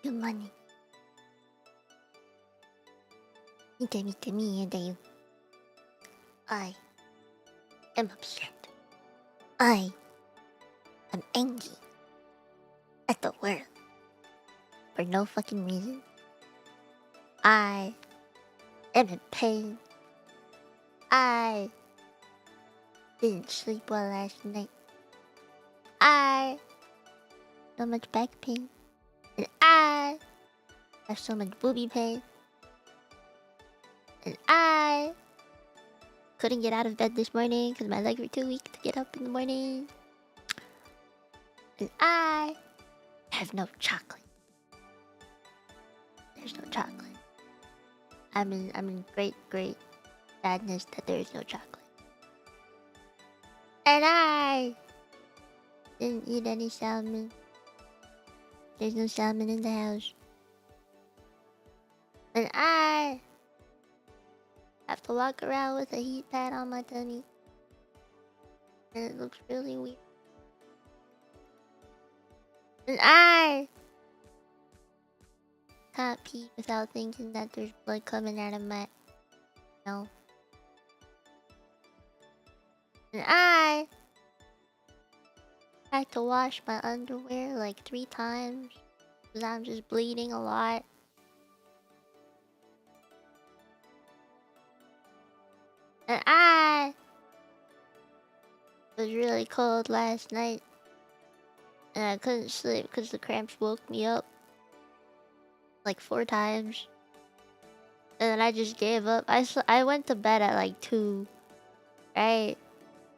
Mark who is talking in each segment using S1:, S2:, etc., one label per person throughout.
S1: Good morning. 見て見て見えだよ。I am upset. I am angry at the world for no fucking reason. I am in pain. I didn't sleep well last night. I so much back pain. And I have so much booby pain. And I couldn't get out of bed this morning because my legs were too weak to get up in the morning. And I have no chocolate. There's no chocolate. I'm in great sadness that there is no chocolate. And I didn't eat any salmon. There's no salmon in the house. And I have to walk around with a heat pad on my tummy. And it looks really weird. And I can't pee without thinking that there's blood coming out of my mouth. And I had to wash my underwear like 3 times because I'm just bleeding a lot. And I was really cold last night. And I couldn't sleep because the cramps woke me up like 4 times. And then I just gave up. I went to bed at like 2, right?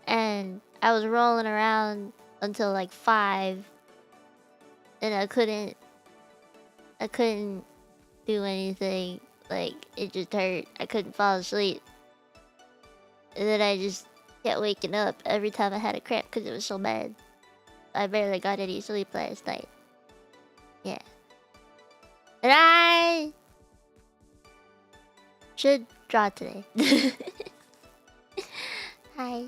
S1: And I was rolling around until like 5. And I couldn't do anything. Like, it just hurt. I couldn't fall asleep. And then I just kept waking up every time I had a cramp because it was so bad. I barely got any sleep last night. Yeah. And I should draw today. Hi.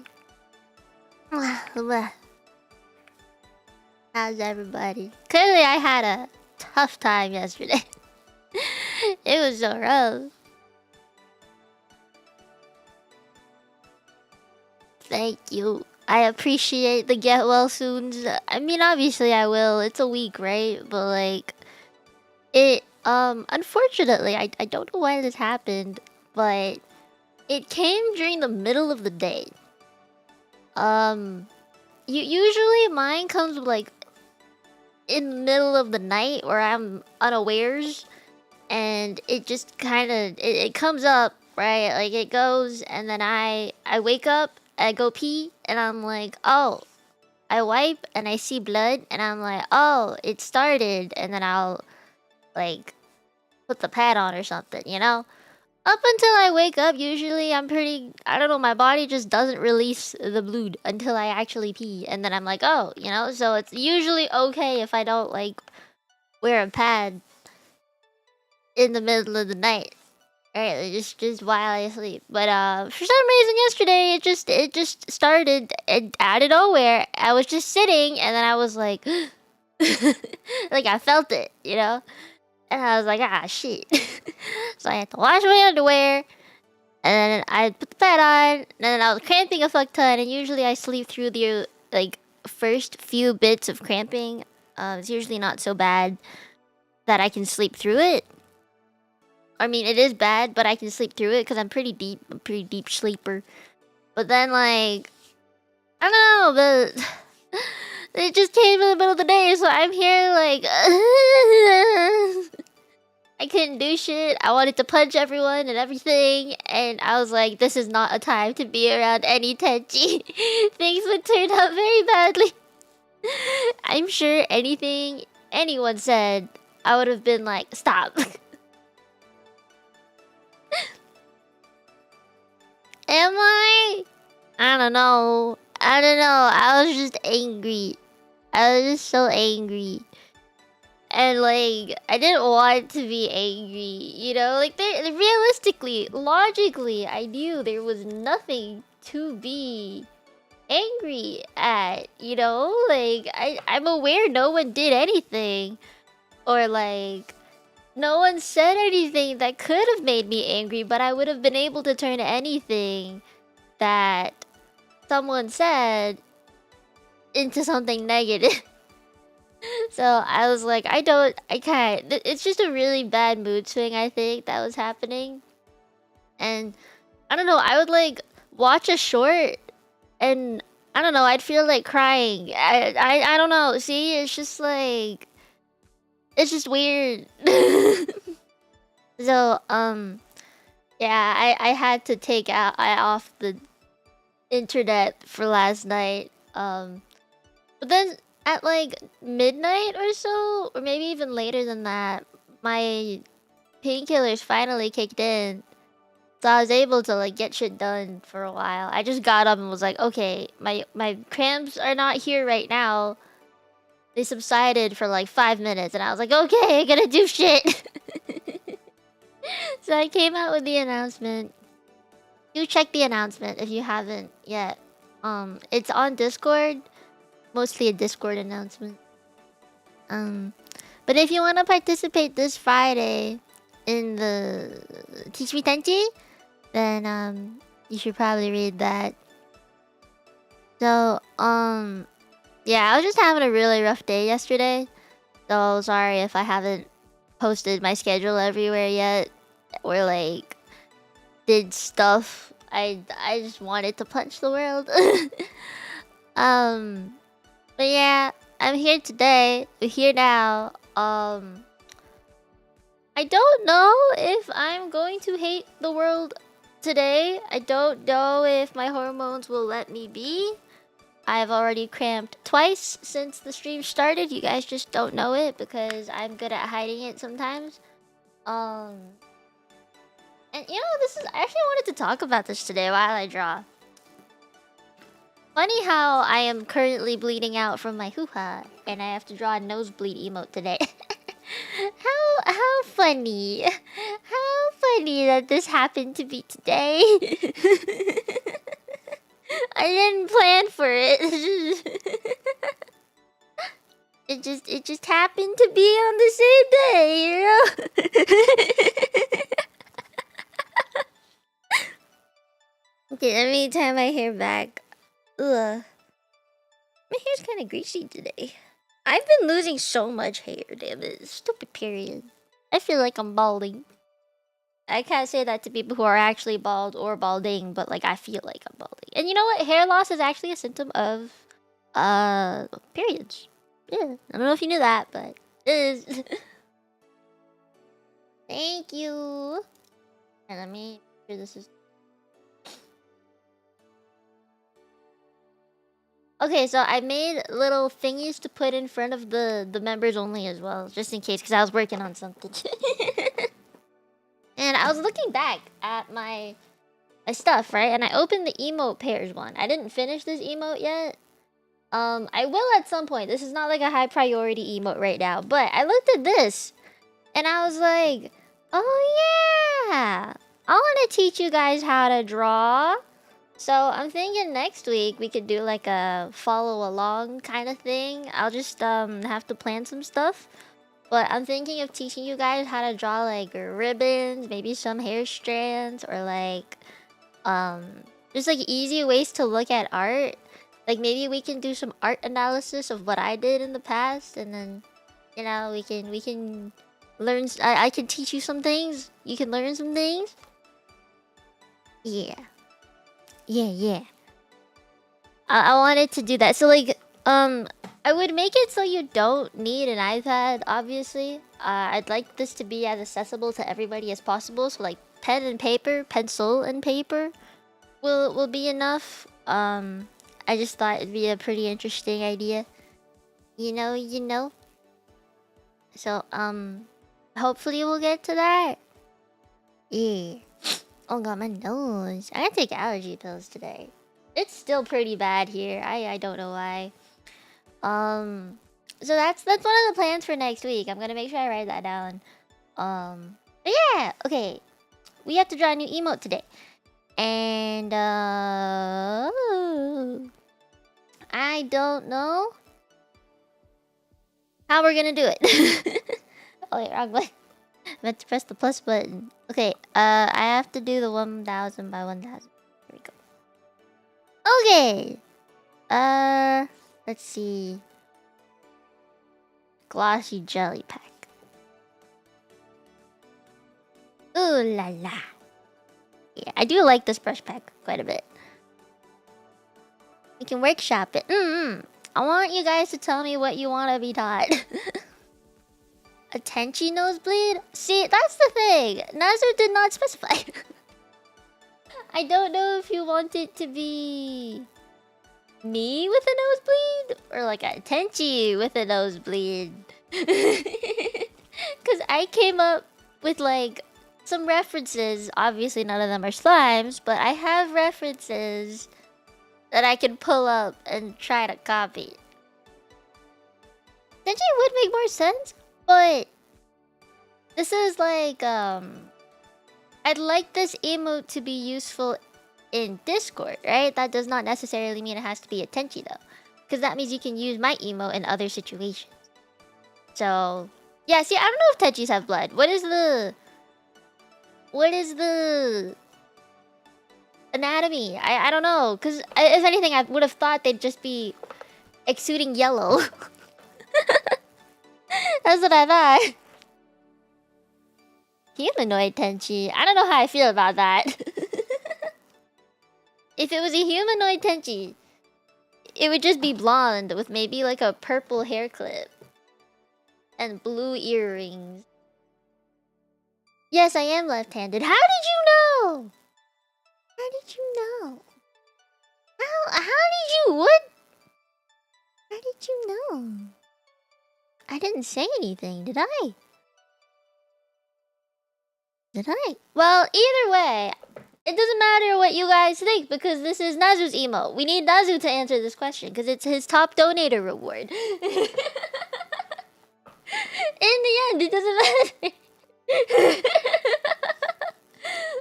S1: How's everybody? Clearly I had a tough time yesterday. It was so rough. Thank you. I appreciate the get well soons. I mean, obviously I will. It's a week, right? But like, it unfortunately, I don't know why this happened, but it came during the middle of the day. Usually mine comes like in the middle of the night where I'm unawares, and it just kind of it comes up, right? Like it goes, and then I wake up, I go pee, and I'm like, oh, I wipe and I see blood, and I'm like, oh, it started, and then I'll like put the pad on or something, you know? Up until I wake up, usually I'm pretty, I don't know, my body just doesn't release the blood until I actually pee, and then I'm like, oh, you know? So it's usually okay if I don't like wear a pad in the middle of the night. Right, just while I sleep. But for some reason yesterday it just started and out of nowhere. I was just sitting and then I was like like I felt it, you know? And I was like, ah shit. So I had to wash my underwear, and then I put the pad on, and then I was cramping a fuck ton, and usually I sleep through the like first few bits of cramping. It's usually not so bad that I can sleep through it. I mean, it is bad, but I can sleep through it because I'm pretty deep sleeper. But then, like, I don't know, but it just came in the middle of the day, so I'm here, like, I couldn't do shit. I wanted to punch everyone and everything, and I was like, this is not a time to be around any Tenchi. Things would turn out very badly. I'm sure anything anyone said, I would have been like, stop. Am I? I don't know. I was just angry. I was just so angry. And like, I didn't want to be angry, you know? Like, realistically, logically, I knew there was nothing to be angry at, you know? Like, I'm aware no one did anything. Or like, no one said anything that could have made me angry, but I would have been able to turn anything that someone said into something negative. So I was like, I can't. It's just a really bad mood swing, I think, that was happening. And I don't know, I would like watch a short and I don't know, I'd feel like crying. I don't know. See, it's just like, it's just weird. So yeah, I had to take off the internet for last night. But then at like midnight or so, or maybe even later than that, my painkillers finally kicked in. So I was able to like get shit done for a while. I just got up and was like, okay, my cramps are not here right now. They subsided for like 5 minutes, and I was like, okay, I gotta do shit. So I came out with the announcement. Do check the announcement if you haven't yet. It's on Discord. Mostly a Discord announcement. But if you want to participate this Friday in the Teach Me Tenchi, then you should probably read that. So yeah, I was just having a really rough day yesterday. So sorry if I haven't posted my schedule everywhere yet, or like did stuff. I just wanted to punch the world. But yeah, I'm here today. I'm here now. I don't know if I'm going to hate the world today. I don't know if my hormones will let me be. I've already cramped twice since the stream started. You guys just don't know it because I'm good at hiding it sometimes. And you know, I actually wanted to talk about this today while I draw. Funny how I am currently bleeding out from my hoo-ha, and I have to draw a nosebleed emote today. How funny. How funny that this happened to be today. I didn't plan for it. It just happened to be on the same day, you know? Okay, let me tie my hair back. Ugh. My hair's kind of greasy today. I've been losing so much hair, damn it. Stupid period. I feel like I'm balding. I can't say that to people who are actually bald or balding, but like I feel like I'm balding. And you know what? Hair loss is actually a symptom of periods. Yeah. I don't know if you knew that, but it is. Thank you. And let me make sure this is okay, so I made little thingies to put in front of the members only as well, just in case, because I was working on something. And I was looking back at my stuff, right? And I opened the emote pairs one. I didn't finish this emote yet. I will at some point. This is not like a high priority emote right now, but I looked at this and I was like, oh yeah, I want to teach you guys how to draw. So I'm thinking next week we could do like a follow along kind of thing. I'll just have to plan some stuff. But I'm thinking of teaching you guys how to draw like ribbons, maybe some hair strands, or like just like easy ways to look at art. Like maybe we can do some art analysis of what I did in the past, and then you know we can learn. I can teach you some things. You can learn some things. Yeah. Yeah. I wanted to do that. So like I would make it so you don't need an iPad, obviously. I'd like this to be as accessible to everybody as possible. So like pen and paper, pencil and paper will be enough. I just thought it'd be a pretty interesting idea. You know. So hopefully we'll get to that. Yeah. Oh god, my nose. I gotta take allergy pills today. It's still pretty bad here. I don't know why. So that's one of the plans for next week. I'm gonna make sure I write that down. But yeah, okay. We have to draw a new emote today. And I don't know how we're gonna do it. Oh wait, wrong button. Meant to press the plus button. Okay, I have to do the 1000 by 1000. Here we go. Okay. Let's see. Glossy jelly pack. Ooh la la. Yeah, I do like this brush pack quite a bit. We can workshop it. I want you guys to tell me what you want to be taught. A Tenchi nosebleed? See, that's the thing. Nazu did not specify. I don't know if you want it to be me with a nosebleed or like a Tenchi with a nosebleed. Because I came up with like some references. Obviously, none of them are slimes, but I have references that I can pull up and try to copy. Tenchi would make more sense, but this is like, I'd like this emote to be useful in Discord, right? That does not necessarily mean it has to be a Tenchi though. Because that means you can use my emote in other situations. So, yeah, see, I don't know if Tenchis have blood. What is the anatomy? I don't know. Because if anything, I would have thought they'd just be exuding yellow. That's what I thought. Humanoid Tenchi. I don't know how I feel about that. If it was a humanoid Tenchi, it would just be blonde with maybe like a purple hair clip. And blue earrings. Yes, I am left-handed. How did you know? How did you know? How did you... What? How did you know? I didn't say anything, did I? Did I? Well, either way, it doesn't matter what you guys think because this is Nazu's emote. We need Nazu to answer this question because it's his top donator reward. In the end, it doesn't matter.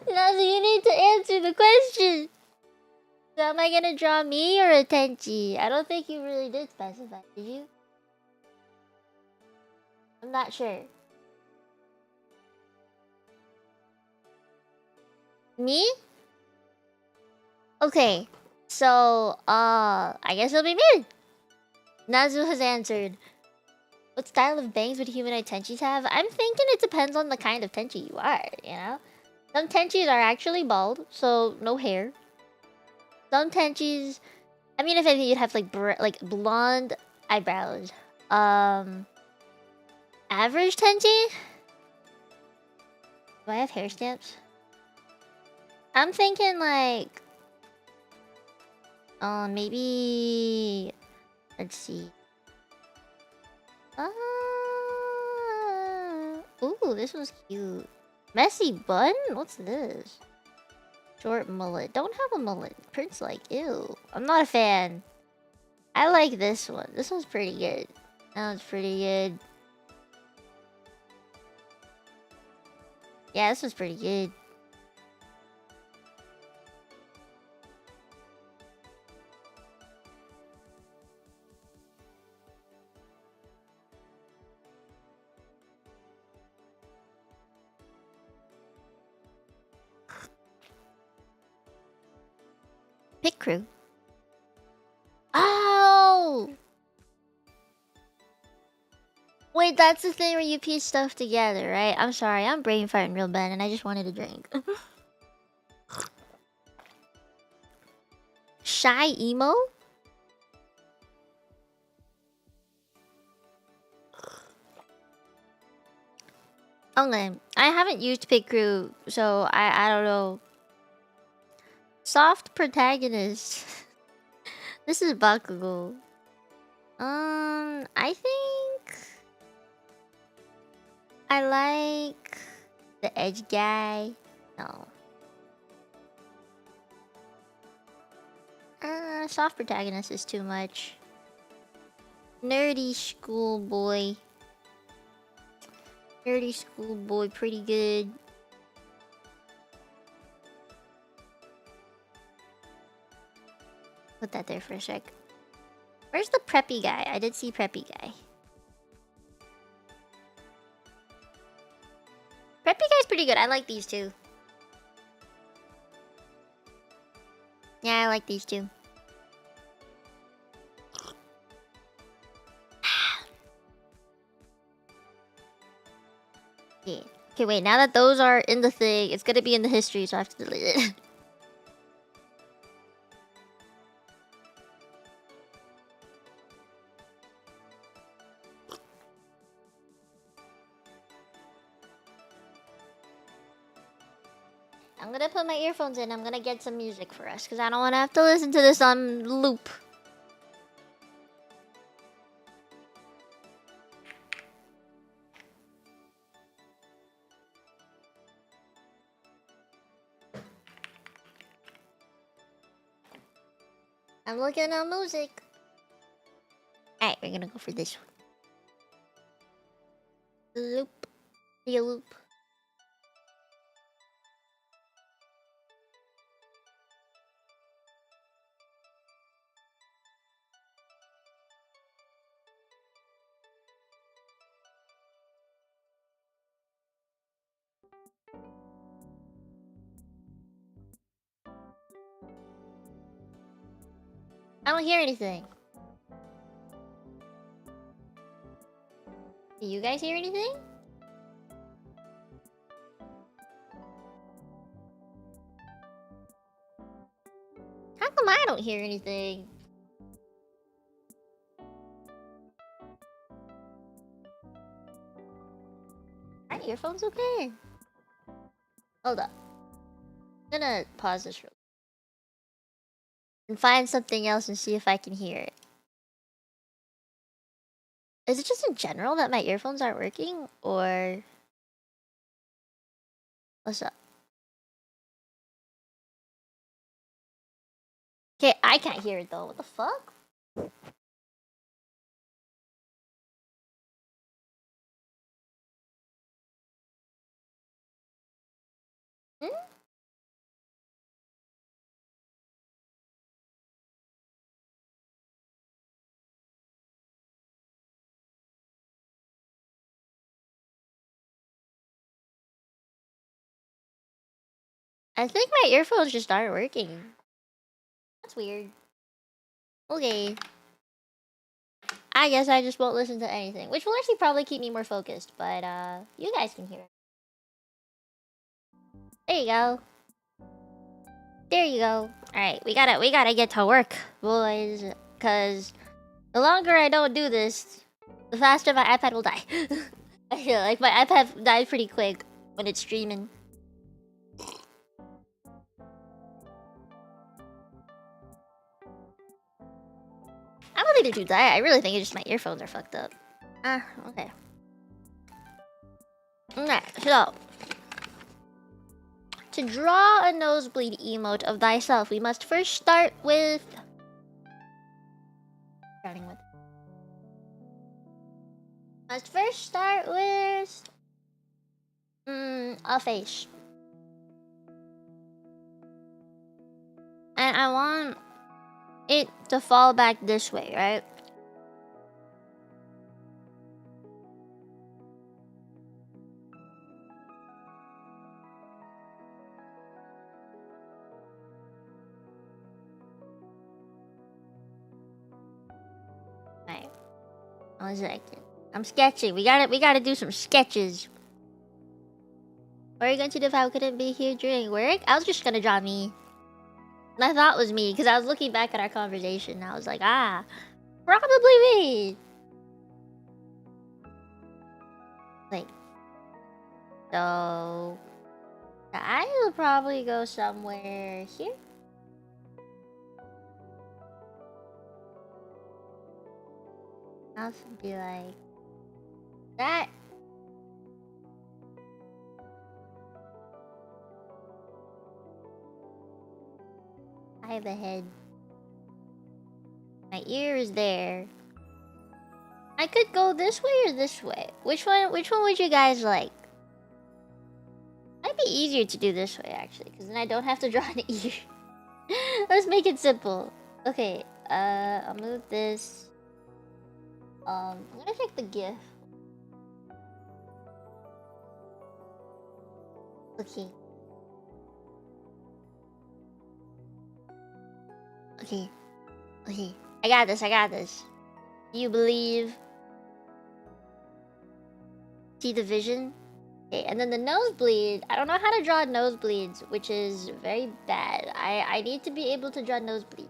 S1: Nazu, you need to answer the question. So am I gonna draw me or a Tenchi? I don't think you really did specify, did you? I'm not sure. Me? Okay. So, I guess it'll be me. Nazu has answered. What style of bangs would humanoid Tenchis have? I'm thinking it depends on the kind of Tenchi you are, you know? Some Tenchis are actually bald, so no hair. Some Tenchis... I mean, if anything, you'd have like blonde eyebrows. Average Tenchi? Do I have hair stamps? I'm thinking like... maybe... Let's see. Ooh, this one's cute. Messy bun? What's this? Short mullet. Don't have a mullet. Prince like, ew. I'm not a fan. I like this one. This one's pretty good. That one's pretty good. Yeah, this one's pretty good. Pit crew. Oh! Wait, that's the thing where you piece stuff together, right? I'm sorry, I'm brain farting real bad and I just wanted a drink. Shy emo? Okay, I haven't used Pit crew, so I don't know. Soft protagonist. This is Bakugo. I think I like the edge guy. No. Soft protagonist is too much. Nerdy schoolboy. Nerdy schoolboy, pretty good. Put that there for a sec. Where's the preppy guy? I did see preppy guy. pretty good. I like these two. Yeah, I like these two. Yeah. Okay, wait. Now that those are in the thing, it's gonna be in the history, so I have to delete it. I'm gonna put my earphones in. I'm gonna get some music for us, because I don't want to have to listen to this on loop. I'm looking at music. Alright, we're gonna go for this one. Loop. The loop. I don't hear anything. Do you guys hear anything? How come I don't hear anything? Are earphones okay? Hold up. I'm gonna pause this real quick and find something else and see if I can hear it. Is it just in general that my earphones aren't working? Or... what's up? Okay, I can't hear it though. What the fuck? Hmm? I think my earphones just aren't working. That's weird. Okay. I guess I just won't listen to anything, which will actually probably keep me more focused, but you guys can hear it. There you go. There you go. Alright, we gotta get to work, boys. Cause the longer I don't do this, the faster my iPad will die. I feel like my iPad dies pretty quick when it's streaming. I don't think they do that. I really think it's just my earphones are fucked up. Ah, okay. Okay, so to draw a nosebleed emote of thyself, we must first start with... starting with... must first start with... a face. And I want it to fall back this way, right? Right. 1 second. I'm sketching. We gotta do some sketches. What are you going to do if I couldn't be here during work? I was just gonna draw me. My thought was me, because I was looking back at our conversation and I was like, ah, probably me. Like, so I will probably go somewhere here. I'll be like that. I have a head. My ear is there. I could go this way or this way. Which one would you guys like? Might be easier to do this way actually, because then I don't have to draw an ear. Let's make it simple. Okay, I'll move this. I'm gonna take the GIF. Okay. Okay. Okay. I got this, I got this. Do you believe? See the vision? Okay, and then the nosebleed. I don't know how to draw nosebleeds, which is very bad. I need to be able to draw nosebleed.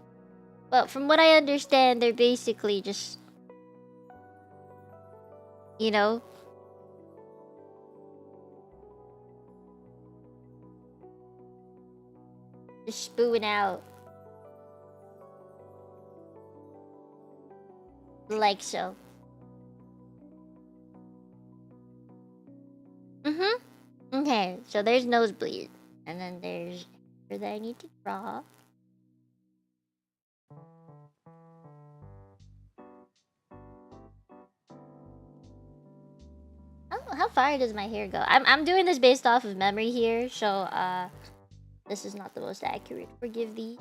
S1: But from what I understand, they're basically just... You know? Just spewing out. Like so. Okay, so there's nosebleed. And then there's that I need to draw. Oh, how far does my hair go? I'm doing this based off of memory here, so this is not the most accurate. Forgive thee.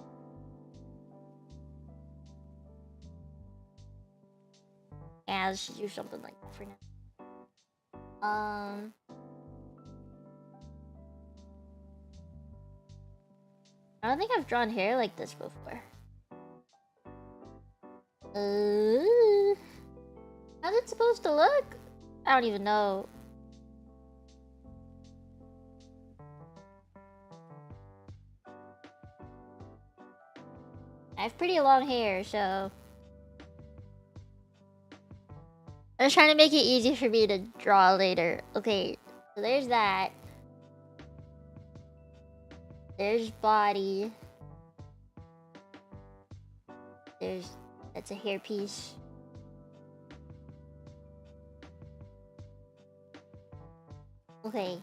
S1: Yeah, let's just do something like that for now. I don't think I've drawn hair like this before. How's it supposed to look? I don't even know. I have pretty long hair, so... I'm just trying to make it easy for me to draw later. Okay, so there's that. There's body. That's a hairpiece. Okay.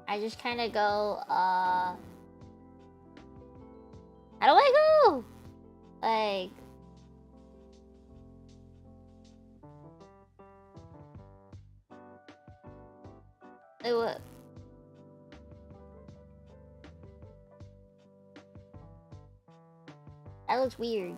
S1: I just kind of go, how do I go? Like... Wait, what? That looks weird.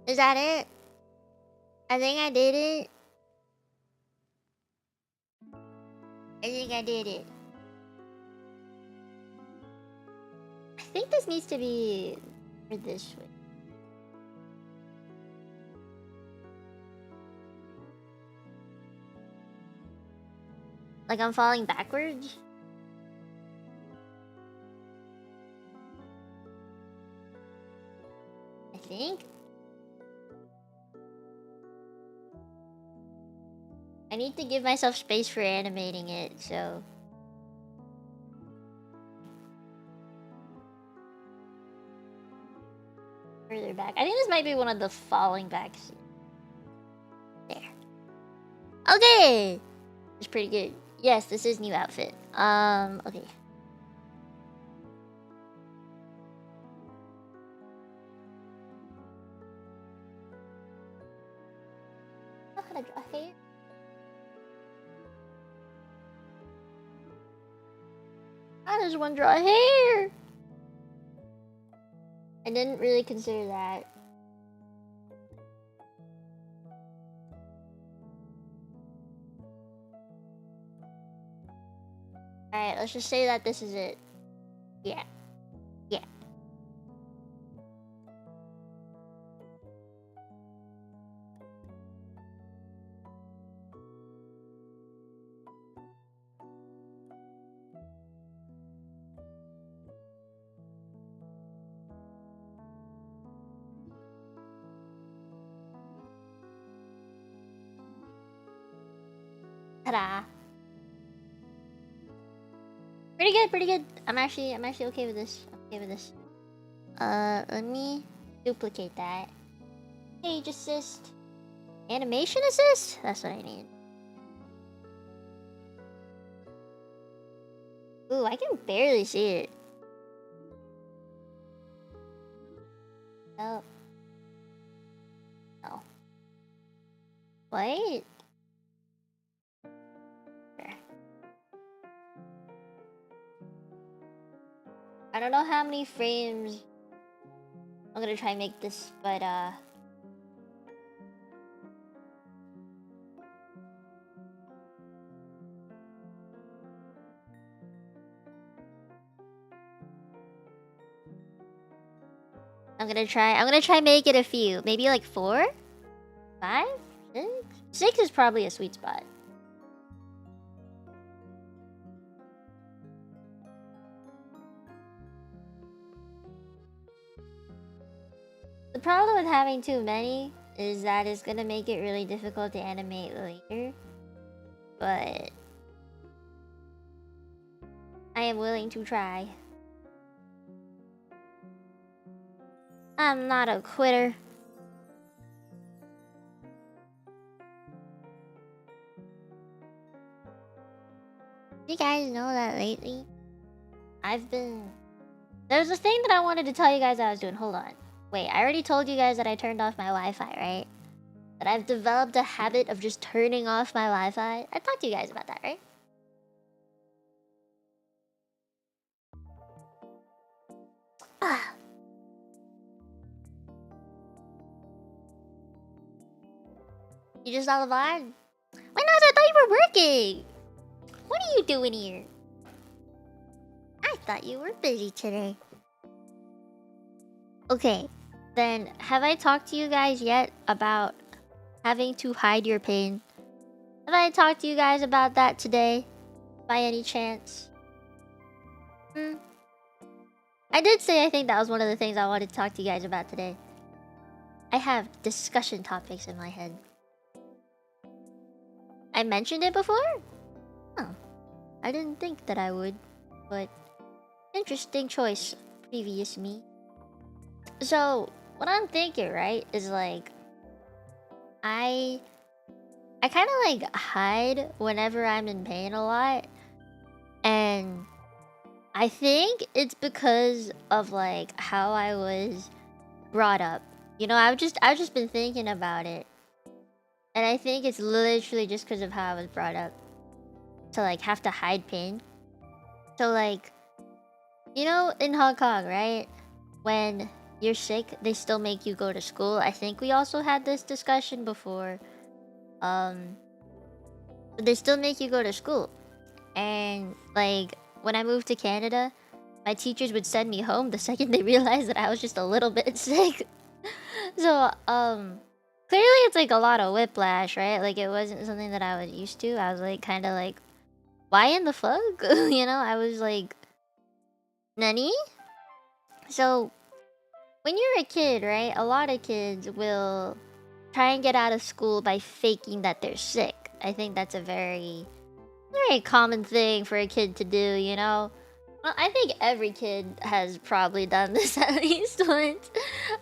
S1: Is that it? I think I did it. I think I did it. I think this needs to be for this way. Like I'm falling backwards? I think? I need to give myself space for animating it, so... Further back. I think this might be one of the falling back scenes. There. Okay! It's pretty good. Yes, this is new outfit. Okay. I don't know how to draw hair. How does one draw hair? I didn't really consider that. Alright, let's just say that this is it. Yeah. Yeah. Ta-da. Pretty good, pretty good. I'm actually okay with this. I'm okay with this. Let me duplicate that. Page assist. Animation assist? That's what I need. Ooh, I can barely see it. Oh, don't know how many frames I'm gonna try and make this, but I'm gonna try make it a few. Maybe like 4? 5? 6? 6 is probably a sweet spot. The problem with having too many is that it's gonna make it really difficult to animate later. But I am willing to try. I'm not a quitter. You guys know that lately there's a thing that I wanted to tell you guys I was doing. Hold on. Wait, I already told you guys that I turned off my Wi-Fi, right? But I've developed a habit of just turning off my Wi-Fi. I talked to you guys about that, right? Ah. You just saw the VOD? Why not? I thought you were working! What are you doing here? I thought you were busy today. Okay, then have I talked to you guys yet about having to hide your pain? Have I talked to you guys about that today? By any chance? I did say I think that was one of the things I wanted to talk to you guys about today. I have discussion topics in my head. I mentioned it before? Oh, I didn't think that I would, but interesting choice, previous me. So, what I'm thinking, right, is like I kind of like hide whenever I'm in pain a lot, and I think it's because of like how I was brought up. You know, I've just been thinking about it, and I think it's literally just because of how I was brought up to like have to hide pain. So like, you know, in Hong Kong, right, when you're sick, they still make you go to school. I think we also had this discussion before. But they still make you go to school. And like when I moved to Canada, my teachers would send me home the second they realized that I was just a little bit sick. So clearly it's like a lot of whiplash, right? Like it wasn't something that I was used to. I was like kind of like, why in the fuck? You know, I was like, nani? So when you're a kid, right, a lot of kids will try and get out of school by faking that they're sick. I think that's a very common thing for a kid to do, you know? Well, I think every kid has probably done this at least once.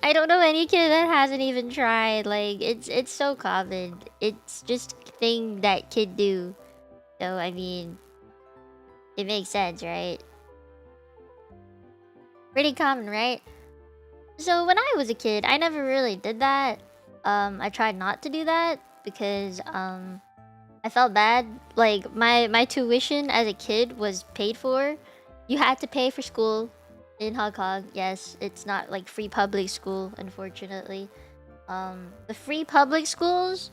S1: I don't know any kid that hasn't even tried. Like, it's so common. It's just a thing that kids do. So, I mean, it makes sense, right? Pretty common, right? So, when I was a kid, I never really did that. I tried not to do that because, I felt bad. Like, my tuition as a kid was paid for. You had to pay for school in Hong Kong. Yes, it's not like free public school, unfortunately. The free public schools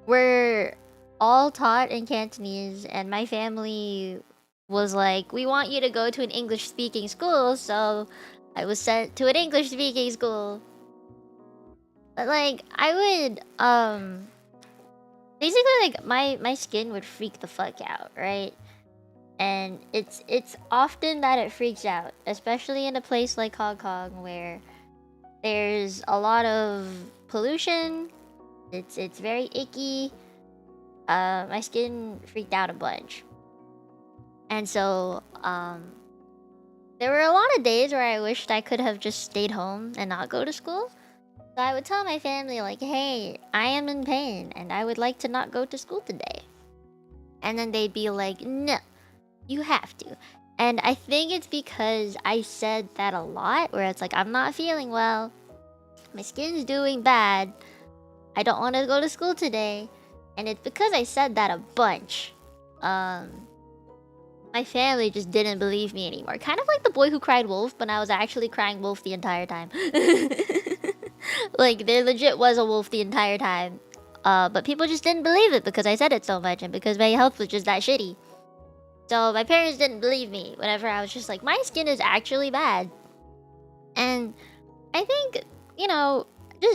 S1: were all taught in Cantonese, and my family was like, we want you to go to an English-speaking school, so I was sent to an English-speaking school. But like, I would, basically like my skin would freak the fuck out, right? And it's often that it freaks out, especially in a place like Hong Kong where there's a lot of pollution. It's very icky. My skin freaked out a bunch. And so there were a lot of days where I wished I could have just stayed home and not go to school. So I would tell my family like, hey, I am in pain and I would like to not go to school today. And then they'd be like, no, you have to. And I think it's because I said that a lot, where it's like, I'm not feeling well. My skin's doing bad. I don't want to go to school today. And it's because I said that a bunch. my family just didn't believe me anymore. Kind of like the boy who cried wolf, but I was actually crying wolf the entire time. Like, there legit was a wolf the entire time. But people just didn't believe it because I said it so much and because my health was just that shitty. So my parents didn't believe me whenever I was just like, my skin is actually bad. And I think, you know,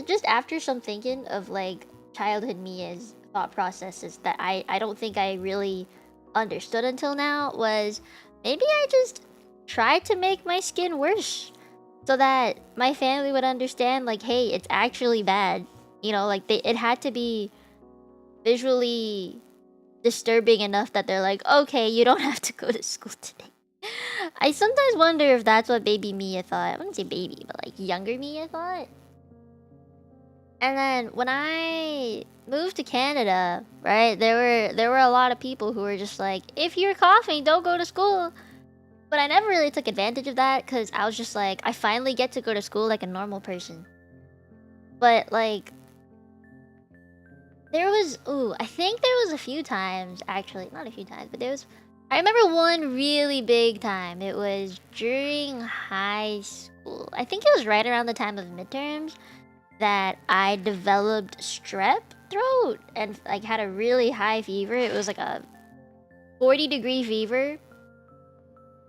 S1: just after some thinking of like childhood Mia's thought processes that I don't think I really understood until now was maybe I just tried to make my skin worse so that my family would understand like, hey, it's actually bad. You know, like it had to be visually disturbing enough that they're like, okay, you don't have to go to school today. I sometimes wonder if that's what baby Mia thought. I wouldn't say baby, but like younger Mia thought. And then when I moved to Canada, right, there were a lot of people who were just like, if you're coughing, don't go to school. But I never really took advantage of that because I was just like, I finally get to go to school like a normal person. But like, there was, I think there was a few times, actually, not a few times, but I remember one really big time. It was during high school. I think it was right around the time of midterms that I developed strep throat and like had a really high fever. It was like a 40-degree fever.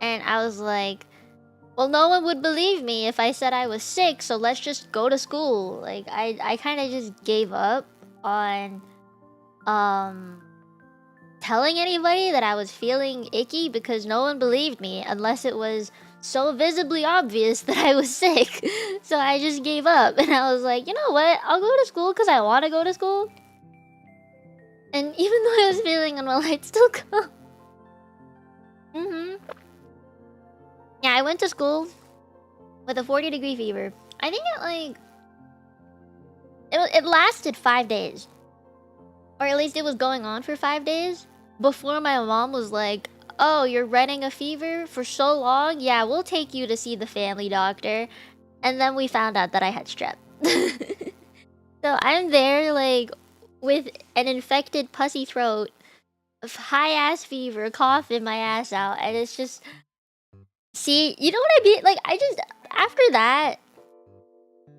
S1: And I was like, well, no one would believe me if I said I was sick, so let's just go to school. Like I kind of just gave up on telling anybody that I was feeling icky because no one believed me unless it was so visibly obvious that I was sick. So I just gave up and I was like, you know what? I'll go to school because I want to go to school. And even though I was feeling unwell, I'd still go. Yeah, I went to school with a 40-degree fever. I think it lasted 5 days. Or at least it was going on for 5 days before my mom was like, oh, you're running a fever for so long? Yeah, we'll take you to see the family doctor. And then we found out that I had strep. So I'm there, like, with an infected pussy throat, high-ass fever, coughing my ass out, and it's just... See, you know what I mean? Like, after that,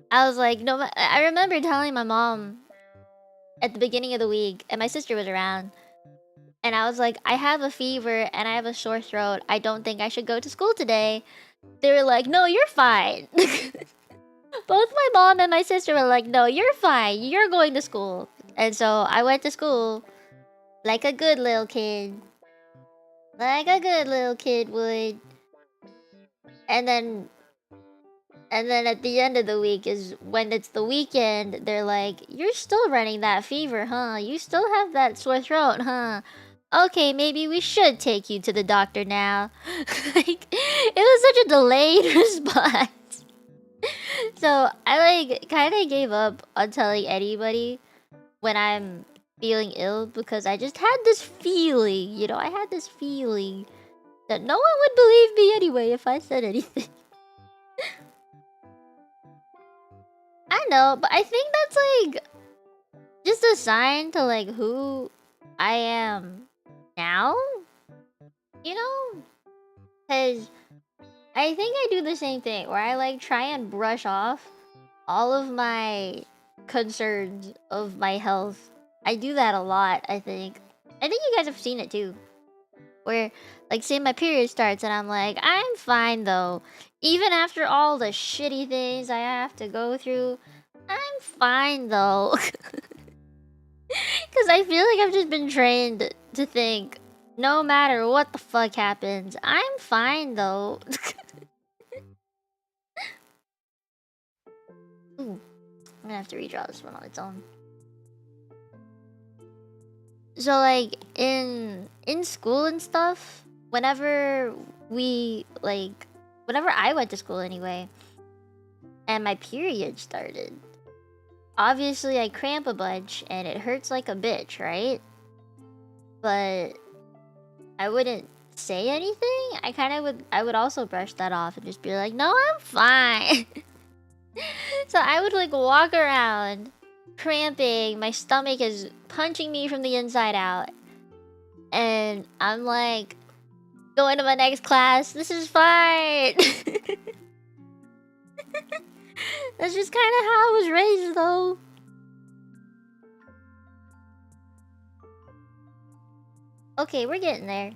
S1: I was like, no, I remember telling my mom at the beginning of the week, and my sister was around, and I was like, I have a fever and I have a sore throat. I don't think I should go to school today. They were like, no, you're fine. Both my mom and my sister were like, no, you're fine. You're going to school. And so I went to school like a good little kid. Like a good little kid would. And then at the end of the week is when it's the weekend, they're like, you're still running that fever, huh? You still have that sore throat, huh? Okay, maybe we should take you to the doctor now. Like, it was such a delayed response. So I like kind of gave up on telling anybody when I'm feeling ill because I just had this feeling, you know, I had this feeling that no one would believe me anyway if I said anything. I know, but I think that's like just a sign to like who I am now, you know? Because I think I do the same thing where I like try and brush off all of my concerns of my health. I do that a lot, I think. I think you guys have seen it too. Where, like, say my period starts and I'm like, I'm fine though. Even after all the shitty things I have to go through, I'm fine though. Because I feel like I've just been trained to think, no matter what the fuck happens, I'm fine though. Ooh, I'm gonna have to redraw this one on its own. So like in school and stuff, whenever I went to school anyway, and my period started, obviously I cramp a bunch and it hurts like a bitch, right? But I wouldn't say anything. I would also brush that off and just be like, no, I'm fine. So I would like walk around cramping, my stomach is punching me from the inside out, and I'm like Going to my next class. This is fine. That's just kind of how I was raised, though. Okay, we're getting there.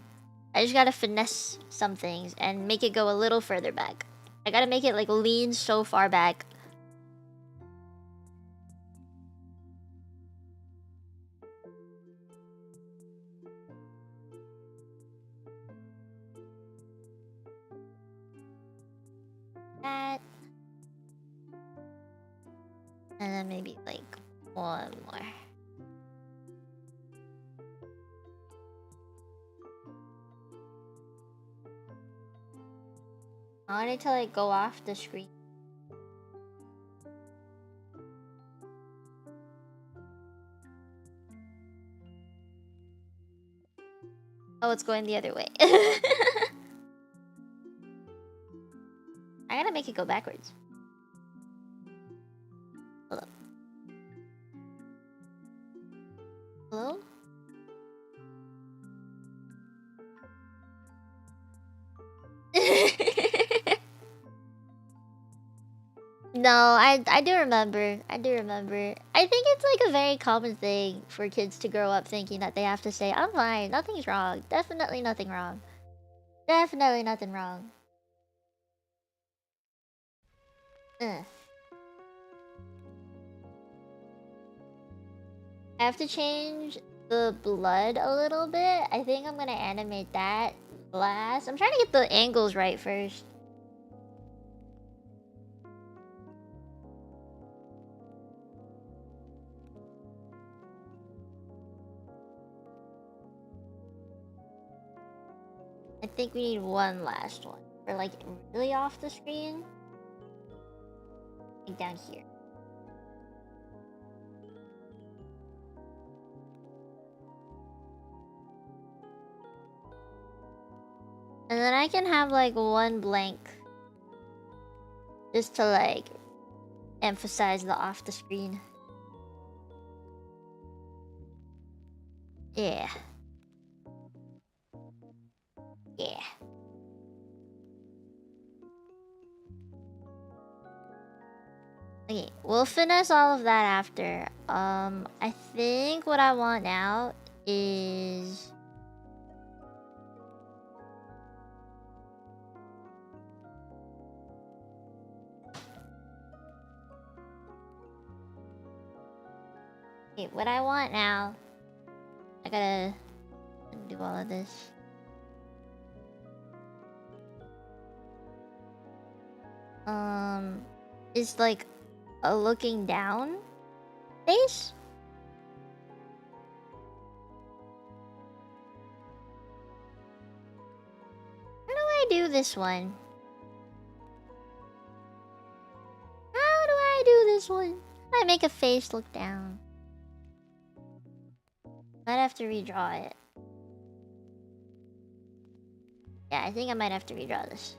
S1: I just gotta finesse some things and make it go a little further back. I gotta make it like lean so far back. That. And then maybe like one more. I want it to like go off the screen. Oh, it's going the other way. I gotta make it go backwards. Hold up. Hello? No, I do remember. I do remember. I think it's like a very common thing for kids to grow up thinking that they have to say, I'm fine, nothing's wrong. Definitely nothing wrong. Definitely nothing wrong. I have to change the blood a little bit. I think I'm gonna animate that last. I'm trying to get the angles right first. I think we need one last one. For like really off the screen. Like down here. And then I can have like one blank. Just to like emphasize the off the screen. Yeah. Yeah. Okay, we'll finesse all of that after. I think what I want now is... Okay, what I want now... I gotta do all of this. Is like a looking down face? How do I do this one? How do I do this one? I make a face look down. Might have to redraw it. Yeah, I think I might have to redraw this.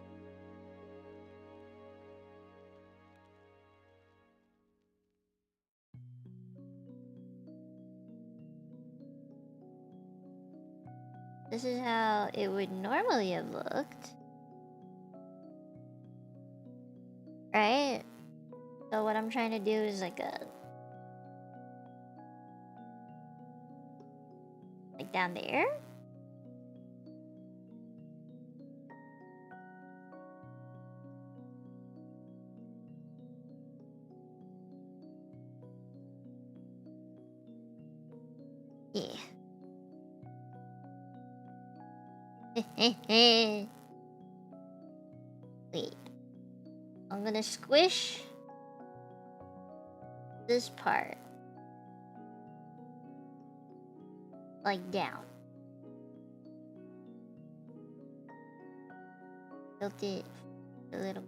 S1: This is how it would normally have looked. Right? So what I'm trying to do is like a... like down there? Yeah. Wait. I'm gonna squish this part. Like down. Tilt it a little.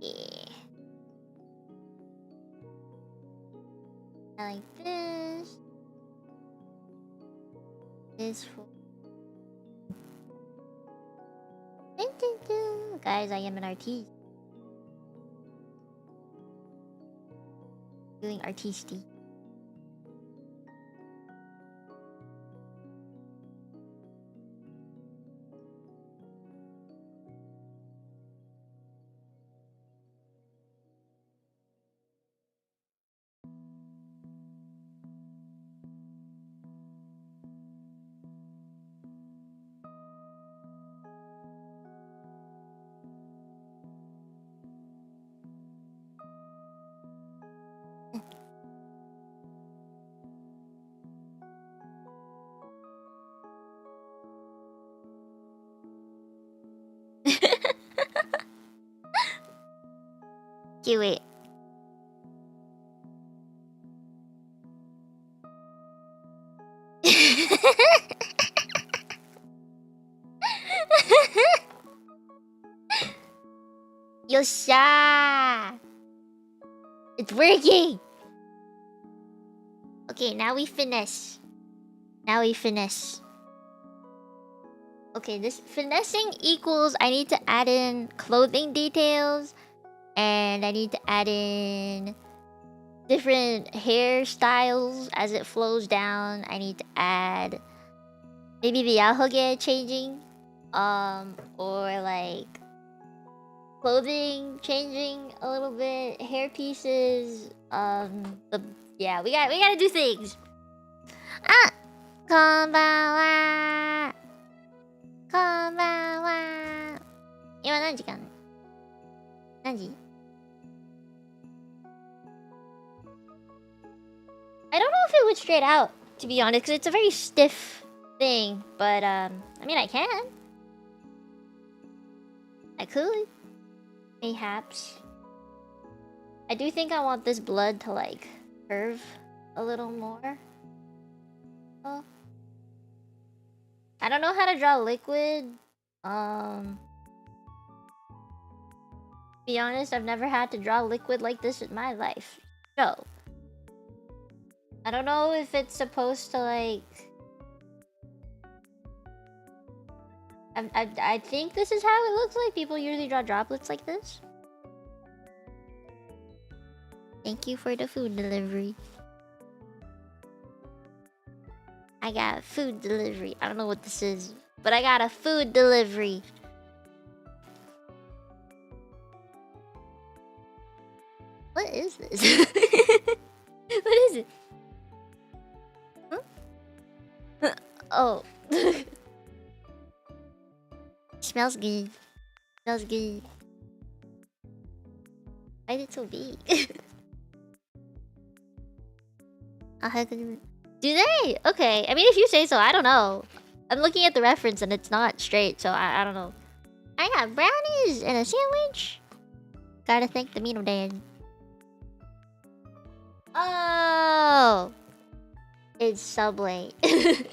S1: Yeah. I like this. This for... Guys, I am an artiste. Doing artisty. Do it. Yosha! It's working! Okay, now we finesse. Now we finesse. Okay, this finessing equals I need to add in clothing details. And I need to add in different hairstyles as it flows down. I need to add maybe the alhoge changing. Or like clothing changing a little bit, hair pieces, yeah, we gotta do things. Ah! Konbanwa. Konbanwa. 今何時間？何時？ I don't know if it would straight out, to be honest, because it's a very stiff thing. But I mean, I can. I could. Mayhaps. I do think I want this blood to like curve a little more. Oh. I don't know how to draw liquid. Be honest, I've never had to draw liquid like this in my life. So I don't know if it's supposed to like... I think this is how it looks like. People usually draw droplets like this. Thank you for the food delivery. I got food delivery. I don't know what this is, but I got a food delivery. What is this? What is it? Huh? Oh. Smells good. Smells good. Why is it so big? Do they? Okay. I mean, if you say so, I don't know. I'm looking at the reference and it's not straight, so I don't know. I got brownies and a sandwich. Gotta thank the Mino dad. Oh! It's Subway. I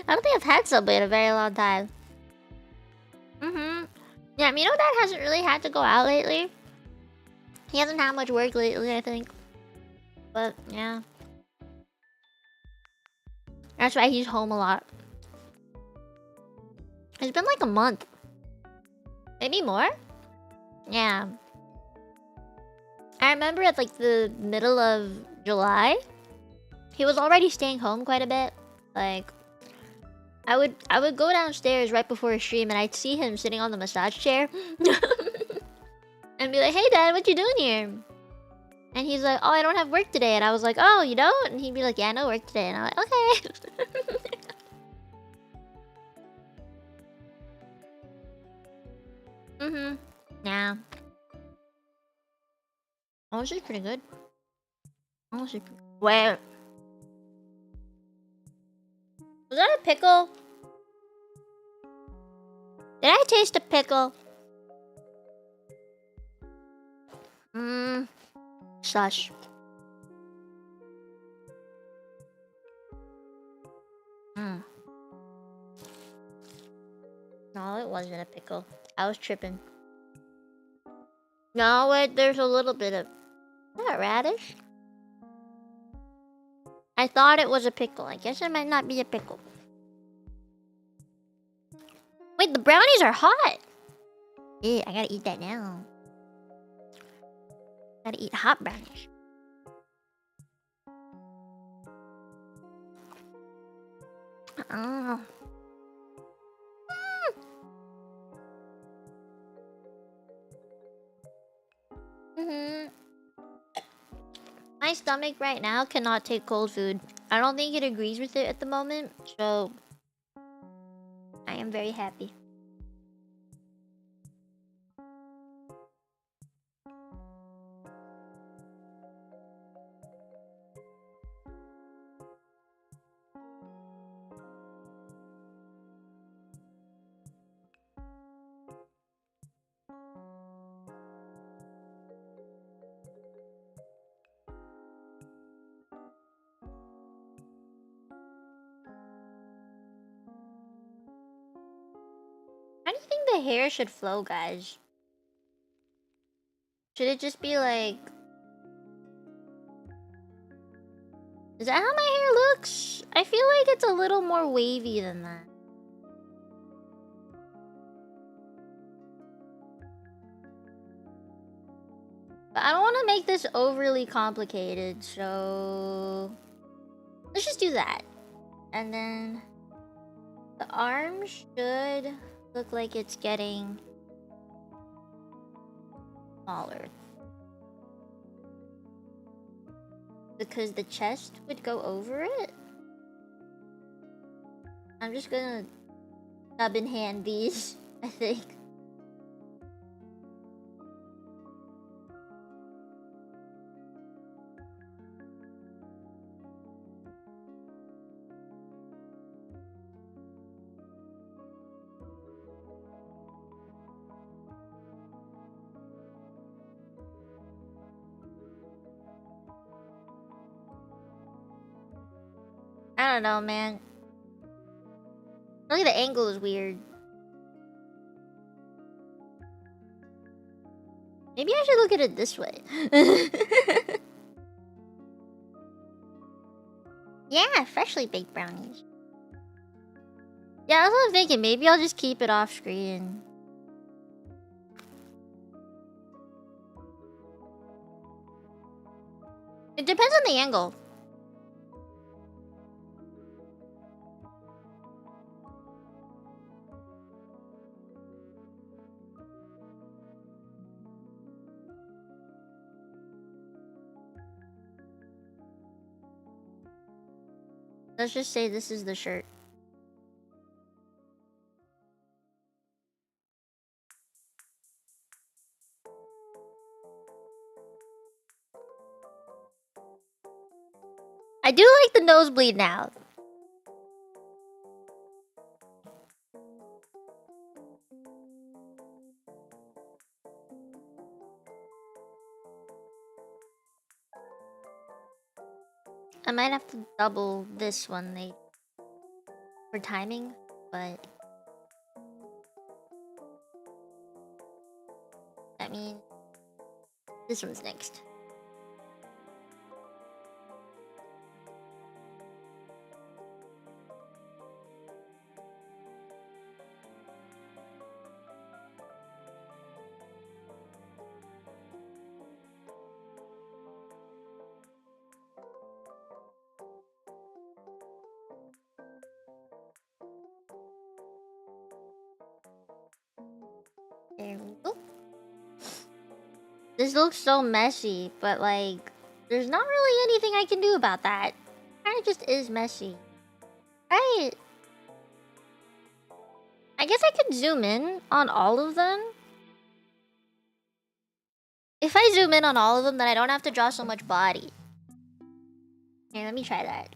S1: don't think I've had Subway in a very long time. Yeah, Mino dad hasn't really had to go out lately. He hasn't had much work lately, I think. But, yeah. That's why he's home a lot. It's been like a month. Maybe more? Yeah. I remember at like the middle of July, he was already staying home quite a bit. Like, I would go downstairs right before a stream and I'd see him sitting on the massage chair. And be like, hey dad, what you doing here? And he's like, oh, I don't have work today. And I was like, oh, you don't? And he'd be like, yeah, no work today. And I'm like, okay. Yeah. Oh, she's pretty good. Oh, she's pretty... Wait. Was that a pickle? Did I taste a pickle? Shush. No, it wasn't a pickle. I was tripping. No, wait, there's a little bit of... Is that radish? I thought it was a pickle. I guess it might not be a pickle. Wait, the brownies are hot! Yeah, I gotta eat that now. Gotta eat hot brownies. Oh. My stomach right now cannot take cold food. I don't think it agrees with it at the moment, so I am very happy. the hair should flow, guys? Should it just be like... Is that how my hair looks? I feel like it's a little more wavy than that. But I don't want to make this overly complicated, so... Let's just do that. And then... The arm should look like it's getting... smaller. Because the chest would go over it? I'm just gonna... nub and hand these, I think. I don't know, man. Look, the angle is weird. Maybe I should look at it this way. Yeah, freshly baked brownies. Yeah, that's what I'm thinking. Maybe I'll just keep it off screen. It depends on the angle. Let's just say this is the shirt. I do like the nosebleed now. I might have to double this one later for timing, but I mean, this one's next. There we go. This looks so messy, but like, there's not really anything I can do about that. It kind of just is messy. Right? I guess I could zoom in on all of them. If I zoom in on all of them, then I don't have to draw so much body. Here, let me try that.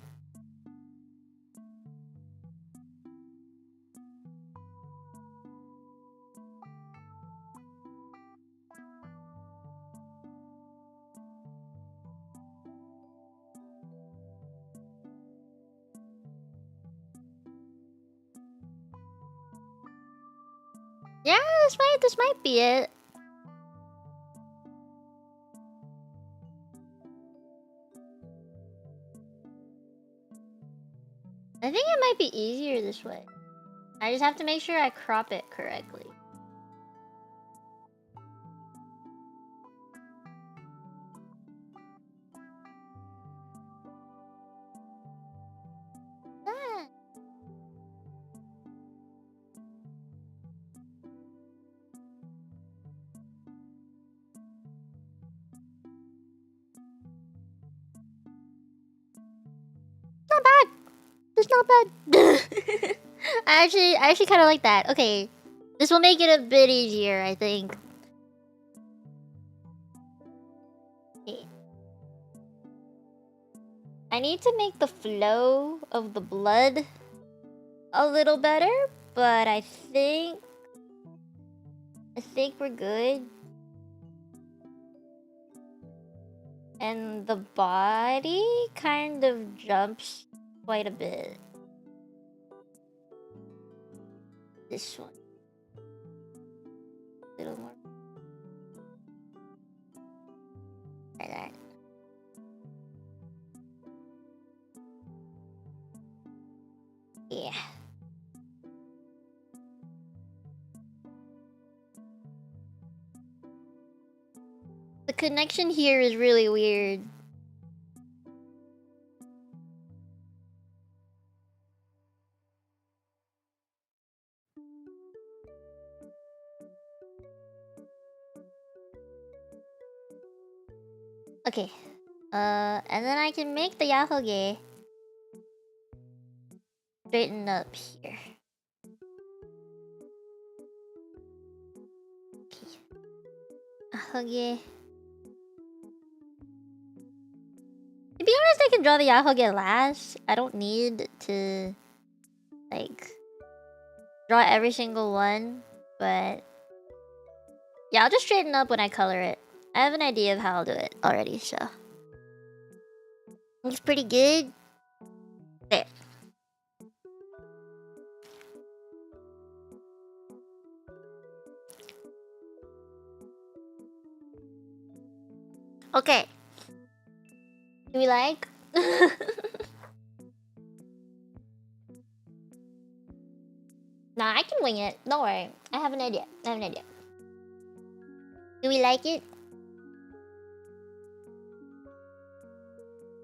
S1: Yeah, this might be it. I think it might be easier this way. I just have to make sure I crop it correctly. Ah. Not bad. It's not bad. I actually kind of like that. Okay, this will make it a bit easier, I think. Okay. I need to make the flow of the blood a little better, but I think we're good. And the body kind of jumps quite a bit. This one. A little more. Like that. Yeah. The connection here is really weird. Okay. And then I can make the yahoge straighten up here. Okay. Yahoge. To be honest, I can draw the yahoge last. I don't need to, like, draw every single one, but yeah, I'll just straighten up when I color it. I have an idea of how I'll do it already, so it's pretty good. There. Okay. Do we like? Nah, I can wing it. Don't worry. I have an idea. Do we like it?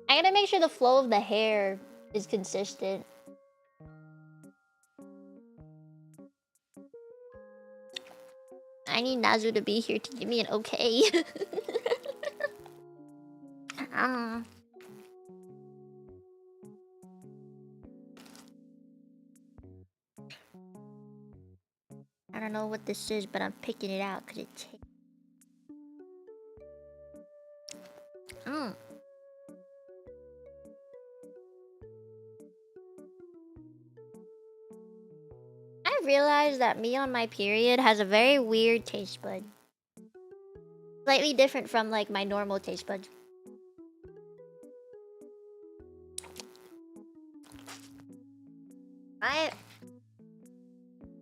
S1: I gotta make sure the flow of the hair is consistent. I need Nazu to be here to give me an okay. I don't know what this is, but I'm picking it out because it takes. I realized that me on my period has a very weird taste bud. Slightly different from like my normal taste buds.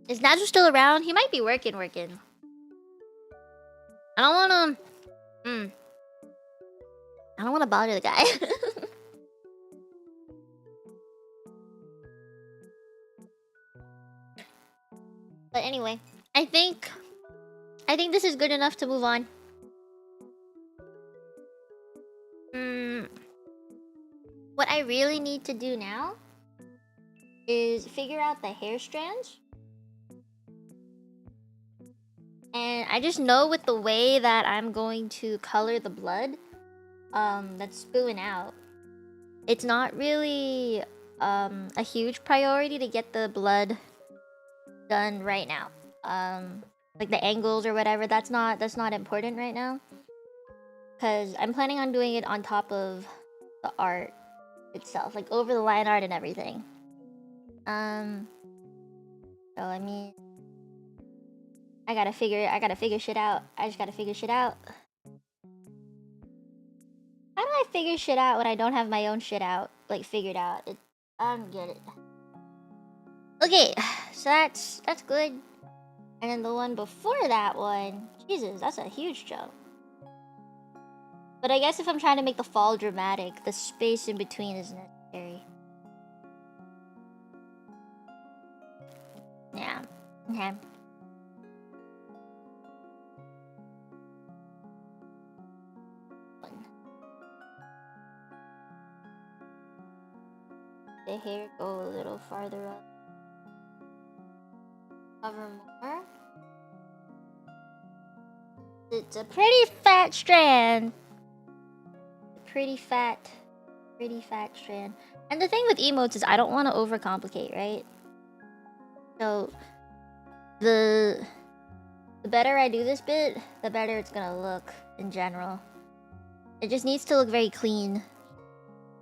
S1: Is Nazu still around? He might be working. I don't wanna... I don't wanna bother the guy. But anyway, I think this is good enough to move on. What I really need to do now is figure out the hair strands. And I just know with the way that I'm going to color the blood that's spewing out, it's not really a huge priority to get the blood done right now. Like the angles or whatever, that's not important right now. Because I'm planning on doing it on top of the art itself, like over the line art and everything. So I mean, I gotta figure shit out. I just gotta figure shit out. How do I figure shit out when I don't have my own shit out, like figured out? I don't get it. Okay, so that's good. And then the one before that one, Jesus, that's a huge jump. But I guess if I'm trying to make the fall dramatic, the space in between is necessary. Yeah. Okay. The hair go a little farther up. Cover more. It's a pretty fat strand. Pretty fat strand. And the thing with emotes is I don't want to overcomplicate, right? So the better I do this bit, the better it's gonna look in general. It just needs to look very clean.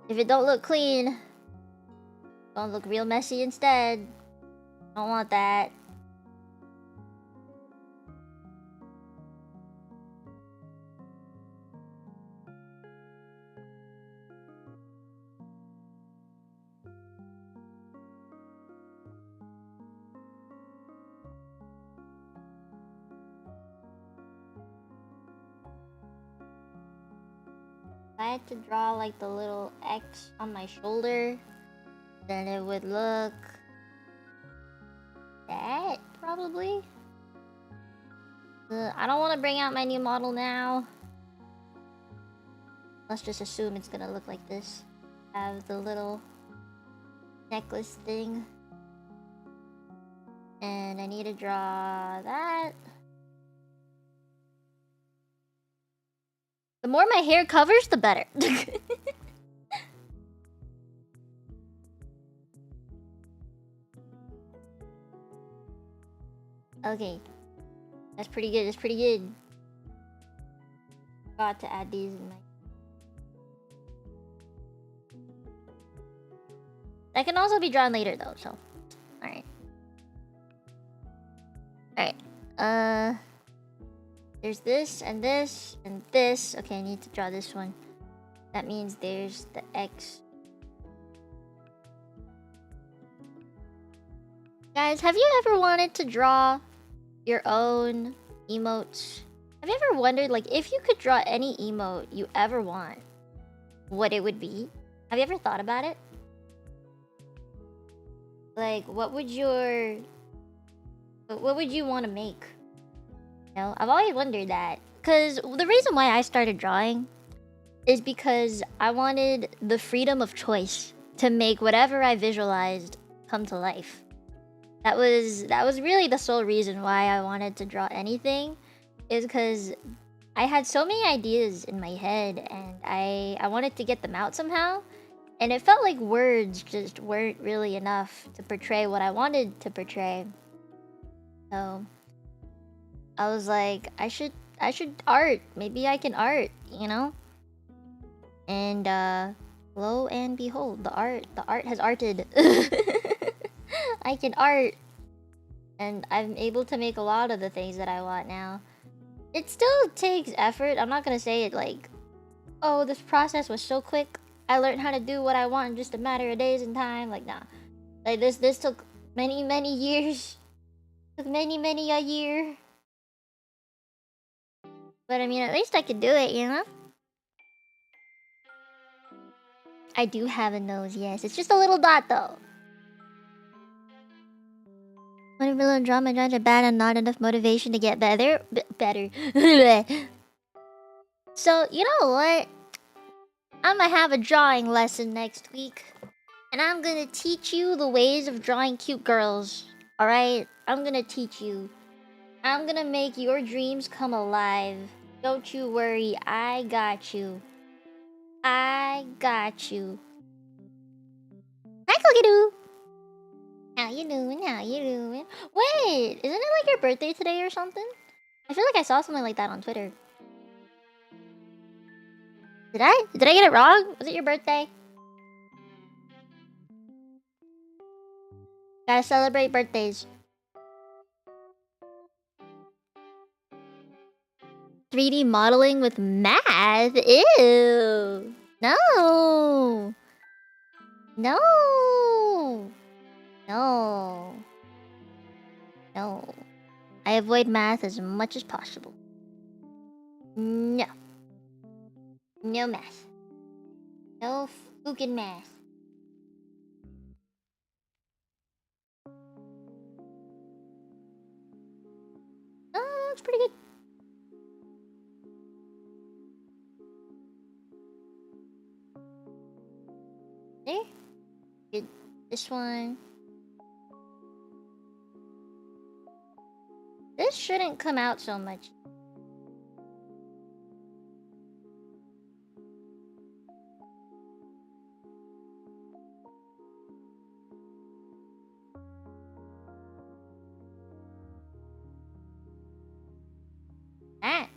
S1: If it don't look clean, it's gonna look real messy instead. Don't want that. I had to draw like the little X on my shoulder, then it would look that probably. I don't want to bring out my new model now. Let's just assume it's gonna look like this. Have the little necklace thing. And I need to draw that. The more my hair covers, the better. Okay. That's pretty good, that's pretty good. Forgot to add these in my... That can also be drawn later though, so... Alright. Alright. There's this, and this, and this. Okay, I need to draw this one. That means there's the X. Guys, have you ever wanted to draw your own emotes? Have you ever wondered, like, if you could draw any emote you ever want, what it would be? Have you ever thought about it? Like, what would you want to make? You know, I've always wondered that. Because the reason why I started drawing is because I wanted the freedom of choice to make whatever I visualized come to life. That was really the sole reason why I wanted to draw anything, is because I had so many ideas in my head and I wanted to get them out somehow, and it felt like words just weren't really enough to portray what I wanted to portray. So I was like, I should art. Maybe I can art, you know? And lo and behold, the art has arted. I can art, and I'm able to make a lot of the things that I want now. It still takes effort. I'm not gonna say it like, oh, this process was so quick. I learned how to do what I want in just a matter of days and time. Like, nah. Like, this took many years. Took many a year. But I mean, at least I could do it, you know? I do have a nose, yes. It's just a little dot, though. When villain drama judge are bad and not enough motivation to get better. So, you know what? I'm gonna have a drawing lesson next week. And I'm gonna teach you the ways of drawing cute girls. Alright? I'm gonna teach you. I'm gonna make your dreams come alive. Don't you worry, I got you. I got you. Hi, Cookie-Doo! How you doing? How you doing? Wait, isn't it like your birthday today or something? I feel like I saw something like that on Twitter. Did I get it wrong? Was it your birthday? Gotta celebrate birthdays. 3D modeling with math? Ew! No! No! No. No. I avoid math as much as possible. No. No math. No fucking math. Oh, that's pretty good. There. Good. This one. This shouldn't come out so much. Ah.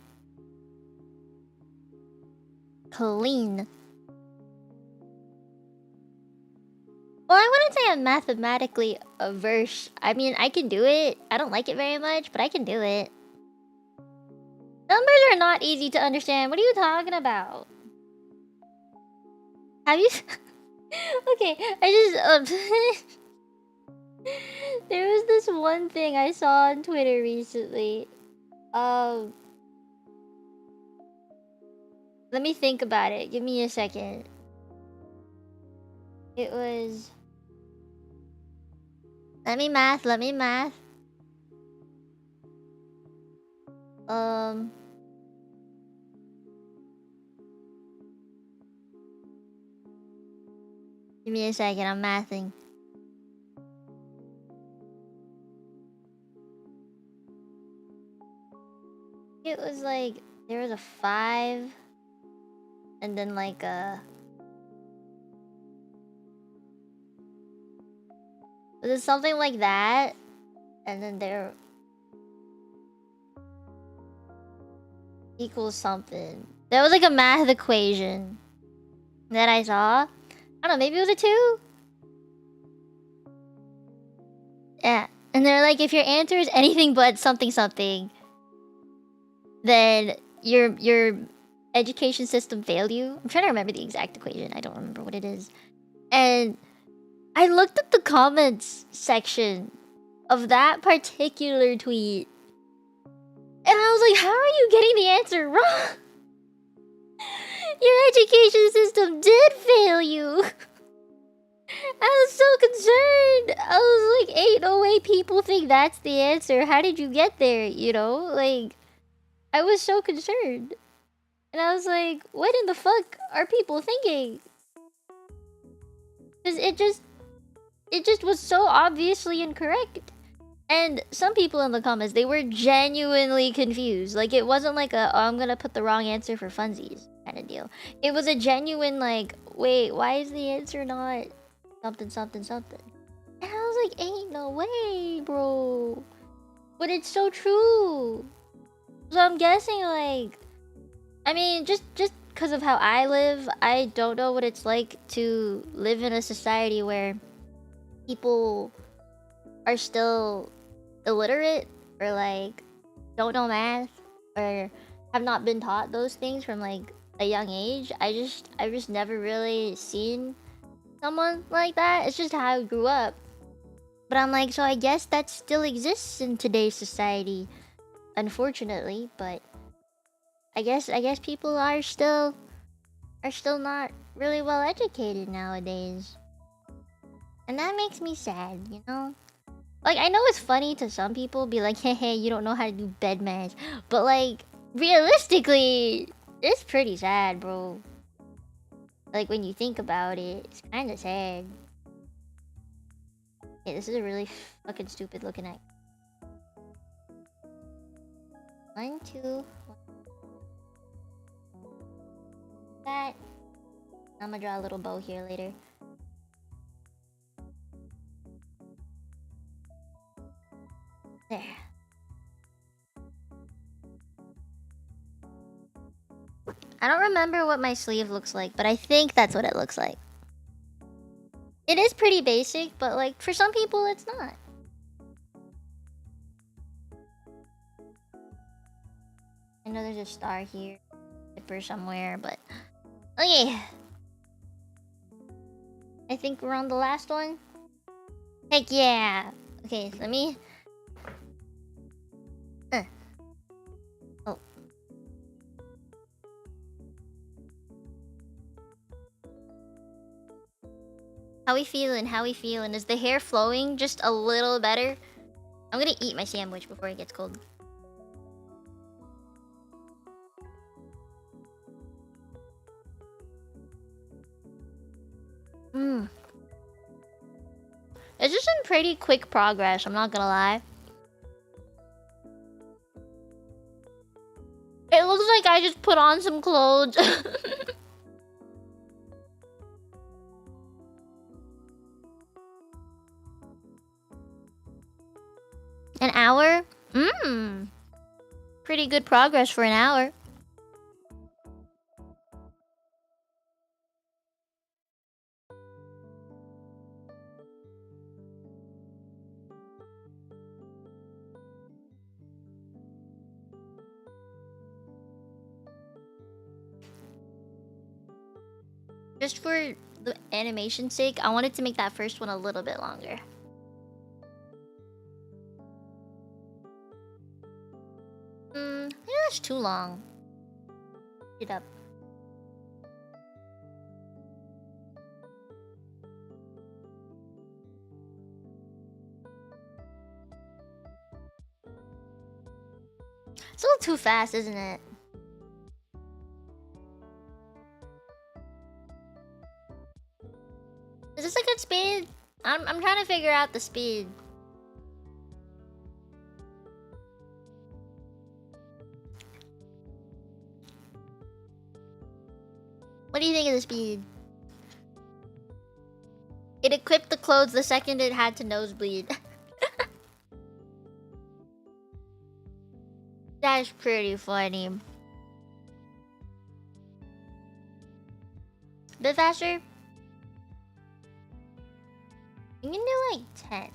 S1: Clean. Well, I wouldn't say I'm mathematically averse. I mean, I can do it. I don't like it very much, but I can do it. Numbers are not easy to understand. What are you talking about? Have you... Okay, I just... There was this one thing I saw on Twitter recently. Let me think about it. Give me a second. It was... Let me math. Give me a second, I'm mathing. It was like... There was a 5... And then like a... Was it something like that? And then there... Equals something. There was like a math equation that I saw. I don't know, maybe it was a 2? Yeah. And they're like, if your answer is anything but something something, then your education system failed you. I'm trying to remember the exact equation. I don't remember what it is. And I looked at the comments section of that particular tweet. And I was like, how are you getting the answer wrong? Your education system did fail you. I was so concerned. I was like, ain't no way people think that's the answer. How did you get there? You know, like, I was so concerned. And I was like, what in the fuck are people thinking? Because it just was so obviously incorrect. And some people in the comments, they were genuinely confused. Like, it wasn't like a, oh, I'm gonna put the wrong answer for funsies kind of deal. It was a genuine, like, wait, why is the answer not something, something, something? And I was like, ain't no way, bro. But it's so true. So I'm guessing, like, I mean, just because of how I live, I don't know what it's like to live in a society where people are still illiterate or like don't know math or have not been taught those things from like a young age. I've just never really seen someone like that. It's just how I grew up. But I'm like, so I guess that still exists in today's society, unfortunately. But I guess people are still not really well educated nowadays, and that makes me sad, you know. Like, I know it's funny to some people, be like, hey, hey, you don't know how to do bed math. But, like, realistically, it's pretty sad, bro. Like, when you think about it, it's kind of sad. Yeah, this is a really fucking stupid looking act. 1, 2... That. I'm gonna draw a little bow here later. There. I don't remember what my sleeve looks like, but I think that's what it looks like. It is pretty basic, but like for some people it's not. I know there's a star here, zipper somewhere, but okay. I think we're on the last one. Heck yeah. Okay, let me... Oh. How we feeling? How we feeling? Is the hair flowing just a little better? I'm gonna eat my sandwich before it gets cold. It's just in pretty quick progress, I'm not gonna lie. It looks like I just put on some clothes. An hour? Pretty good progress for an hour. Just for the animation's sake, I wanted to make that first one a little bit longer. Maybe that's too long. Get up. It's a little too fast, isn't it? Is this a good speed? I'm trying to figure out the speed. What do you think of the speed? It equipped the clothes the second it had to nosebleed. That's pretty funny. Bit faster? You can do like 10.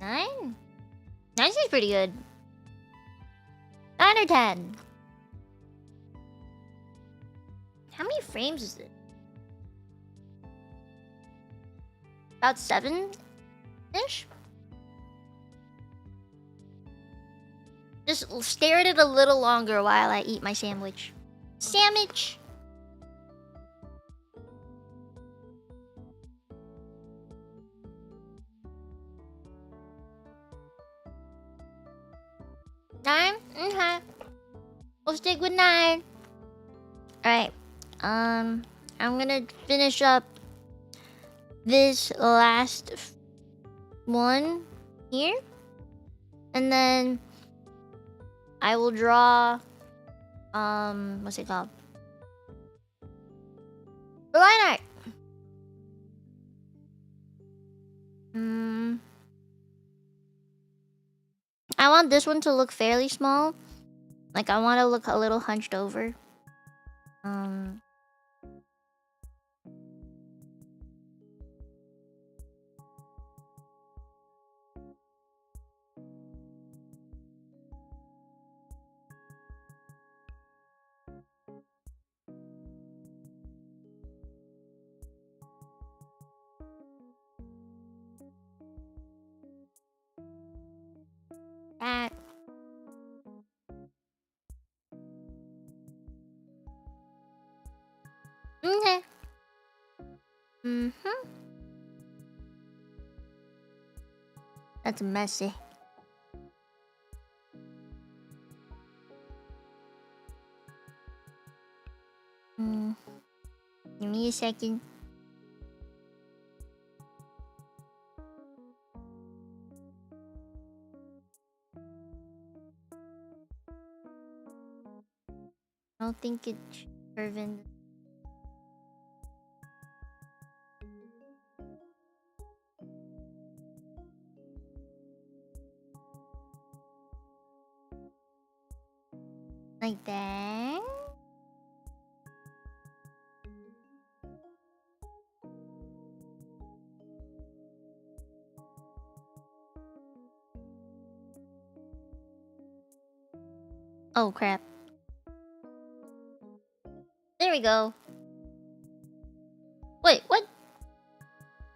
S1: 9? 9 seems pretty good. 9 or 10. How many frames is it? About 7-ish? Just stare at it a little longer while I eat my sandwich. Sandwich! Nine? Okay. We'll stick with 9. Alright. I'm gonna finish up this last one here. And then I will draw what's it called? The line art. I want this one to look fairly small. Like I want to look a little hunched over. That. Okay. That's messy. Give me a second. I don't think it should curve in. Like that. Oh crap. There we go. Wait, what?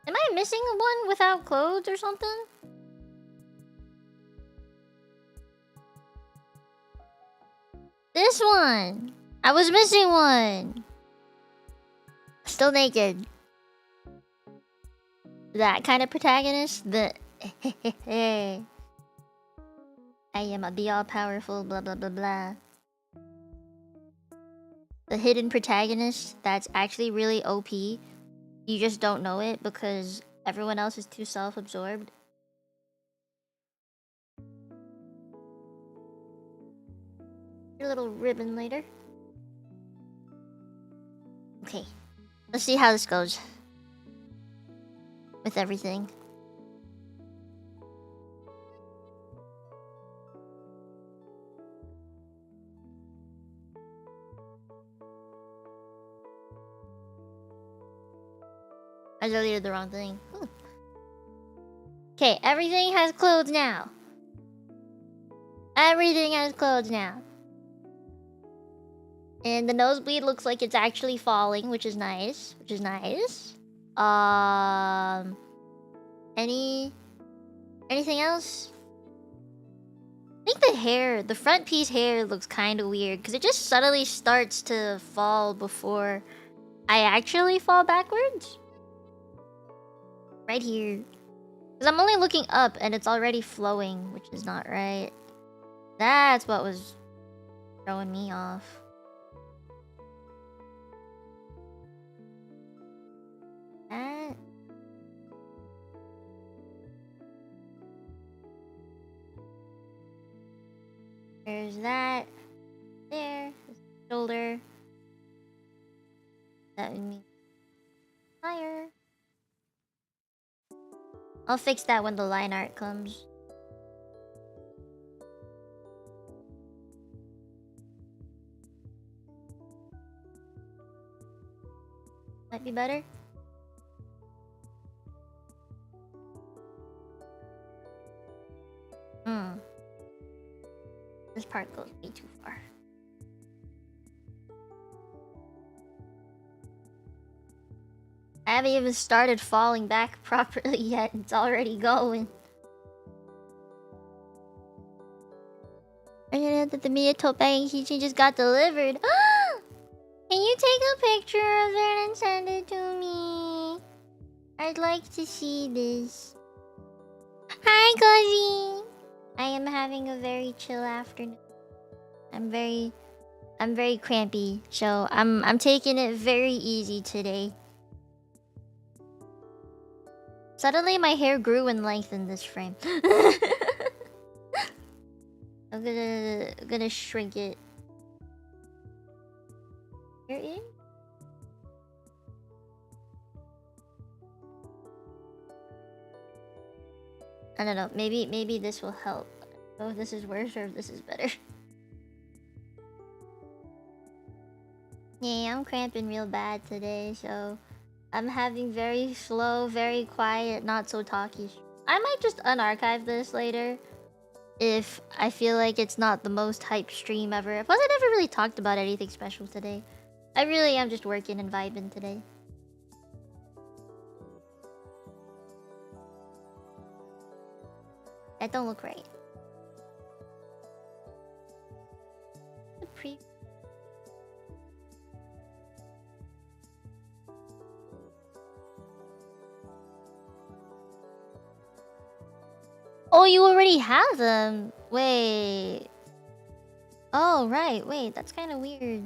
S1: Am I missing one without clothes or something? This one! I was missing one! Still naked. That kind of protagonist? The I am a be all powerful blah blah blah blah. The hidden protagonist that's actually really OP. You just don't know it because everyone else is too self-absorbed. Your little ribbon later. Okay. Let's see how this goes. With everything. I deleted the wrong thing. Okay, everything has clothes now. Everything has clothes now. And the nosebleed looks like it's actually falling, which is nice. Anything else? I think the hair, the front piece hair looks kind of weird because it just suddenly starts to fall before I actually fall backwards. Right here. Because I'm only looking up and it's already flowing, which is not right. That's what was throwing me off. That. There's that. There. Shoulder. That would mean higher. I'll fix that when the line art comes. Might be better. This part goes way too far. I haven't even started falling back properly yet. It's already going. That the Mieko bagging keychain just got delivered. Can you take a picture of it and send it to me? I'd like to see this. Hi, Cozy. I am having a very chill afternoon. I'm very crampy, so I'm taking it very easy today. Suddenly my hair grew in length in this frame. I'm gonna shrink it. Here it is. I don't know. Maybe this will help. I don't know if this is worse or if this is better. Yeah, I'm cramping real bad today, so I'm having very slow, very quiet, not so talky. I might just unarchive this later if I feel like it's not the most hype stream ever. Plus, I never really talked about anything special today. I really am just working and vibing today. That don't look right. Oh, you already have them. Wait. Oh, right. Wait, that's kind of weird.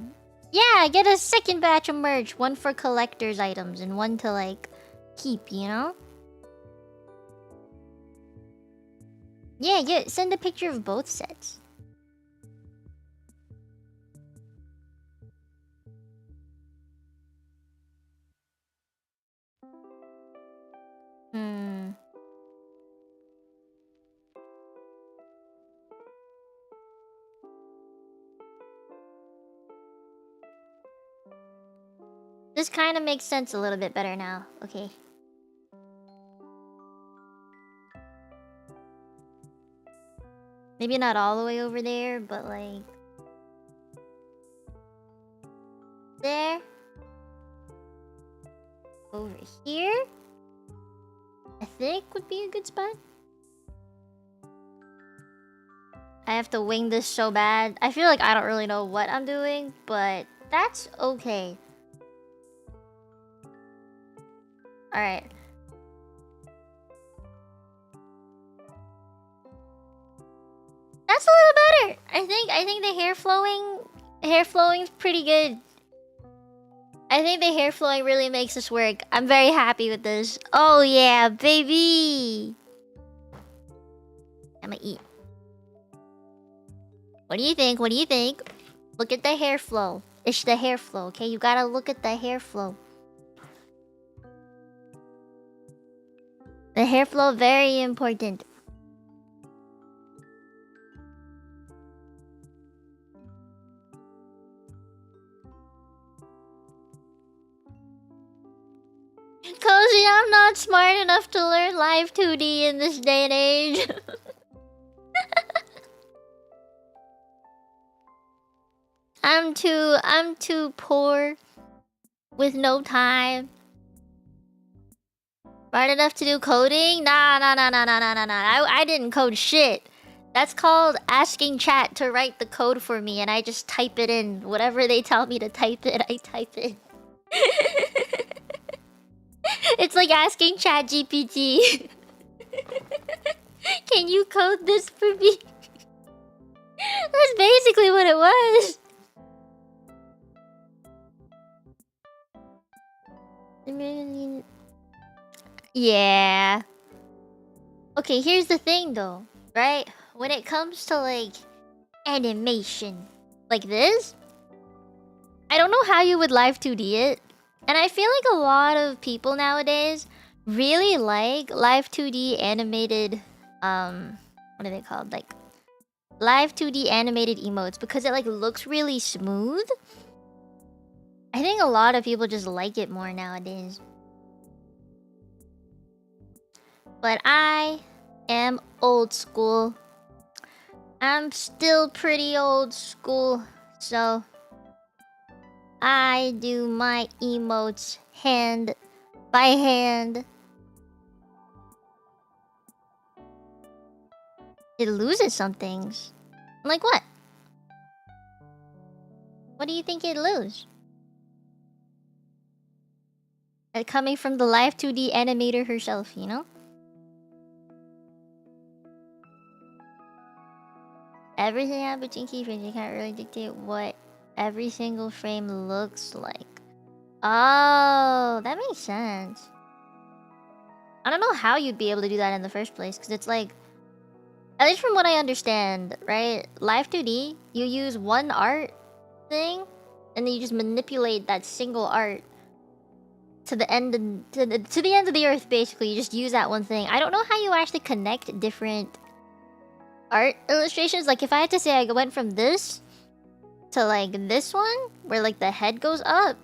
S1: Yeah, get a second batch of merch. One for collector's items and one to, like, keep, you know? Yeah, send a picture of both sets. This kind of makes sense a little bit better now. Okay. Maybe not all the way over there, but like... there. Over here? I think would be a good spot. I have to wing this so bad. I feel like I don't really know what I'm doing, but that's okay. Alright. That's a little better. I think the hair flowing's pretty good. I think the hair flowing really makes this work. I'm very happy with this. Oh yeah, baby. I'ma eat. What do you think? What do you think? Look at the hair flow. It's the hair flow, okay? You gotta look at the hair flow. The hair flow, very important. Cozy, I'm not smart enough to learn live 2D in this day and age. I'm too poor with no time. Smart enough to do coding? Nah. I didn't code shit. That's called asking chat to write the code for me, and I just type it in. Whatever they tell me to type it, I type it. It's like asking Chat GPT. Can you code this for me? That's basically what it was. Yeah. Okay, here's the thing though, right? When it comes to like animation like this, I don't know how you would live 2D it. And I feel like a lot of people nowadays really like live 2D animated what are they called? Like live 2D animated emotes because it like looks really smooth. I think a lot of people just like it more nowadays. But I am old school. I'm still pretty old school, so I do my emotes hand by hand. It loses some things. Like what? What do you think it lose? Coming from the live 2D animator herself, you know? Everything happens between keyframes. You can't really dictate what every single frame looks like. Oh, that makes sense. I don't know how you'd be able to do that in the first place, because it's like, at least from what I understand, right? Live 2D, you use one art thing, and then you just manipulate that single art to the end to the end of the earth. Basically, you just use that one thing. I don't know how you actually connect different art illustrations. Like if I had to say I went from this to like this one, where like the head goes up,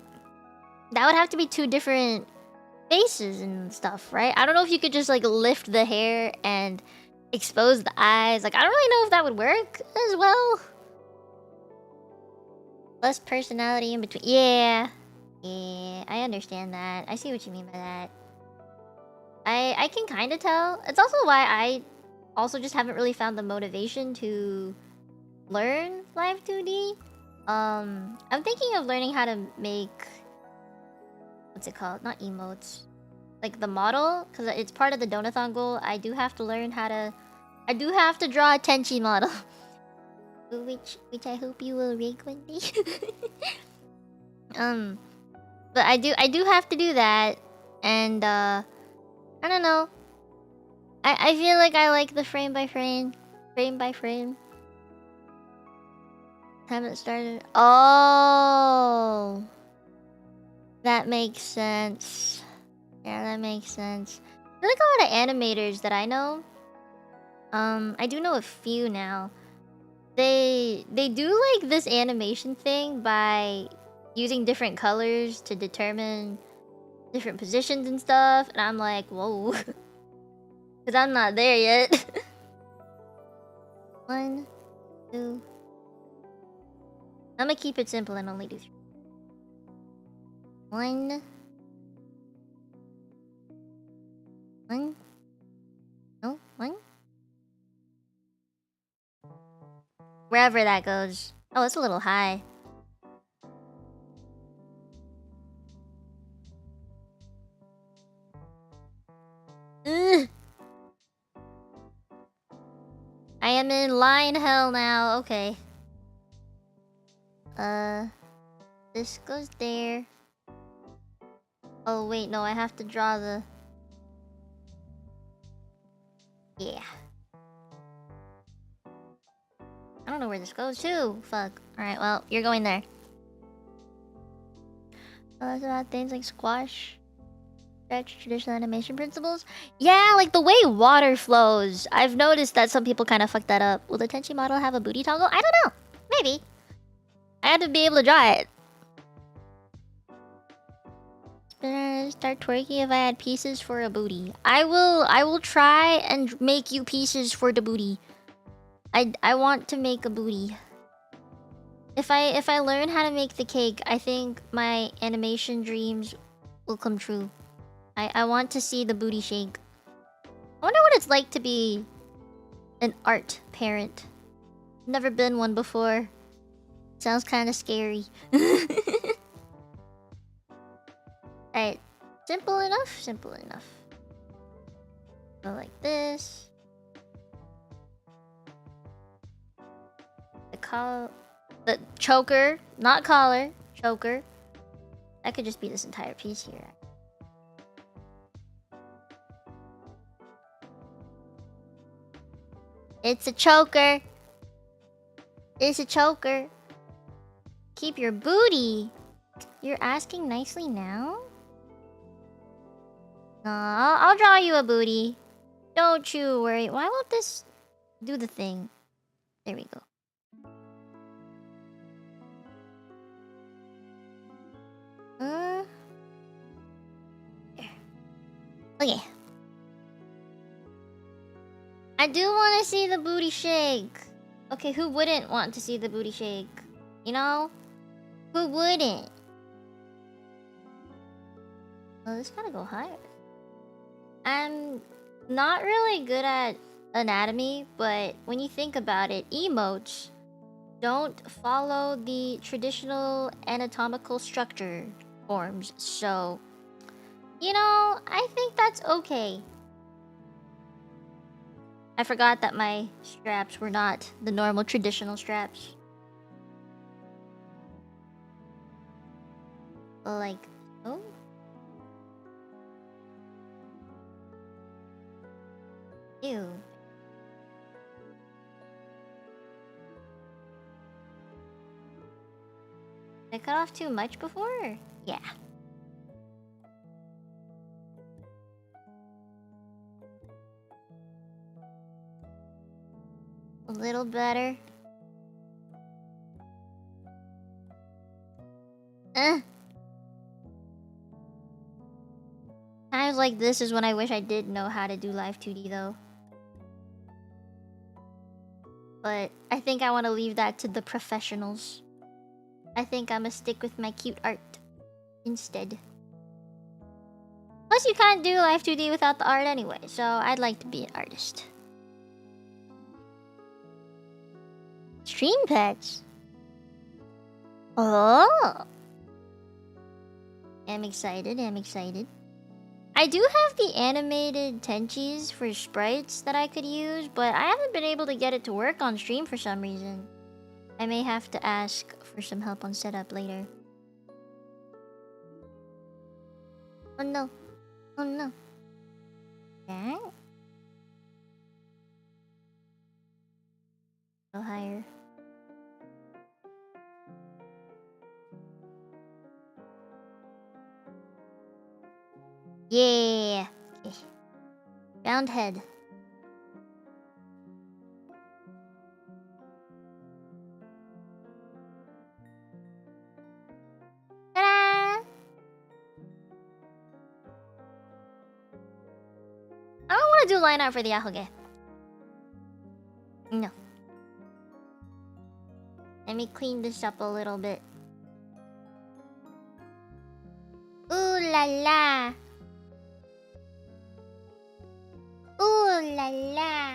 S1: that would have to be two different faces and stuff, right? I don't know if you could just like lift the hair and expose the eyes. Like I don't really know if that would work as well. Less personality in between. Yeah, I understand that. I see what you mean by that. I can kind of tell. It's also why I also just haven't really found the motivation to learn live 2D. I'm thinking of learning how to make, what's it called? Not emotes. Like the model, because it's part of the Donathon goal. I do have to learn how to... I do have to draw a Tenchi model. which I hope you will rig one day. But I do have to do that. And I don't know. I feel like I like the frame by frame haven't started. Oh, that makes sense. Yeah, that makes sense. I feel like a lot of animators that I know, I do know a few now. They do like this animation thing by using different colors to determine different positions and stuff, and I'm like, whoa, because I'm not there yet. 1, 2. I'm gonna keep it simple and only do 3. 1. 1. No, 1. Wherever that goes. Oh, it's a little high. Ugh. I am in line hell now. Okay. This goes there. Oh, wait, no, I have to draw the... Yeah. I don't know where this goes to. Fuck. Alright, well, you're going there. That's about things like squash. Stretch traditional animation principles. Yeah, like the way water flows. I've noticed that some people kind of fuck that up. Will the Tenchi model have a booty toggle? I don't know. Maybe. I had to be able to draw it. Start twerking if I had pieces for a booty. I will try and make you pieces for the booty. I want to make a booty. If I learn how to make the cake, I think my animation dreams will come true. I want to see the booty shake. I wonder what it's like to be an art parent. Never been one before. Sounds kind of scary. Alright. Simple enough? Simple enough. Go like this. The the choker, not collar, choker. That could just be this entire piece here. It's a choker. It's a choker. Keep your booty. You're asking nicely now? I'll draw you a booty. Don't you worry. Why won't this do the thing? There we go. There. Okay. I do want to see the booty shake. Okay, who wouldn't want to see the booty shake? You know? Who wouldn't? Well, this gotta go higher. I'm not really good at anatomy, but when you think about it, emotes don't follow the traditional anatomical structure forms. So, you know, I think that's okay. I forgot that my straps were not the normal traditional straps. Like, oh. Ew. Did I cut off too much before? Yeah. A little better. Times like this is when I wish I did know how to do live 2D though. But I think I want to leave that to the professionals. I think I'm gonna stick with my cute art instead. Plus you can't do live 2D without the art anyway, so I'd like to be an artist. Stream pets? Oh! I'm excited, I'm excited. I do have the animated tenchis for sprites that I could use, but I haven't been able to get it to work on stream for some reason. I may have to ask for some help on setup later. Oh no. Oh no. Yeah? Go higher. Yeah. Okay. Round head. Ta-da! I don't want to do line art for the ahoge. No. Let me clean this up a little bit. Ooh la la. Ooh la la.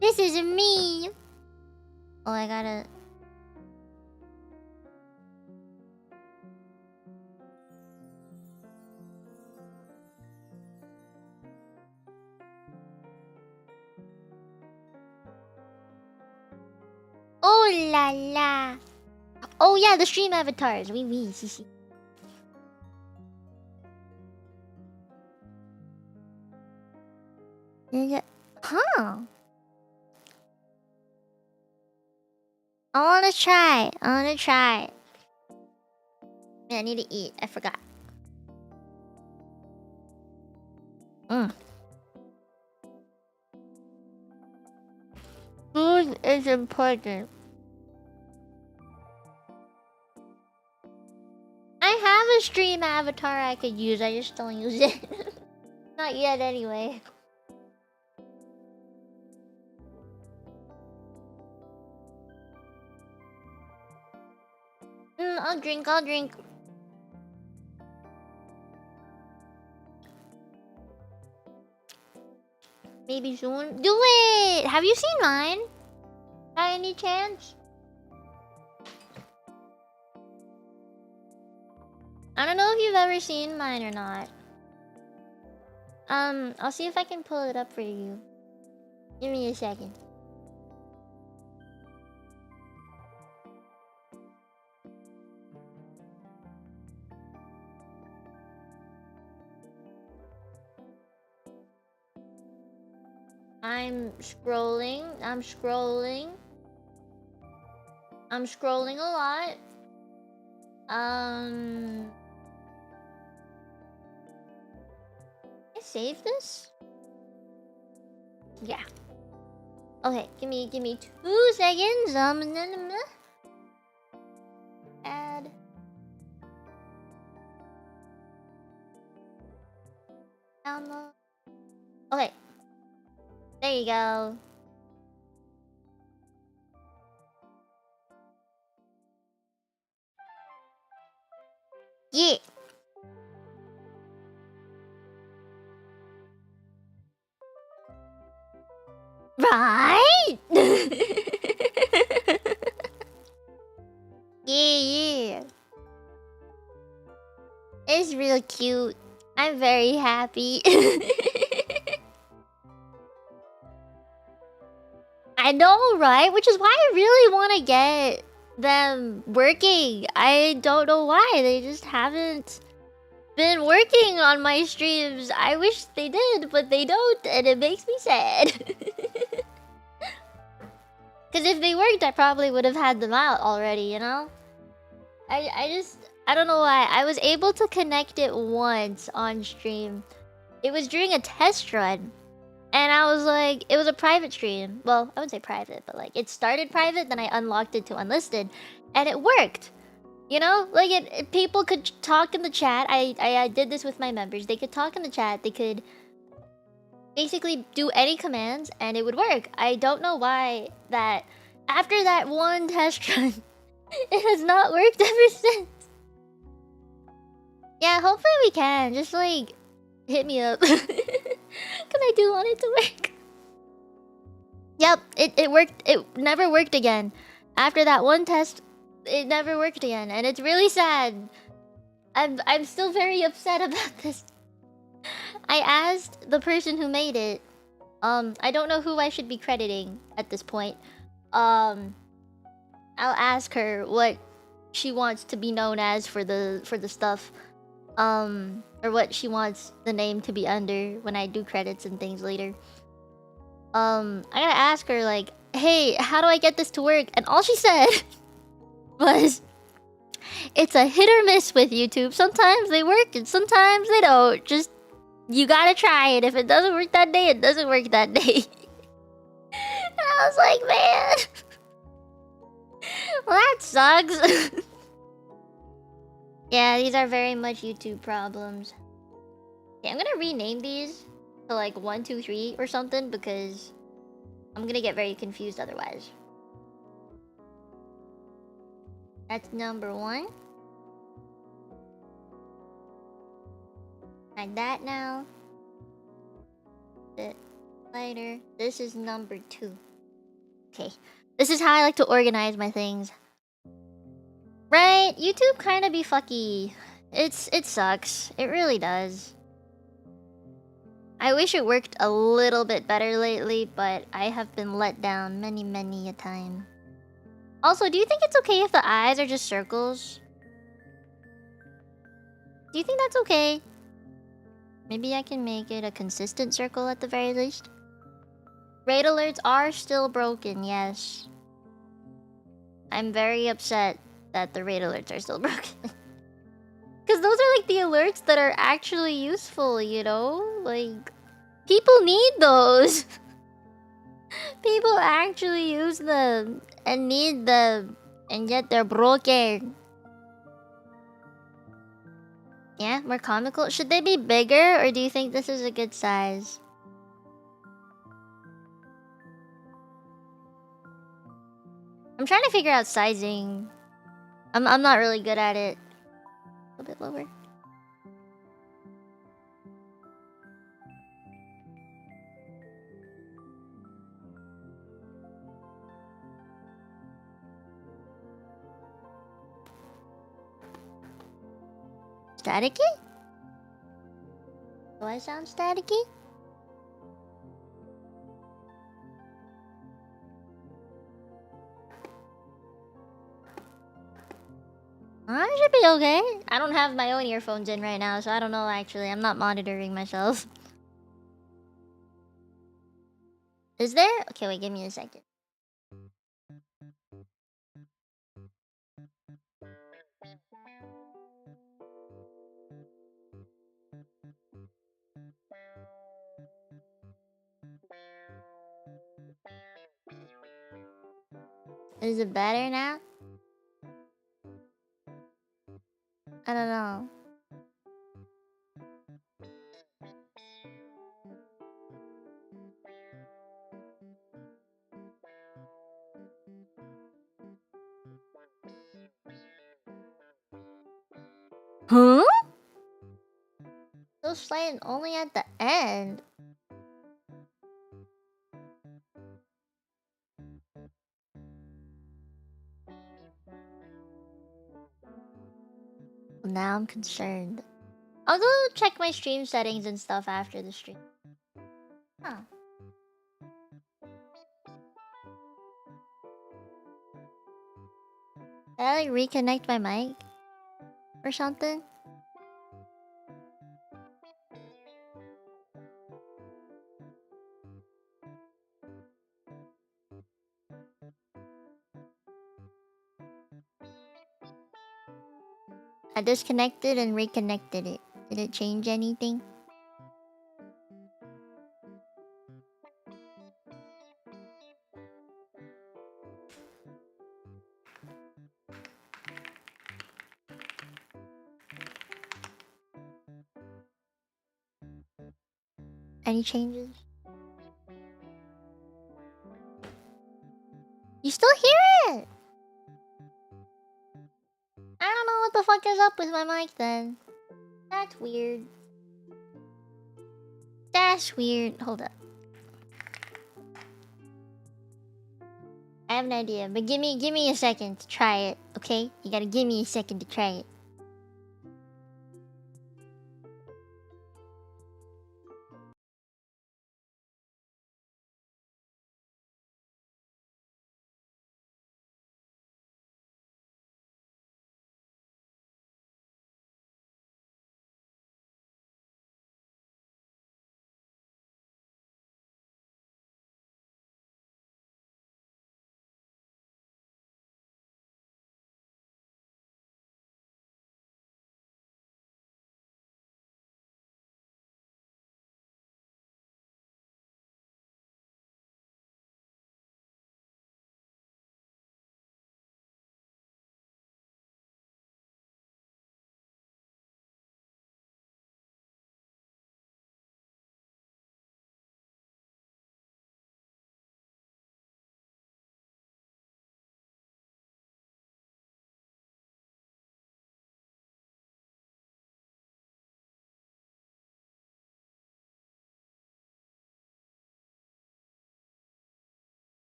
S1: This is me. Oh, I gotta... Oh la la. Oh yeah, the stream avatars. Oui, si. Yeah. Huh. I wanna try. Yeah, I need to eat. I forgot. Food is important. I have a stream avatar I could use. I just don't use it. Not yet, anyway. I'll drink. Maybe soon. Do it! Have you seen mine? By any chance? I don't know if you've ever seen mine or not. I'll see if I can pull it up for you. Give me a second. I'm scrolling. I'm scrolling. I'm scrolling a lot. Can I save this? Yeah. Okay, give me 2 seconds. Add. Download. Okay. There you go. Yeah. Right? Yeah. It's real cute. I'm very happy. I know, right? Which is why I really want to get them working. I don't know why. They just haven't been working on my streams. I wish they did, but they don't, and it makes me sad. Because if they worked, I probably would have had them out already, you know? I don't know why. I was able to connect it once on stream. It was during a test run. And I was like, it was a private stream. Well, I wouldn't say private, but like, it started private, then I unlocked it to unlisted. And it worked. You know? Like, people could talk in the chat. I did this with my members. They could talk in the chat. They could basically do any commands, and it would work. I don't know why that... After that one test run, it has not worked ever since. Yeah, hopefully we can. Just, like, hit me up. Because I do want it to work. Yep, it worked. It never worked again. After that one test, it never worked again. And it's really sad. I'm still very upset about this. I asked the person who made it. I don't know who I should be crediting at this point. I'll ask her what she wants to be known as for the stuff. Or what she wants the name to be under when I do credits and things later. I gotta ask her, like, hey, how do I get this to work? And all she said was, it's a hit or miss with YouTube. Sometimes they work and sometimes they don't. Just, you gotta try it. If it doesn't work that day, it doesn't work that day. And I was like, man. Well, that sucks. Yeah, these are very much YouTube problems. Okay, I'm gonna rename these to like 1, 2, 3 or something because I'm gonna get very confused otherwise. That's number 1. Like that now. Bit lighter. This is number 2. Okay. This is how I like to organize my things. Right? YouTube kind of be fucky. It sucks. It really does. I wish it worked a little bit better lately, but I have been let down many a time. Also, do you think it's okay if the eyes are just circles? Do you think that's okay? Maybe I can make it a consistent circle at the very least. Raid alerts are still broken, yes. I'm very upset that the raid alerts are still broken. Because those are like the alerts that are actually useful, you know? Like, people need those. People actually use them and need them, and yet they're broken. Yeah, more comical. Should they be bigger, or do you think this is a good size? I'm trying to figure out sizing. I'm not really good at it. A little bit lower. Staticky? Do I sound staticky? I should be okay. I don't have my own earphones in right now, so I don't know actually. I'm not monitoring myself. Is there? Okay, wait, give me a second. Is it better now? I don't know. Huh? Still slaying only at the end. Now I'm concerned. I'll go check my stream settings and stuff after the stream. Huh. Did I like reconnect my mic? Or something? I disconnected and reconnected it. Did it change anything? Any changes? You still hear it? I don't know what the fuck is up with my mic then. That's weird. That's weird. Hold up. I have an idea, but give me a second to try it, okay? You gotta give me a second to try it.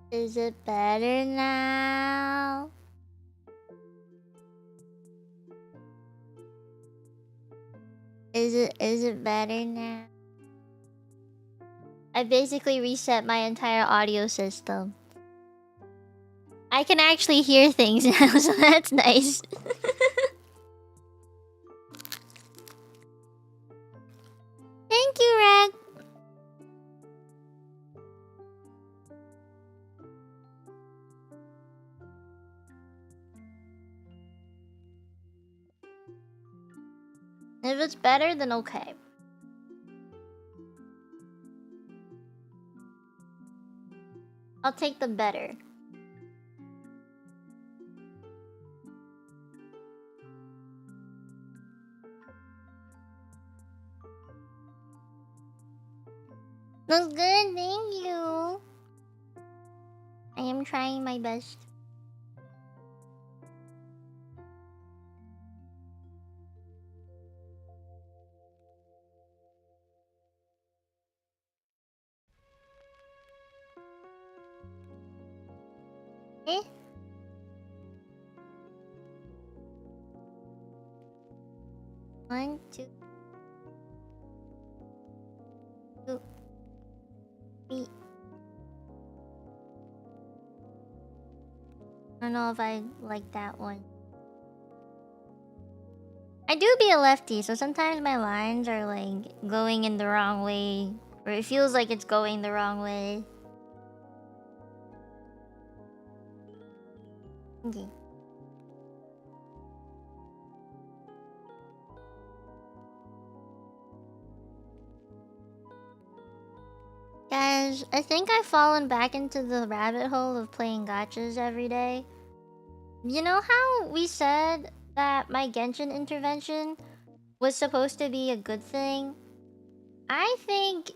S1: Is it better now? Is it better now? I basically reset my entire audio system. I can actually hear things now, so that's nice. Thank you, Rag. If it's better, then okay. I'll take the better. That's good, thank you. I am trying my best. Eh? One, two, three. I don't know if I like that one. I do be a lefty, so sometimes my lines are like going in the wrong way, or it feels like it's going the wrong way. Okay. Guys, I think I've fallen back into the rabbit hole of playing gachas every day. You know how we said that my Genshin intervention was supposed to be a good thing? I think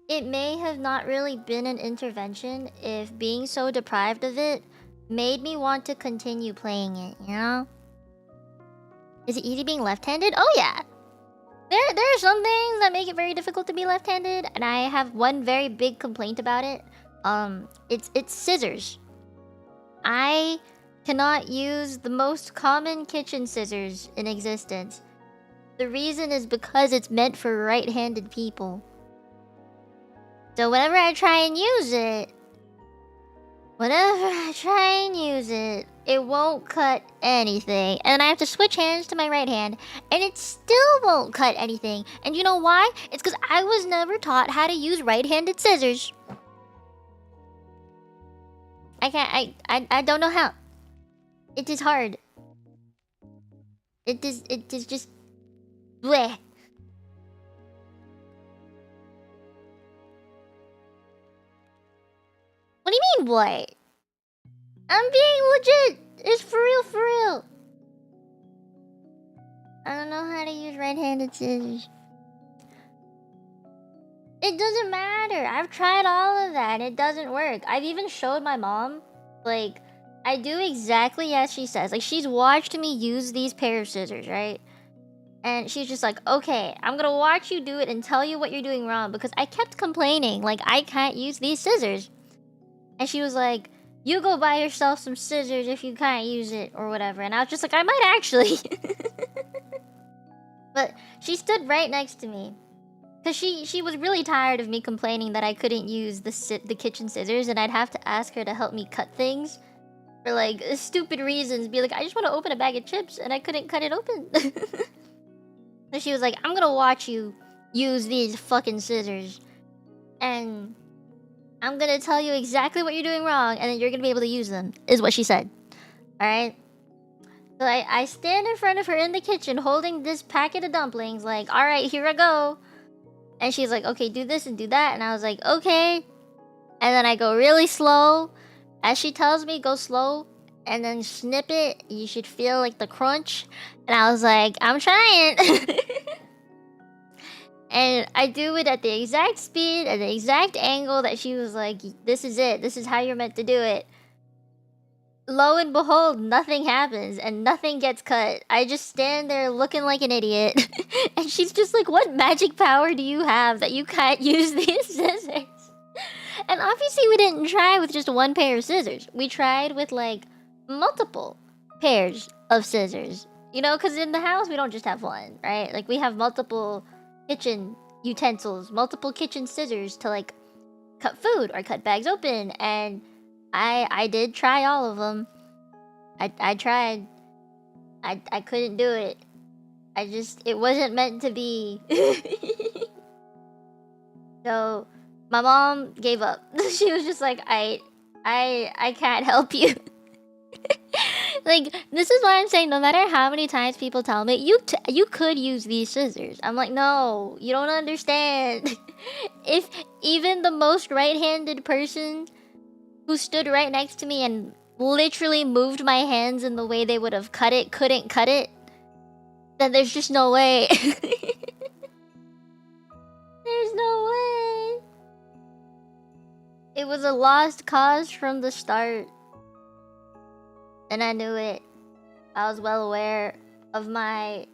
S1: it may have not really been an intervention if being so deprived of it made me want to continue playing it, you know? Is it easy being left-handed? Oh yeah! There are some things that make it very difficult to be left-handed, and I have one very big complaint about it. It's scissors. I cannot use the most common kitchen scissors in existence. The reason is because it's meant for right-handed people. So whenever I try and use it, it won't cut anything. And I have to switch hands to my right hand, and it still won't cut anything. And you know why? It's because I was never taught how to use right-handed scissors. I don't know how. It is hard. It is just... bleh. What do you mean, what? I'm being legit. It's for real, for real. I don't know how to use right-handed scissors. It doesn't matter. I've tried all of that. It doesn't work. I've even showed my mom. Like, I do exactly as she says. Like, she's watched me use these pair of scissors, right? And she's just like, okay, I'm gonna watch you do it and tell you what you're doing wrong. Because I kept complaining, like, I can't use these scissors. And she was like, you go buy yourself some scissors if you can't use it or whatever. And I was just like, I might actually. But she stood right next to me. Because she was really tired of me complaining that I couldn't use the kitchen scissors. And I'd have to ask her to help me cut things. For like, stupid reasons. Be like, I just want to open a bag of chips. And I couldn't cut it open. So she was like, I'm gonna watch you use these fucking scissors. And... I'm gonna tell you exactly what you're doing wrong, and then you're gonna be able to use them, is what she said. Alright? So I stand in front of her in the kitchen holding this packet of dumplings, like, alright, here I go. And she's like, okay, do this and do that. And I was like, okay. And then I go really slow. As she tells me, go slow. And then snip it. You should feel like the crunch. And I was like, I'm trying. And I do it at the exact speed, at the exact angle that she was like, this is it. This is how you're meant to do it. Lo and behold, nothing happens and nothing gets cut. I just stand there looking like an idiot. And she's just like, what magic power do you have that you can't use these scissors? And obviously we didn't try with just one pair of scissors. We tried with like multiple pairs of scissors. You know, because in the house we don't just have one, right? Like we have multiple kitchen utensils, multiple kitchen scissors to like cut food or cut bags open, and I did try all of them. I tried. I couldn't do it. It wasn't meant to be. So my mom gave up. She was just like, I can't help you. Like, this is why I'm saying, no matter how many times people tell me, you could use these scissors. I'm like, no, you don't understand. If even the most right-handed person who stood right next to me and literally moved my hands in the way they would have cut it, couldn't cut it, then there's just no way. There's no way. It was a lost cause from the start. And I knew it. I was well aware of my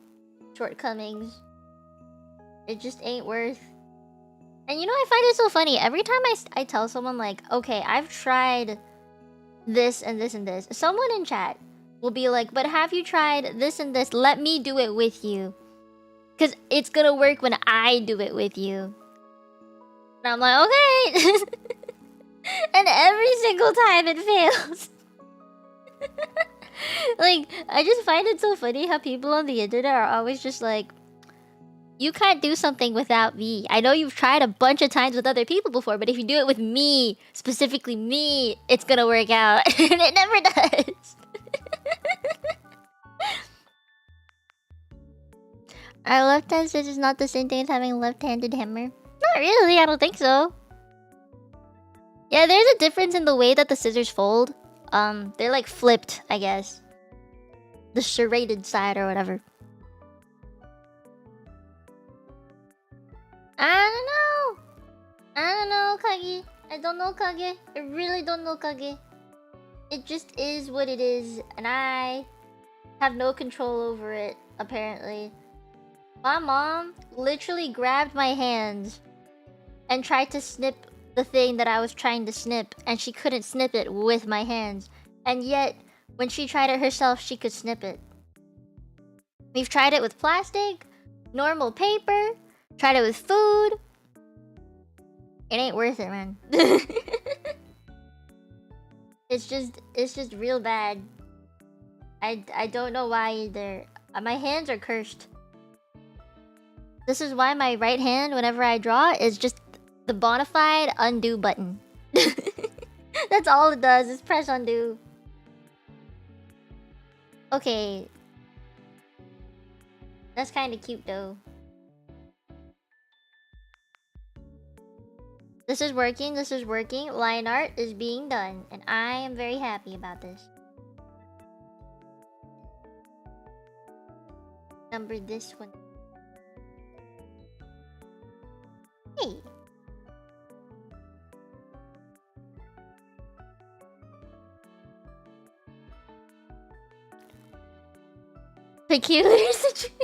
S1: shortcomings. It just ain't worth. And you know, I find it so funny. Every time I tell someone like, okay, I've tried this and this and this, someone in chat will be like, but have you tried this and this? Let me do it with you. Because it's gonna work when I do it with you. And I'm like, okay. And every single time it fails. Like, I just find it so funny how people on the internet are always just like, you can't do something without me. I know you've tried a bunch of times with other people before, but if you do it with me, specifically me, it's gonna work out. And it never does. Our left-hand scissors is not the same thing as having a left-handed hammer? Not really, I don't think so. Yeah, there's a difference in the way that the scissors fold. They're like flipped, I guess. The serrated side or whatever. I don't know, Kage. I don't know, Kage. I really don't know, Kage. It just is what it is, and I have no control over it, apparently. My mom literally grabbed my hands and tried to snip the thing that I was trying to snip, and she couldn't snip it with my hands. And yet, when she tried it herself, she could snip it. We've tried it with plastic, normal paper, tried it with food. It ain't worth it, man. It's just real bad. I don't know why either. My hands are cursed. This is why my right hand, whenever I draw, is just the bona fide undo button. That's all it does, is press undo. Okay. That's kind of cute though. This is working, this is working. Line art is being done, and I am very happy about this. Number this one. Hey. Peculiar situation.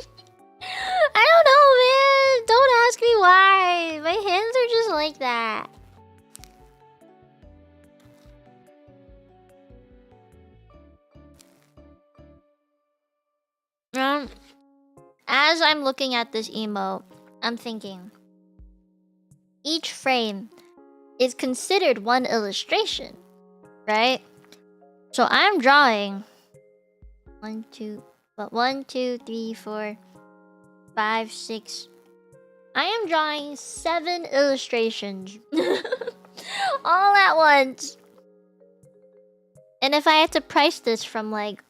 S1: I don't know, man. Don't ask me why. My hands are just like that. As I'm looking at this emote, I'm thinking, each frame is considered one illustration, right? So I'm drawing 1, 2, 3, 4, 5, 6. I am drawing 7 illustrations all at once. And if I had to price this from like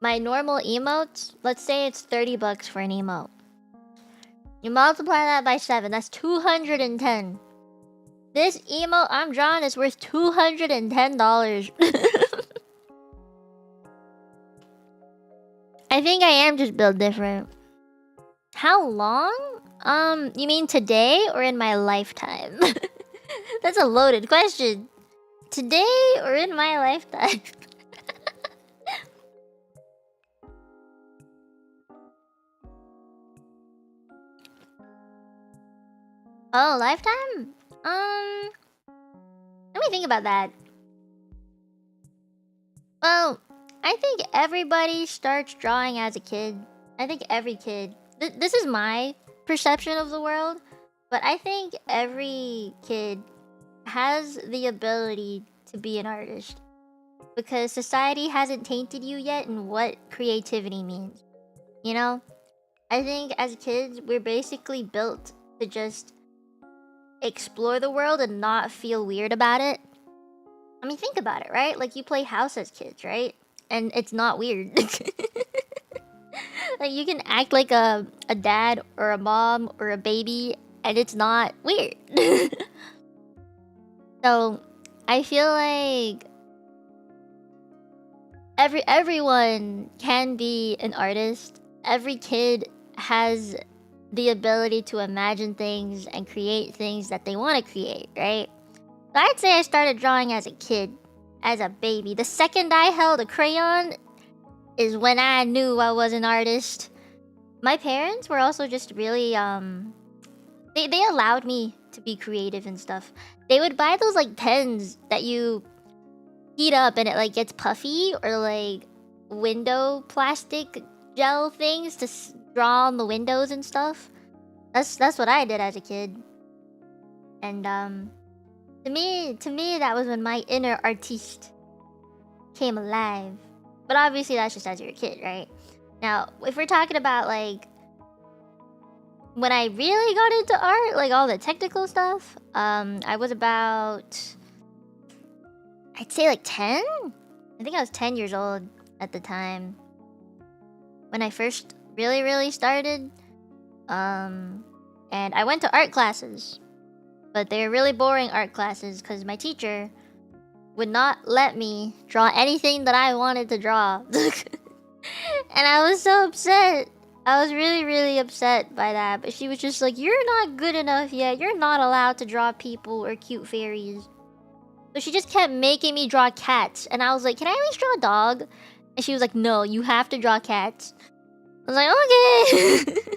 S1: my normal emotes, let's say it's 30 bucks for an emote. You multiply that by 7, that's 210. This emote I'm drawing is worth $210. I think I am just built different. How long? You mean today or in my lifetime? That's a loaded question. Today or in my lifetime? Oh, lifetime? Let me think about that. Well, I think everybody starts drawing as a kid. I think every kid. This is my perception of the world, but I think every kid has the ability to be an artist because society hasn't tainted you yet in what creativity means. You know? I think as kids, we're basically built to just explore the world and not feel weird about it. I mean, think about it, right? Like, you play house as kids, right? And it's not weird. Like, you can act like a dad or a mom or a baby, and it's not weird. So, I feel like everyone can be an artist. Every kid has the ability to imagine things and create things that they want to create, right? So I'd say I started drawing as a kid, as a baby. The second I held a crayon is when I knew I was an artist. My parents were also just really, they allowed me to be creative and stuff. They would buy those, like, pens that you heat up and it, like, gets puffy, or, like, window plastic gel things to draw on the windows and stuff. That's what I did as a kid. And, to me, that was when my inner artiste came alive. But obviously that's just as you're a kid, right? Now, if we're talking about like when I really got into art, like all the technical stuff, I was about, I'd say like 10? I think I was 10 years old at the time when I first really started. And I went to art classes, but they were really boring art classes because my teacher would not let me draw anything that I wanted to draw. And I was so upset. I was really upset by that. But she was just like, you're not good enough yet. You're not allowed to draw people or cute fairies. So she just kept making me draw cats. And I was like, can I at least draw a dog? And she was like, no, you have to draw cats. I was like, okay.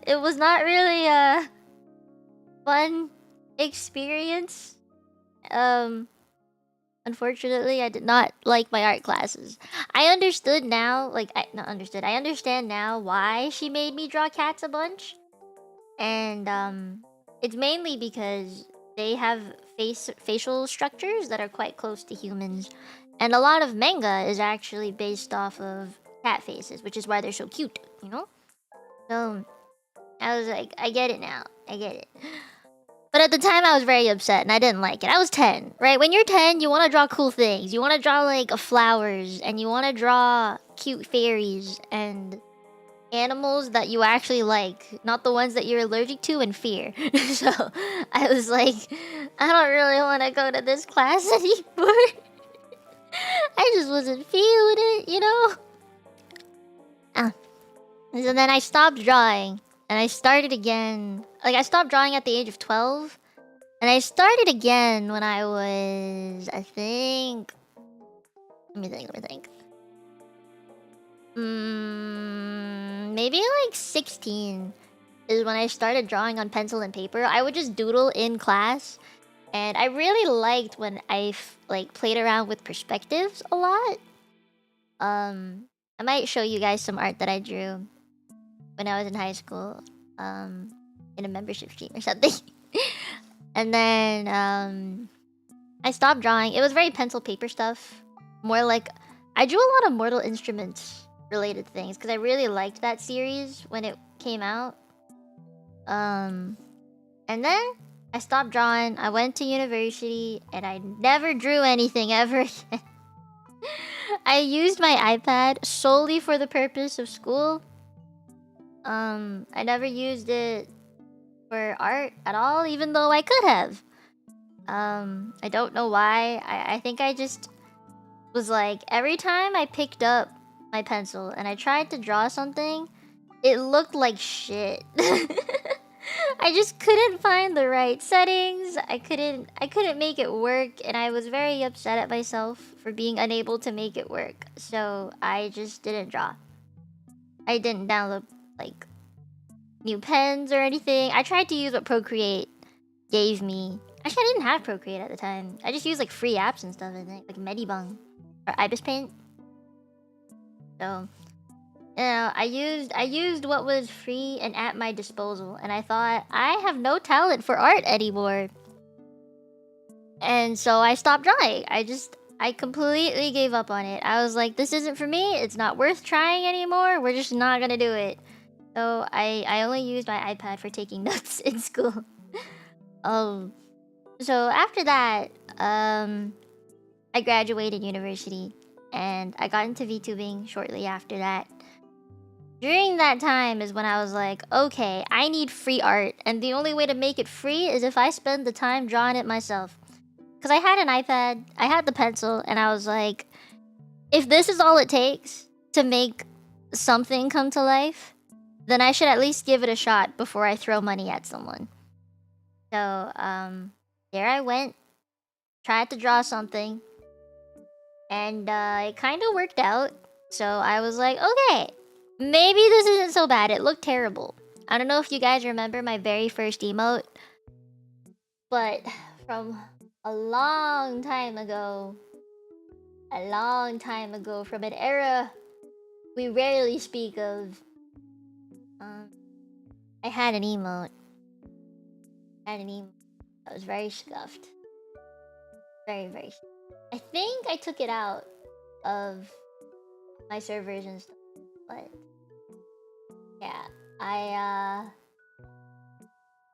S1: It was not really a fun experience. Unfortunately, I did not like my art classes. I understood now, like, I understand now why she made me draw cats a bunch. And, it's mainly because they have facial structures that are quite close to humans. And a lot of manga is actually based off of cat faces, which is why they're so cute, you know? So, I was like, I get it now. I get it. But at the time, I was very upset and I didn't like it. I was 10, right? When you're 10, you want to draw cool things. You want to draw, like, flowers. And you want to draw cute fairies and animals that you actually like. Not the ones that you're allergic to and fear. So, I was like, I don't really want to go to this class anymore. I just wasn't feeling it, you know? Ah. And so then I stopped drawing. And I started again. Like, I stopped drawing at the age of 12. And I started again when I was, I think... Let me think. Maybe like 16 is when I started drawing on pencil and paper. I would just doodle in class. And I really liked when I like played around with perspectives a lot. I might show you guys some art that I drew when I was in high school. In a membership stream or something. And then I stopped drawing. It was very pencil paper stuff. More like I drew a lot of Mortal Instruments related things because I really liked that series when it came out. And then I stopped drawing. I went to university and I never drew anything ever again. I used my iPad solely for the purpose of school. I never used it for art at all, even though I could have. I don't know why. I think I just was like, every time I picked up my pencil and I tried to draw something, it looked like shit. I just couldn't find the right settings. I couldn't make it work, and I was very upset at myself for being unable to make it work. So I just didn't draw. I didn't download like new pens or anything. I tried to use what Procreate gave me. Actually, I didn't have Procreate at the time. I just used like free apps and stuff, I think, like Medibang or Ibis Paint. So, you know, I used what was free and at my disposal, and I thought I have no talent for art anymore. And so I stopped drawing. I completely gave up on it. I was like, this isn't for me. It's not worth trying anymore. We're just not gonna do it. So I only used my iPad for taking notes in school. So after that, I graduated university and I got into Vtubing shortly after that. During that time is when I was like, okay, I need free art, and the only way to make it free is if I spend the time drawing it myself. Because I had an iPad, I had the pencil, and I was like, if this is all it takes to make something come to life, then I should at least give it a shot before I throw money at someone. So, there I went, tried to draw something, and it kind of worked out. So I was like, okay, maybe this isn't so bad. It looked terrible. I don't know if you guys remember my very first emote, but from a long time ago, from an era we rarely speak of, I had an emote. That was very scuffed. Very, very scuffed. I think I took it out of my servers and stuff. But yeah, I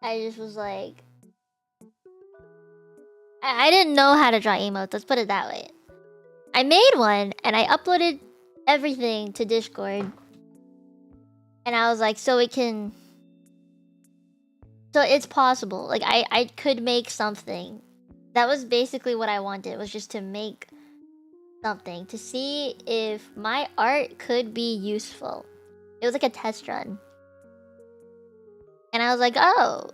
S1: just was like, I didn't know how to draw emotes. Let's put it that way. I made one and I uploaded everything to Discord, and I was like, so it's possible. Like I could make something. That was basically what I wanted. Was just to make something to see if my art could be useful. It was like a test run. And I was like, oh,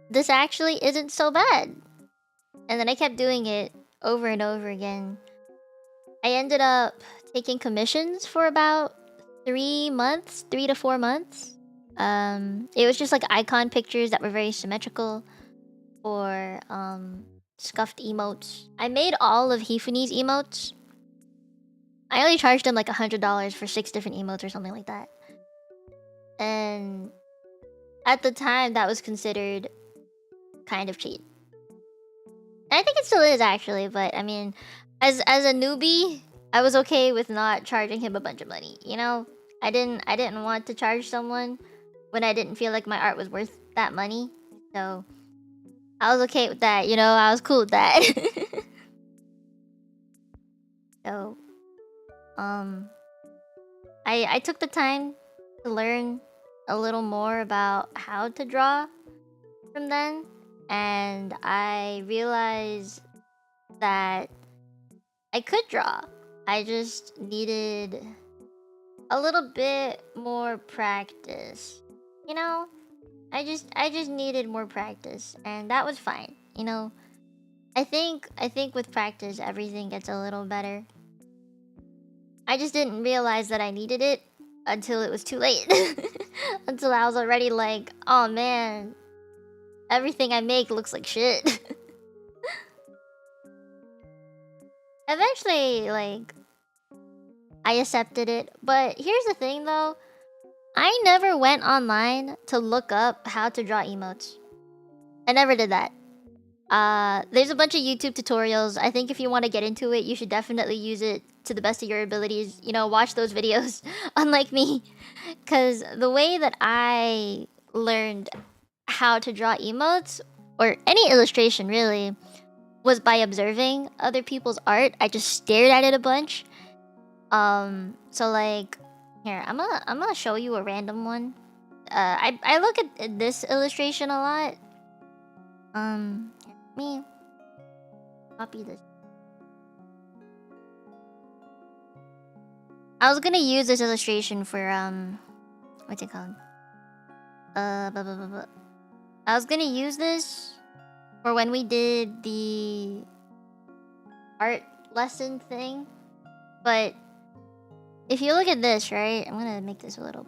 S1: this actually isn't so bad. And then I kept doing it over and over again. I ended up taking commissions for about 3 months, 3 to 4 months. It was just like icon pictures that were very symmetrical, or scuffed emotes. I made all of Hifune's emotes. I only charged him like $100 for 6 different emotes or something like that. And at the time, that was considered kind of cheap. And I think it still is, actually, but I mean, as a newbie, I was okay with not charging him a bunch of money, you know? I didn't want to charge someone when I didn't feel like my art was worth that money. So I was okay with that, you know? I was cool with that. So I took the time to learn a little more about how to draw from then, and I realized that I could draw. I just needed a little bit more practice. You know? I just needed more practice, and that was fine. You know? I think with practice everything gets a little better. I just didn't realize that I needed it until it was too late. Until I was already like, oh man, everything I make looks like shit. Eventually, like, I accepted it. But here's the thing though. I never went online to look up how to draw emotes. I never did that. There's a bunch of YouTube tutorials. I think if you want to get into it, you should definitely use it to the best of your abilities. You know, watch those videos, unlike me. Because the way that I learned how to draw emotes, or any illustration really, was by observing other people's art. I just stared at it a bunch. So like, here, I'm gonna show you a random one. I look at this illustration a lot. Let me copy this. I was gonna use this illustration for what's it called? Blah, blah, blah, blah. I was gonna use this for when we did the art lesson thing, but if you look at this, right? I'm gonna make this a little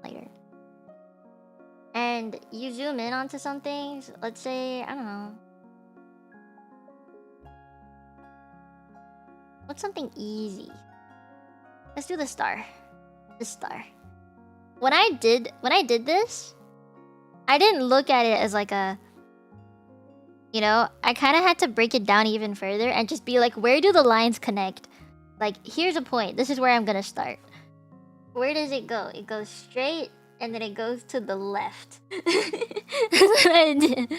S1: lighter. And you zoom in onto something, let's say, I don't know. What's something easy? Let's do the star. The star. When I did this, I didn't look at it as like a, you know, I kind of had to break it down even further and just be like, where do the lines connect? Like, here's a point. This is where I'm gonna start. Where does it go? It goes straight, and then it goes to the left. That's what I did.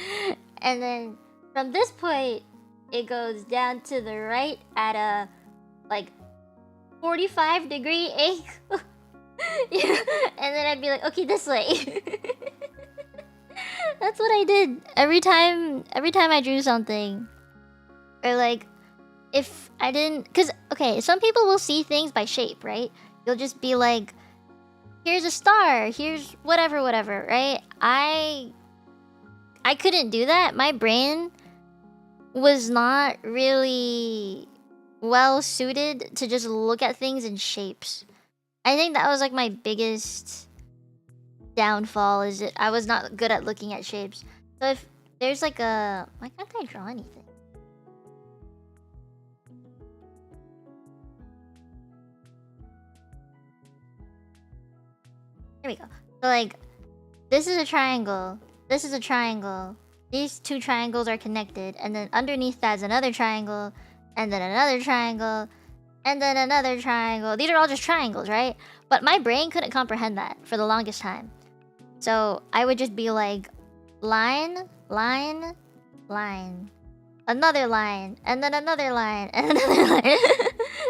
S1: And then from this point, it goes down to the right at a, like, 45-degree angle. Yeah. And then I'd be like, okay, this way. That's what I did every time I drew something. Or like, if I didn't, because okay, some people will see things by shape, right? You'll just be like, here's a star, here's whatever, right? I couldn't do that. My brain was not really well suited to just look at things in shapes. I think that was like my biggest downfall, is that I was not good at looking at shapes. So if there's like a, why can't I draw anything? There we go. So like, this is a triangle, this is a triangle, these two triangles are connected, and then underneath that's another triangle, and then another triangle, and then another triangle. These are all just triangles, right? But my brain couldn't comprehend that for the longest time. So I would just be like, line, line, line. Another line, and then another line, and another line.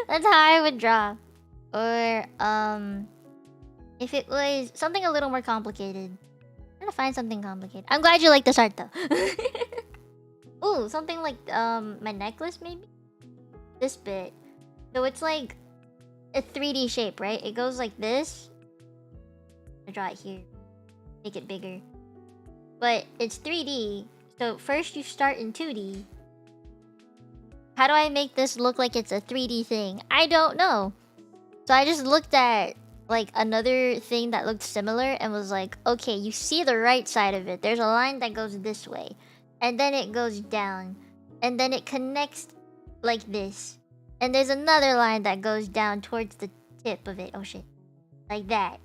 S1: That's how I would draw. Or, if it was something a little more complicated. I'm trying to find something complicated. I'm glad you like this art, though. Ooh, something like, my necklace, maybe? This bit. So it's like a 3D shape, right? It goes like this. I draw it here. Make it bigger. But it's 3D. So first you start in 2D. How do I make this look like it's a 3D thing? I don't know. So I just looked at like another thing that looked similar and was like, okay, you see the right side of it. There's a line that goes this way. And then it goes down. And then it connects like this. And there's another line that goes down towards the tip of it. Oh shit. Like that.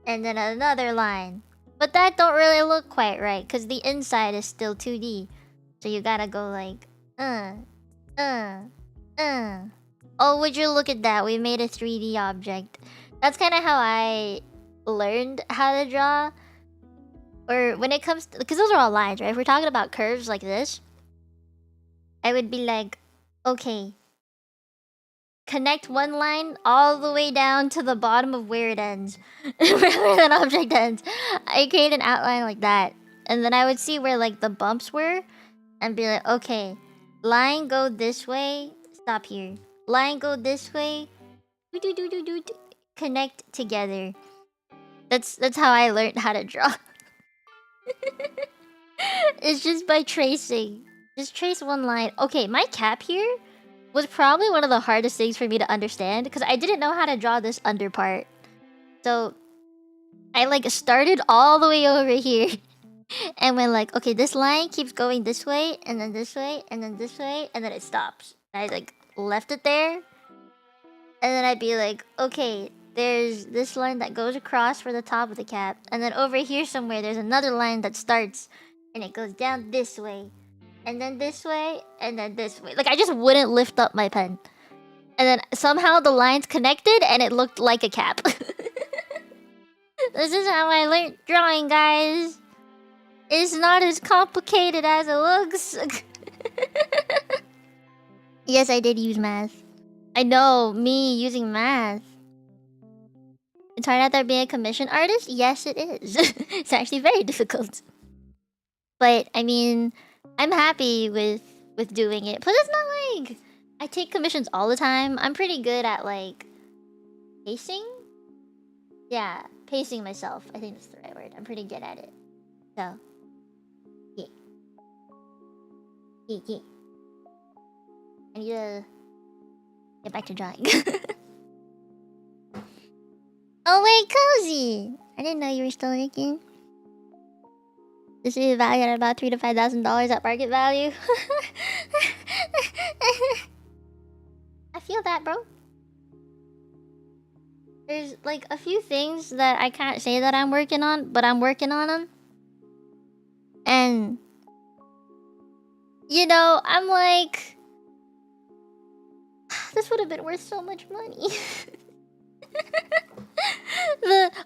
S1: And then another line. But that don't really look quite right, because the inside is still 2D. So you gotta go like, Oh, would you look at that? We made a 3D object. That's kind of how I learned how to draw. Or when it comes to, because those are all lines, right? If we're talking about curves like this, I would be like, okay, connect one line all the way down to the bottom of where it ends. Where that object ends. I create an outline like that. And then I would see where like the bumps were and be like, okay, line go this way, stop here. Line go this way, connect together. That's how I learned how to draw. It's just by tracing. Just trace one line. Okay, my cap here was probably one of the hardest things for me to understand because I didn't know how to draw this under part. So I like started all the way over here and went like, okay, this line keeps going this way and then this way and then this way and then it stops. I like left it there and then I'd be like, okay, there's this line that goes across for the top of the cap and then over here somewhere there's another line that starts and it goes down this way and then this way and then this way. Like I just wouldn't lift up my pen and then somehow the lines connected and it looked like a cap. This is how I learned drawing, guys. It's not as complicated as it looks. Yes, I did use math. I know, me using math. It's hard out there being a commission artist? Yes, it is. It's actually very difficult. But, I mean, I'm happy with doing it. Plus, it's not like I take commissions all the time. I'm pretty good at, like, pacing? Yeah, pacing myself. I think that's the right word. I'm pretty good at it. So, yeah. Yeah. I need to get back to drawing. Oh wait, Cozy! I didn't know you were still making. This is valued at about $3,000 to $5,000 at market value. I feel that, bro. There's like a few things that I can't say that I'm working on, but I'm working on them. And you know, I'm like, this would have been worth so much money.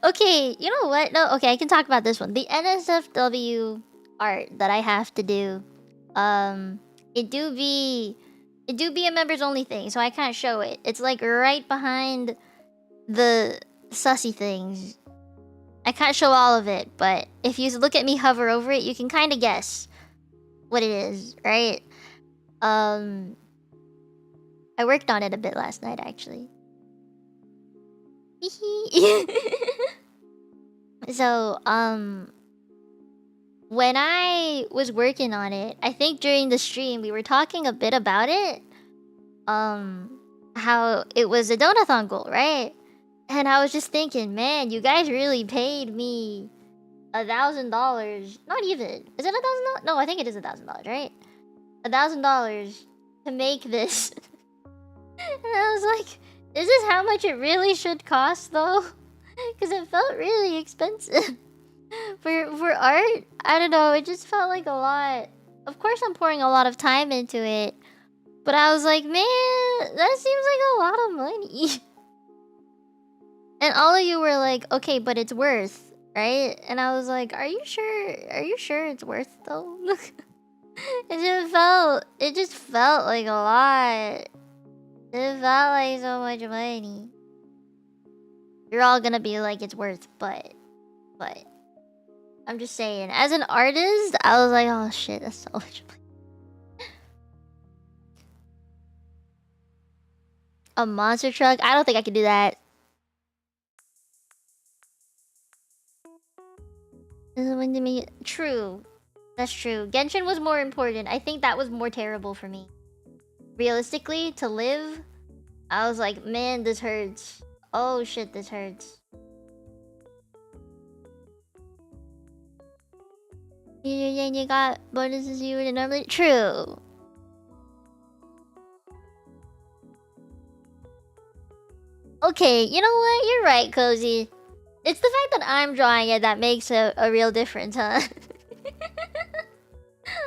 S1: Okay, you know what? No, okay, I can talk about this one. The NSFW art that I have to do, it do be a members only thing, so I can't show it. It's like right behind the sussy things. I can't show all of it, but if you look at me hover over it, you can kind of guess what it is, right? I worked on it a bit last night, actually. So, when I was working on it, I think during the stream, we were talking a bit about it. How it was a donathon goal, right? And I was just thinking, man, you guys really paid me $1,000. Not even. Is it $1,000? No, I think it is $1,000, right? $1,000 to make this. And I was like, is this how much it really should cost, though? Because it felt really expensive. For art, I don't know, it just felt like a lot. Of course I'm pouring a lot of time into it, But I was like, man, that seems like a lot of money. And all of you were like, okay, but it's worth, right? And I was like, are you sure? Are you sure it's worth though? It just felt like a lot. It felt like so much money. You're all gonna be like, it's worth, but I'm just saying, as an artist, I was like, oh shit, that's so much money. A monster truck? I don't think I could do that. True. That's true. Genshin was more important. I think that was more terrible for me. Realistically, to live, I was like, man, this hurts. Oh shit, this hurts. You got bonuses you would normally. True. Okay, you know what? You're right, Cozy. It's the fact that I'm drawing it that makes a real difference, huh?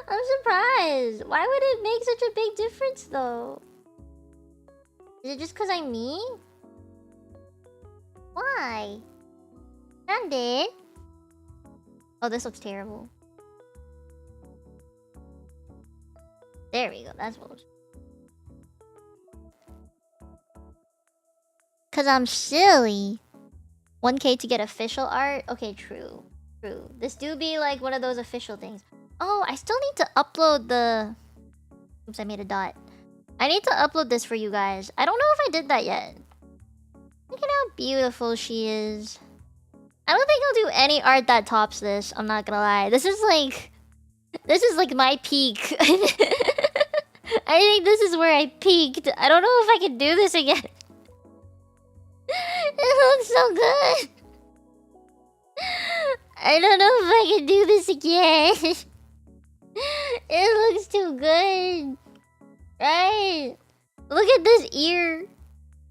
S1: I'm surprised. Why would it make such a big difference, though? Is it just because I'm me? Why? Nande? Oh, this looks terrible. There we go. That's what it was. Because I'm silly. 1K to get official art? Okay, true. True. This do be like one of those official things. Oh, I still need to upload the... Oops, I made a dot. I need to upload this for you guys. I don't know if I did that yet. Look at how beautiful she is. I don't think I'll do any art that tops this. I'm not gonna lie. This is like... This is like my peak. I think this is where I peaked. I don't know if I can do this again. It looks so good. I don't know if I can do this again. It looks too good. Right? Look at this ear.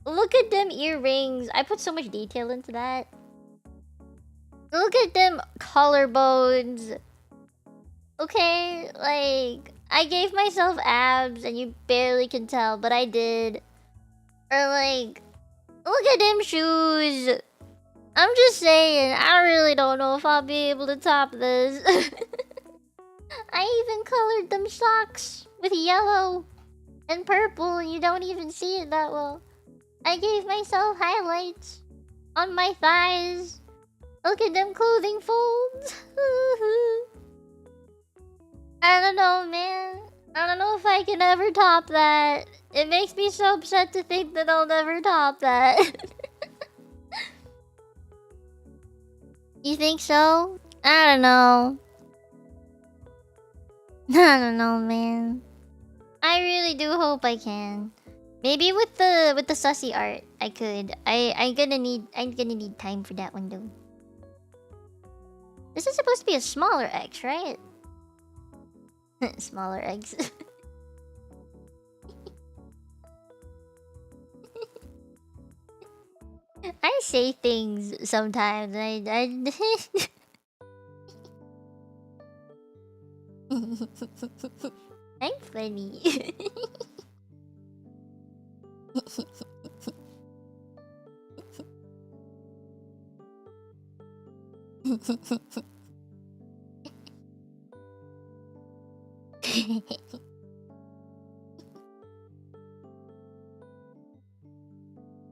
S1: Look at them earrings. I put so much detail into that. Look at them collarbones. Okay, like, I gave myself abs and you barely can tell, but I did. Or like, look at them shoes. I'm just saying, I really don't know if I'll be able to top this. I even colored them socks with yellow and purple and you don't even see it that well. I gave myself highlights on my thighs. Look at them clothing folds. I don't know, man. I don't know if I can ever top that. It makes me so upset to think that I'll never top that. You think so? I don't know. I don't know, man. I really do hope I can. Maybe with the sussy art, I could. I'm gonna need time for that one though. This is supposed to be a smaller X, right? Smaller eggs. I say things sometimes. I'm funny.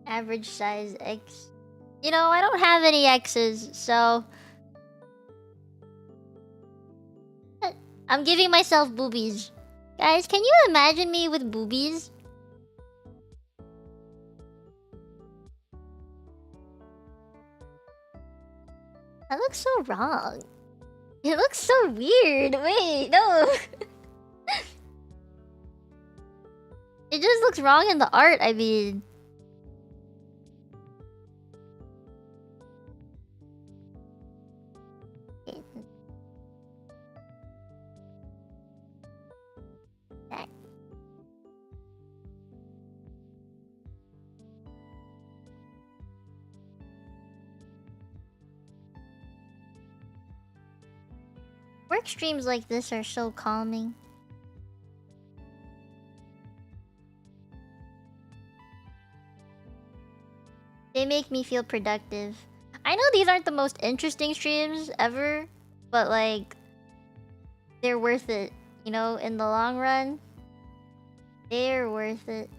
S1: Average size X. You know, I don't have any X's, so... I'm giving myself boobies. Guys, can you imagine me with boobies? That looks so wrong. It looks so weird. Wait, no. It just looks wrong in the art, I mean. Work streams like this are so calming. They make me feel productive. I know these aren't the most interesting streams ever, but like, they're worth it. You know, in the long run, they're worth it.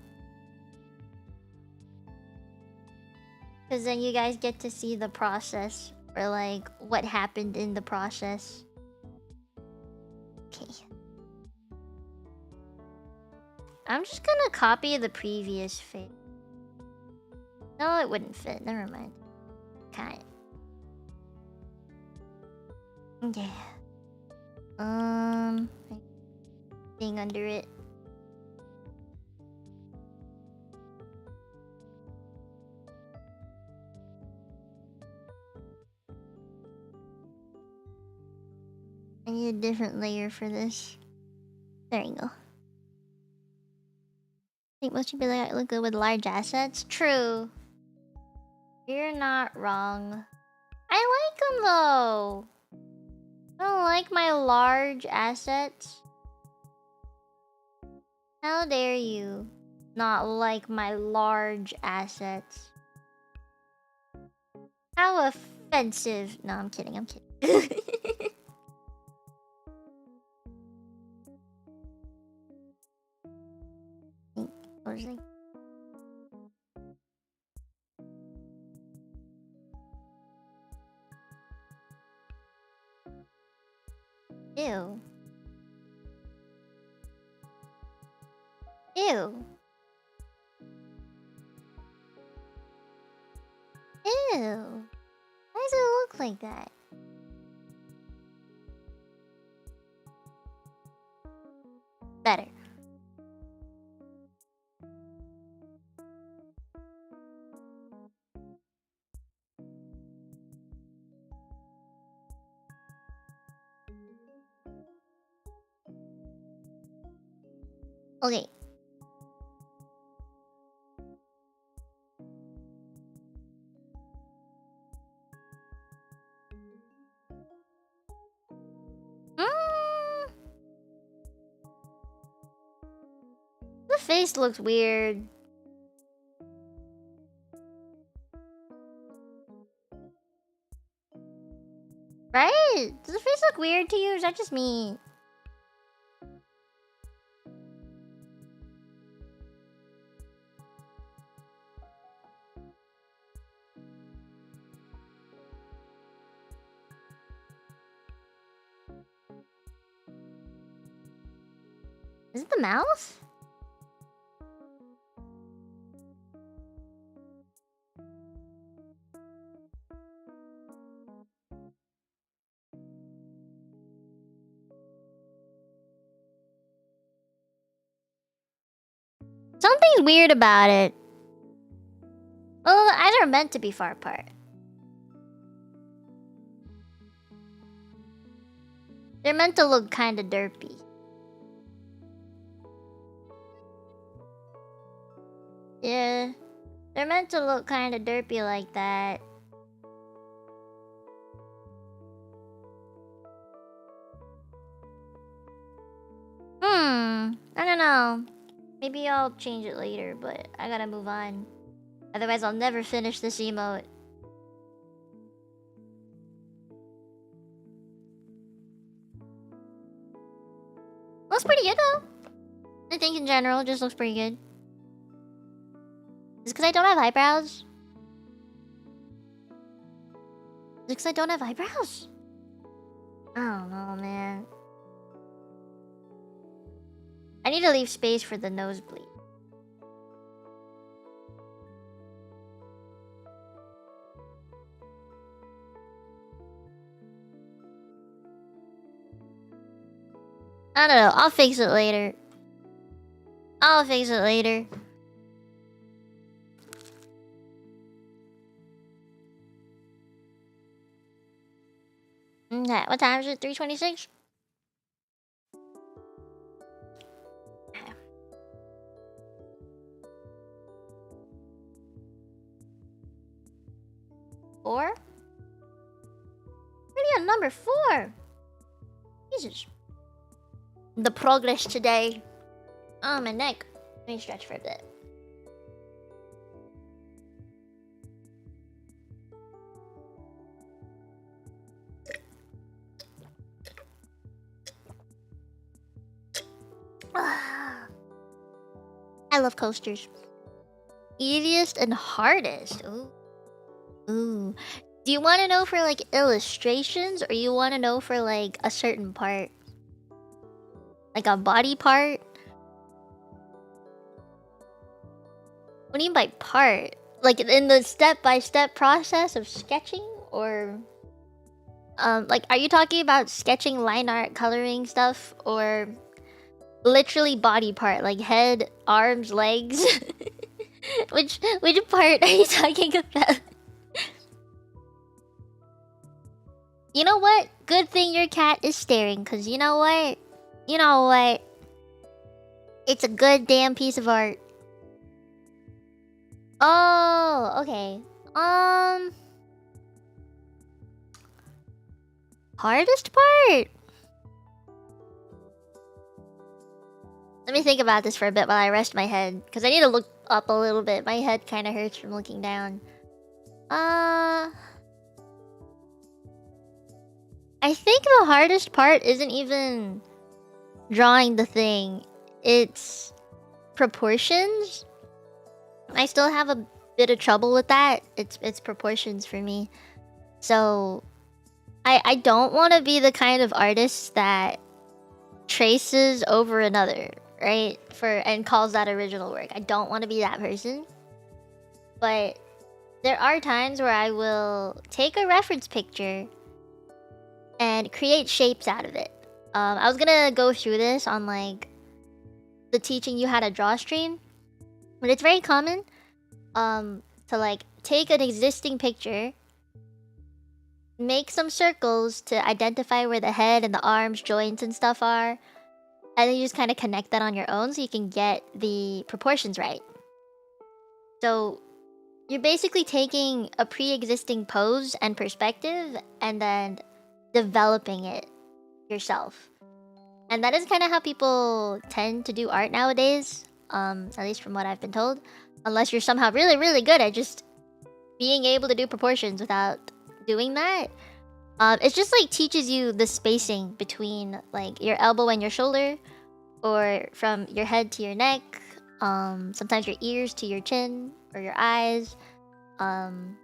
S1: Because then you guys get to see the process, or like, what happened in the process. Okay. I'm just gonna copy the previous fit. No, it wouldn't fit. Never mind. Kind. Okay. Thing under it. I need a different layer for this. There you go. I think most people look good with large assets. True. You're not wrong. I like them though. I don't like my large assets. How dare you not like my large assets? How offensive. No, I'm kidding. I'm kidding. What was I? Ew. Ew. Ew. Why does it look like that? Better. Okay. The face looks weird. Right? Does the face look weird to you? Or is that just me? Is it the mouth? Something's weird about it. Well, the eyes are meant to be far apart. They're meant to look kind of derpy. Yeah. They're meant to look kind of derpy like that. I don't know. Maybe I'll change it later, but I gotta move on. Otherwise, I'll never finish this emote. Looks pretty good though. I think in general, it just looks pretty good. Is it because I don't have eyebrows? Is it because I don't have eyebrows? I don't know, man. I need to leave space for the nosebleed. I don't know. I'll fix it later. I'll fix it later. Okay, what time is it? 3:26? Okay. Four? Already on number 4. Jesus. The progress today. Oh, my neck. Let me stretch for a bit. I love coasters. Easiest and hardest. Ooh. Ooh. Do you want to know for like illustrations, or you want to know for like a certain part? Like a body part? What do you mean by part? Like in the step-by-step process of sketching, or like are you talking about sketching, line art, coloring stuff, or literally body part, like head, arms, legs? which part are you talking about? You know what? Good thing your cat is staring, cause you know what? You know what? It's a good damn piece of art. Oh, okay. Hardest part? Let me think about this for a bit while I rest my head, because I need to look up a little bit. My head kind of hurts from looking down. I think the hardest part isn't even drawing the thing. It's proportions. I still have a bit of trouble with that. It's proportions for me. So I don't want to be the kind of artist that traces over another, right? And calls that original work. I don't want to be that person. But there are times where I will take a reference picture and create shapes out of it. I was gonna go through this on like the teaching you how to draw stream, but it's very common to like take an existing picture, make some circles to identify where the head and the arms, joints and stuff are, and then you just kind of connect that on your own so you can get the proportions right. So you're basically taking a pre-existing pose and perspective and then developing it yourself. And that is kind of how people tend to do art nowadays, at least from what I've been told. Unless you're somehow really, really good at just being able to do proportions without doing that. It just like teaches you the spacing between like your elbow and your shoulder, or from your head to your neck, sometimes your ears to your chin or your eyes, and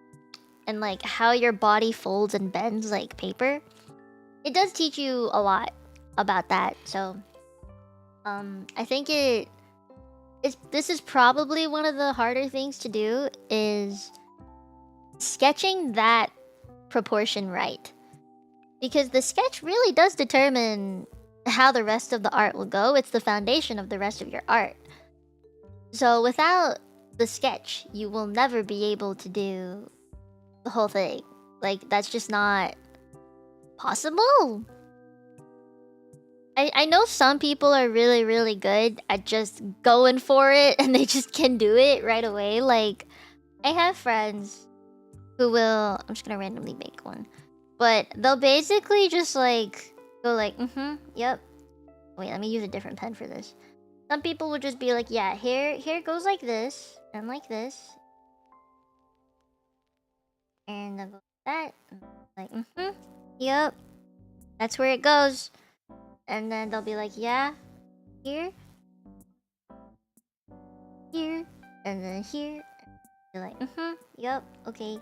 S1: like how your body folds and bends like paper. It does teach you a lot about that. So I think this is probably one of the harder things to do, is sketching that proportion right, because the sketch really does determine how the rest of the art will go. It's the foundation of the rest of your art. So without the sketch, you will never be able to do the whole thing. Like, that's just not possible. I know some people are really, really good at just going for it and they just can do it right away. Like, I have friends who will... I'm just gonna randomly make one. But they'll basically just like... go like, yep. Wait, let me use a different pen for this. Some people would just be like, yeah, here goes like this. And like this. And they'll go like that. Like, yep. That's where it goes. And then they'll be like, yeah, here, here, and then here. You're like, yep, okay.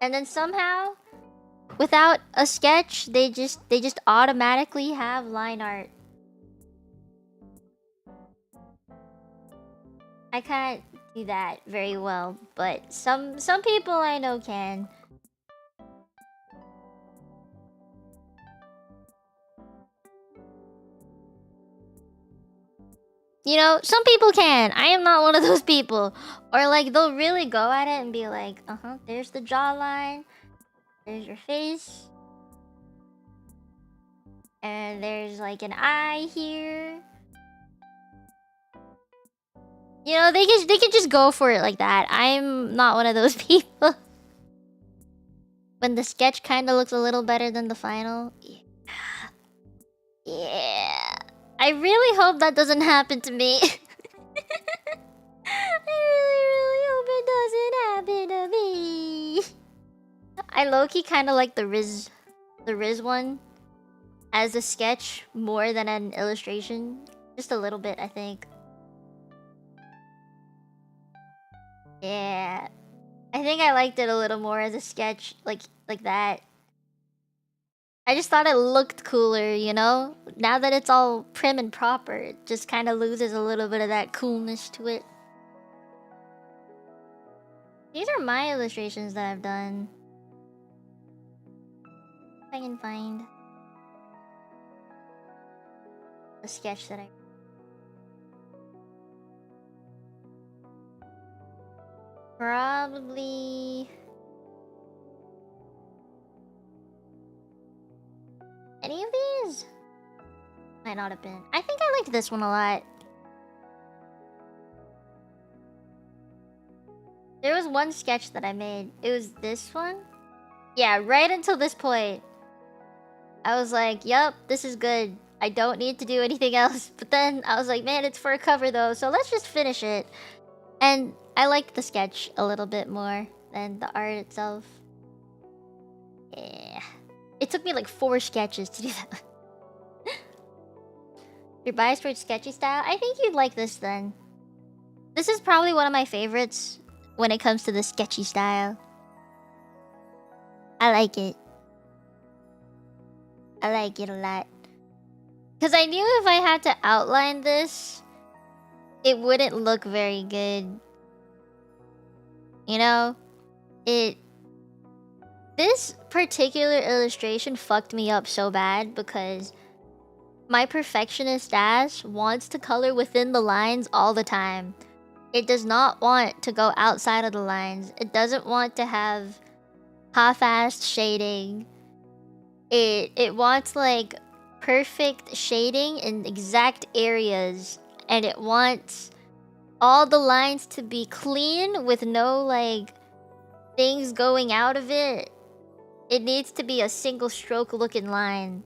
S1: And then somehow, without a sketch, they just automatically have line art. I can't do that very well, but some people I know can. You know, some people can. I am not one of those people. Or like, they'll really go at it and be like, there's the jawline. There's your face. And there's like an eye here. You know, they can just go for it like that. I'm not one of those people. When the sketch kind of looks a little better than the final. Yeah. I really hope that doesn't happen to me. I really hope it doesn't happen to me. I low-key kind of like the Riz one as a sketch more than an illustration. Just a little bit, I think. Yeah. I think I liked it a little more as a sketch, like that. I just thought it looked cooler, you know? Now that it's all prim and proper, it just kind of loses a little bit of that coolness to it. These are my illustrations that I've done. If I can find the sketch that I... Probably... Any of these? Might not have been. I think I liked this one a lot. There was one sketch that I made. It was this one. Yeah, right until this point. I was like, yup, this is good. I don't need to do anything else. But then I was like, man, it's for a cover though, so let's just finish it. And I liked the sketch a little bit more than the art itself. Yeah. It took me like 4 sketches to do that. You're biased towards sketchy style? I think you'd like this then. This is probably one of my favorites when it comes to the sketchy style. I like it. I like it a lot. Because I knew if I had to outline this, it wouldn't look very good. You know? This particular illustration fucked me up so bad because my perfectionist ass wants to color within the lines all the time. It does not want to go outside of the lines. It doesn't want to have half-assed shading. It wants like perfect shading in exact areas, and it wants all the lines to be clean with no like things going out of it. It needs to be a single stroke looking line.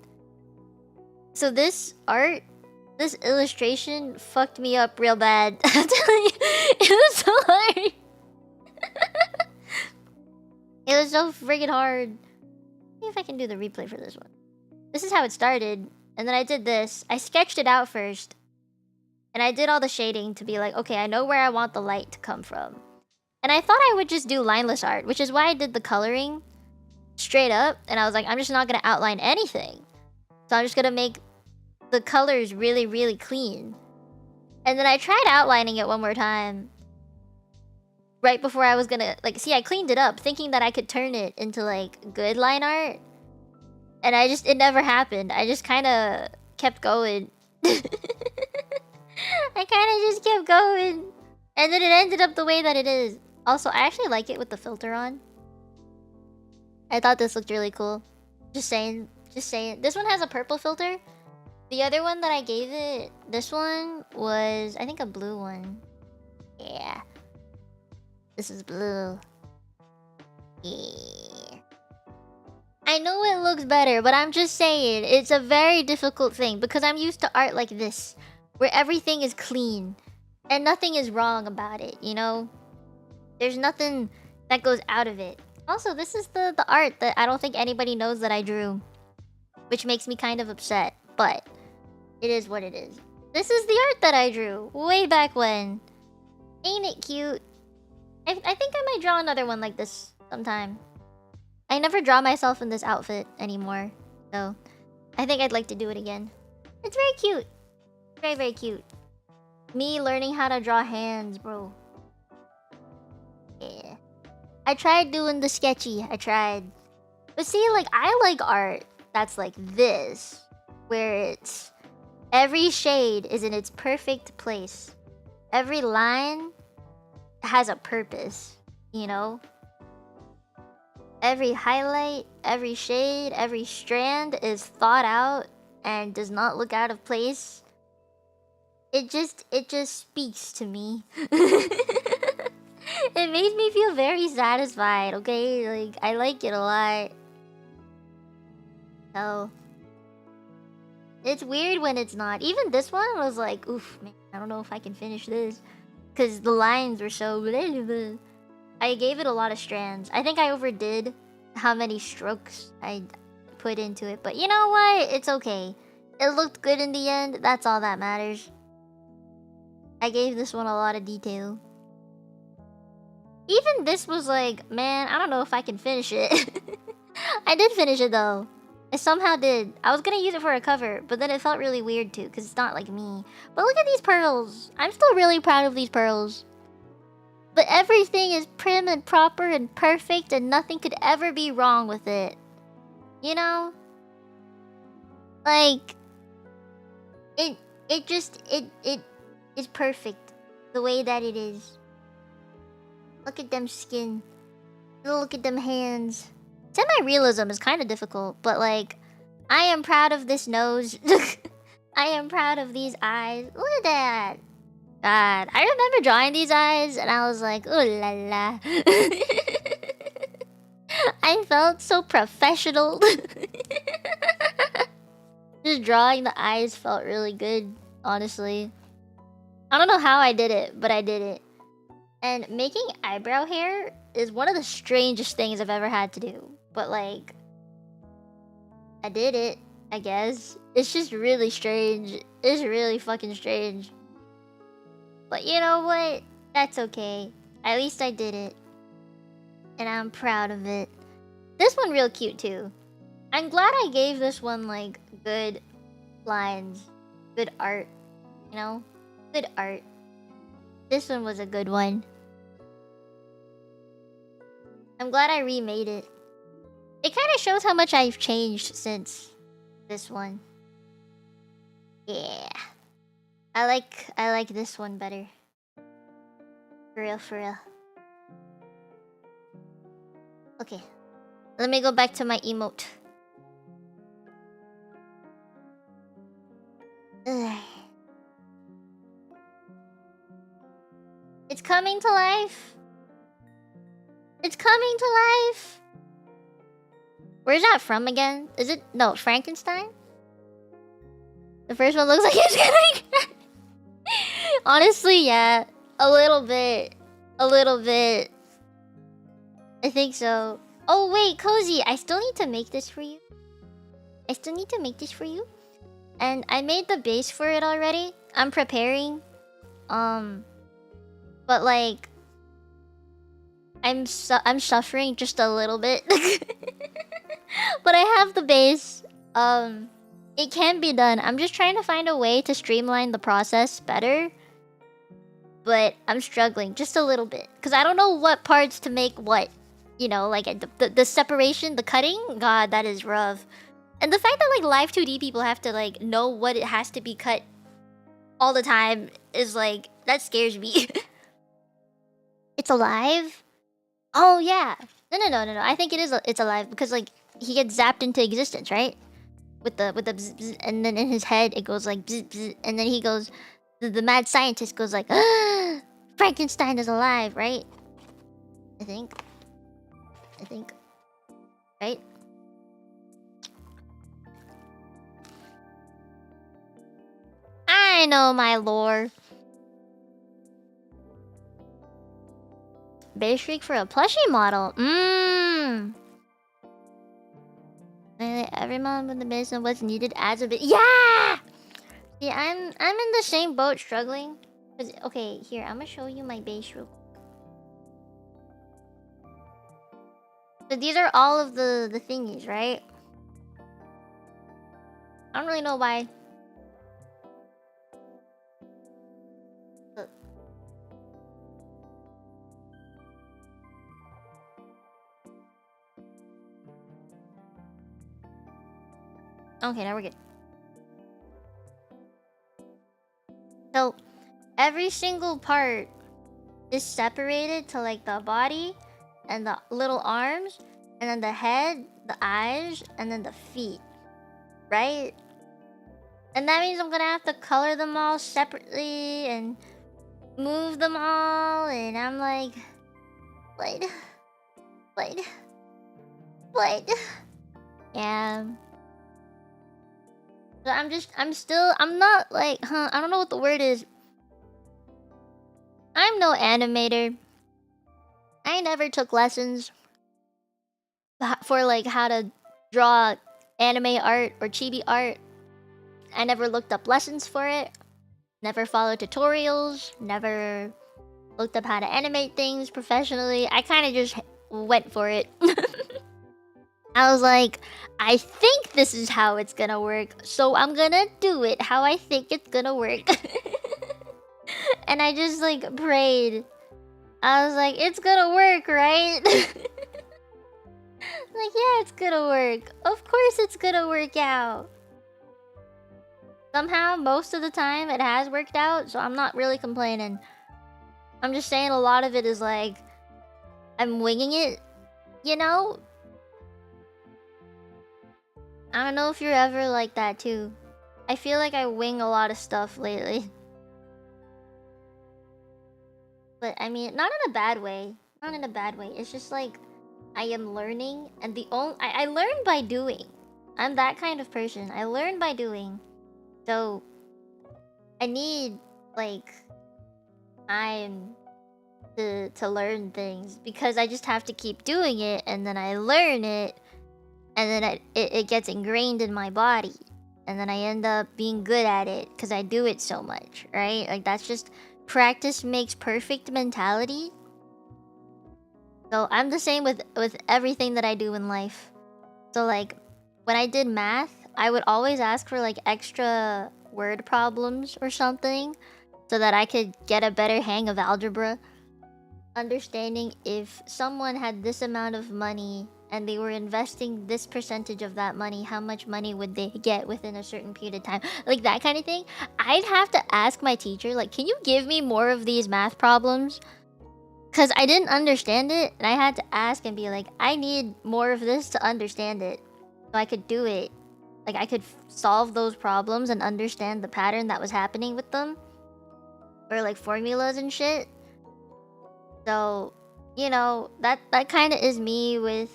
S1: So this art, this illustration fucked me up real bad. I'm telling you, it was so hard. It was so friggin' hard. See if I can do the replay for this one. This is how it started. And then I did this. I sketched it out first. And I did all the shading to be like, okay, I know where I want the light to come from. And I thought I would just do lineless art, which is why I did the coloring straight up. And I was like, I'm just not going to outline anything. So I'm just going to make the colors really, really clean. And then I tried outlining it one more time. Right before I was gonna, like, see, I cleaned it up thinking that I could turn it into, like, good line art. And it never happened. I just kind of kept going. I kind of just kept going. And then it ended up the way that it is. Also, I actually like it with the filter on. I thought this looked really cool. Just saying. Just saying. This one has a purple filter. The other one that I gave it, this one was, I think, a blue one. Yeah. This is blue. Yeah. I know it looks better, but I'm just saying, it's a very difficult thing because I'm used to art like this, where everything is clean and nothing is wrong about it, you know? There's nothing that goes out of it. Also, this is the art that I don't think anybody knows that I drew, which makes me kind of upset, but it is what it is. This is the art that I drew way back when. Ain't it cute? I think I might draw another one like this sometime. I never draw myself in this outfit anymore, so I think I'd like to do it again. It's very cute. Very, very cute. Me learning how to draw hands, bro. Yeah. I tried doing the sketchy. I tried. But see, like, I like art that's like this, where it's every shade is in its perfect place. Every line has a purpose, you know? Every highlight, every shade, every strand is thought out and does not look out of place. It just speaks to me. It made me feel very satisfied, okay? Like, I like it a lot. So it's weird when it's not. Even this one was like, oof, man, I don't know if I can finish this. Because the lines were so... I gave it a lot of strands. I think I overdid how many strokes I put into it. But you know what? It's okay. It looked good in the end. That's all that matters. I gave this one a lot of detail. Even this was like, man, I don't know if I can finish it. I did finish it though. I somehow did. I was gonna use it for a cover, but then it felt really weird too, because it's not like me. But look at these pearls. I'm still really proud of these pearls. But everything is prim and proper and perfect, and nothing could ever be wrong with it. You know? Like, it is perfect the way that it is. Look at them skin. Look at them hands. Semi-realism is kind of difficult, but like, I am proud of this nose. I am proud of these eyes. Look at that. God, I remember drawing these eyes and I was like, ooh la la. I felt so professional. Just drawing the eyes felt really good, honestly. I don't know how I did it, but I did it. And making eyebrow hair is one of the strangest things I've ever had to do. But like, I did it, I guess. It's just really strange. It's really fucking strange. But you know what? That's okay. At least I did it. And I'm proud of it. This one real cute too. I'm glad I gave this one like good lines. Good art. You know? Good art. This one was a good one. I'm glad I remade it. It kind of shows how much I've changed since this one. Yeah. I like this one better. For real, for real. Okay. Let me go back to my emote. Ugh. It's coming to life. It's coming to life. Where's that from again? Is it... No, Frankenstein? The first one looks like it's gonna... Honestly, yeah. A little bit. A little bit. I think so. Oh, wait, Cozy. I still need to make this for you. I still need to make this for you. And I made the base for it already. I'm preparing. But like... I'm suffering just a little bit. But I have the base. It can be done. I'm just trying to find a way to streamline the process better. But I'm struggling just a little bit. Because I don't know what parts to make what. You know, like the separation, the cutting. God, that is rough. And the fact that like live 2D people have to like know what it has to be cut all the time is like, that scares me. It's alive? Oh yeah. No. I think it's alive because like he gets zapped into existence, right? With the bzz, bzz, and then in his head it goes like bzz, bzz, and then he goes, the mad scientist goes like, Frankenstein is alive, right? I think, right? I know my lore. Base streak for a plushie model. Every month with the base and what's needed adds a bit. Yeah. See, I'm in the same boat, struggling. Cause okay, here I'm gonna show you my base real quick. So these are all of the thingies, right? I don't really know why. Look. Okay, now we're good. So every single part is separated to like the body and the little arms, and then the head, the eyes, and then the feet, right? And that means I'm gonna have to color them all separately and move them all, and I'm like, what? Yeah. So I'm not like, I don't know what the word is. I'm no animator. I never took lessons for like how to draw anime art or chibi art. I never looked up lessons for it. Never followed tutorials. Never looked up how to animate things professionally. I kind of just went for it. I was like, I think this is how it's gonna work, so I'm gonna do it how I think it's gonna work. And I just like prayed. I was like, it's gonna work, right? Like, yeah, it's gonna work. Of course it's gonna work out. Somehow, most of the time, it has worked out, so I'm not really complaining. I'm just saying a lot of it is like, I'm winging it, you know? I don't know if you're ever like that too. I feel like I wing a lot of stuff lately. But I mean, not in a bad way. Not in a bad way. It's just like, I am learning, and I learn by doing. I'm that kind of person. I learn by doing. So I need like time to learn things, because I just have to keep doing it, and then I learn it, and then it gets ingrained in my body, and then I end up being good at it because I do it so much, right? Like, that's just practice makes perfect mentality. So I'm the same with everything that I do in life. So like, when I did math, I would always ask for like extra word problems or something, so that I could get a better hang of algebra. Understanding if someone had this amount of money and they were investing this percentage of that money, how much money would they get within a certain period of time? Like, that kind of thing. I'd have to ask my teacher, like, can you give me more of these math problems? Because I didn't understand it, and I had to ask and be like, I need more of this to understand it, so I could do it. Like, I could solve those problems and understand the pattern that was happening with them. Or like formulas and shit. So, you know, that kind of is me with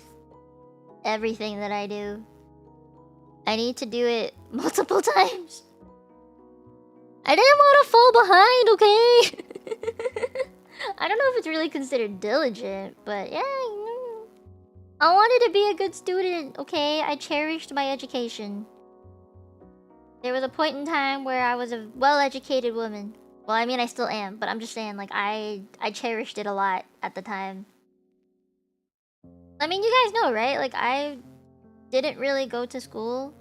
S1: everything that I do. I need to do it multiple times. I didn't want to fall behind, okay? I don't know if it's really considered diligent, but yeah. I wanted to be a good student, okay? I cherished my education. There was a point in time where I was a well-educated woman. Well, I mean, I still am, but I'm just saying, like, I cherished it a lot at the time. I mean, you guys know, right? Like, I didn't really go to school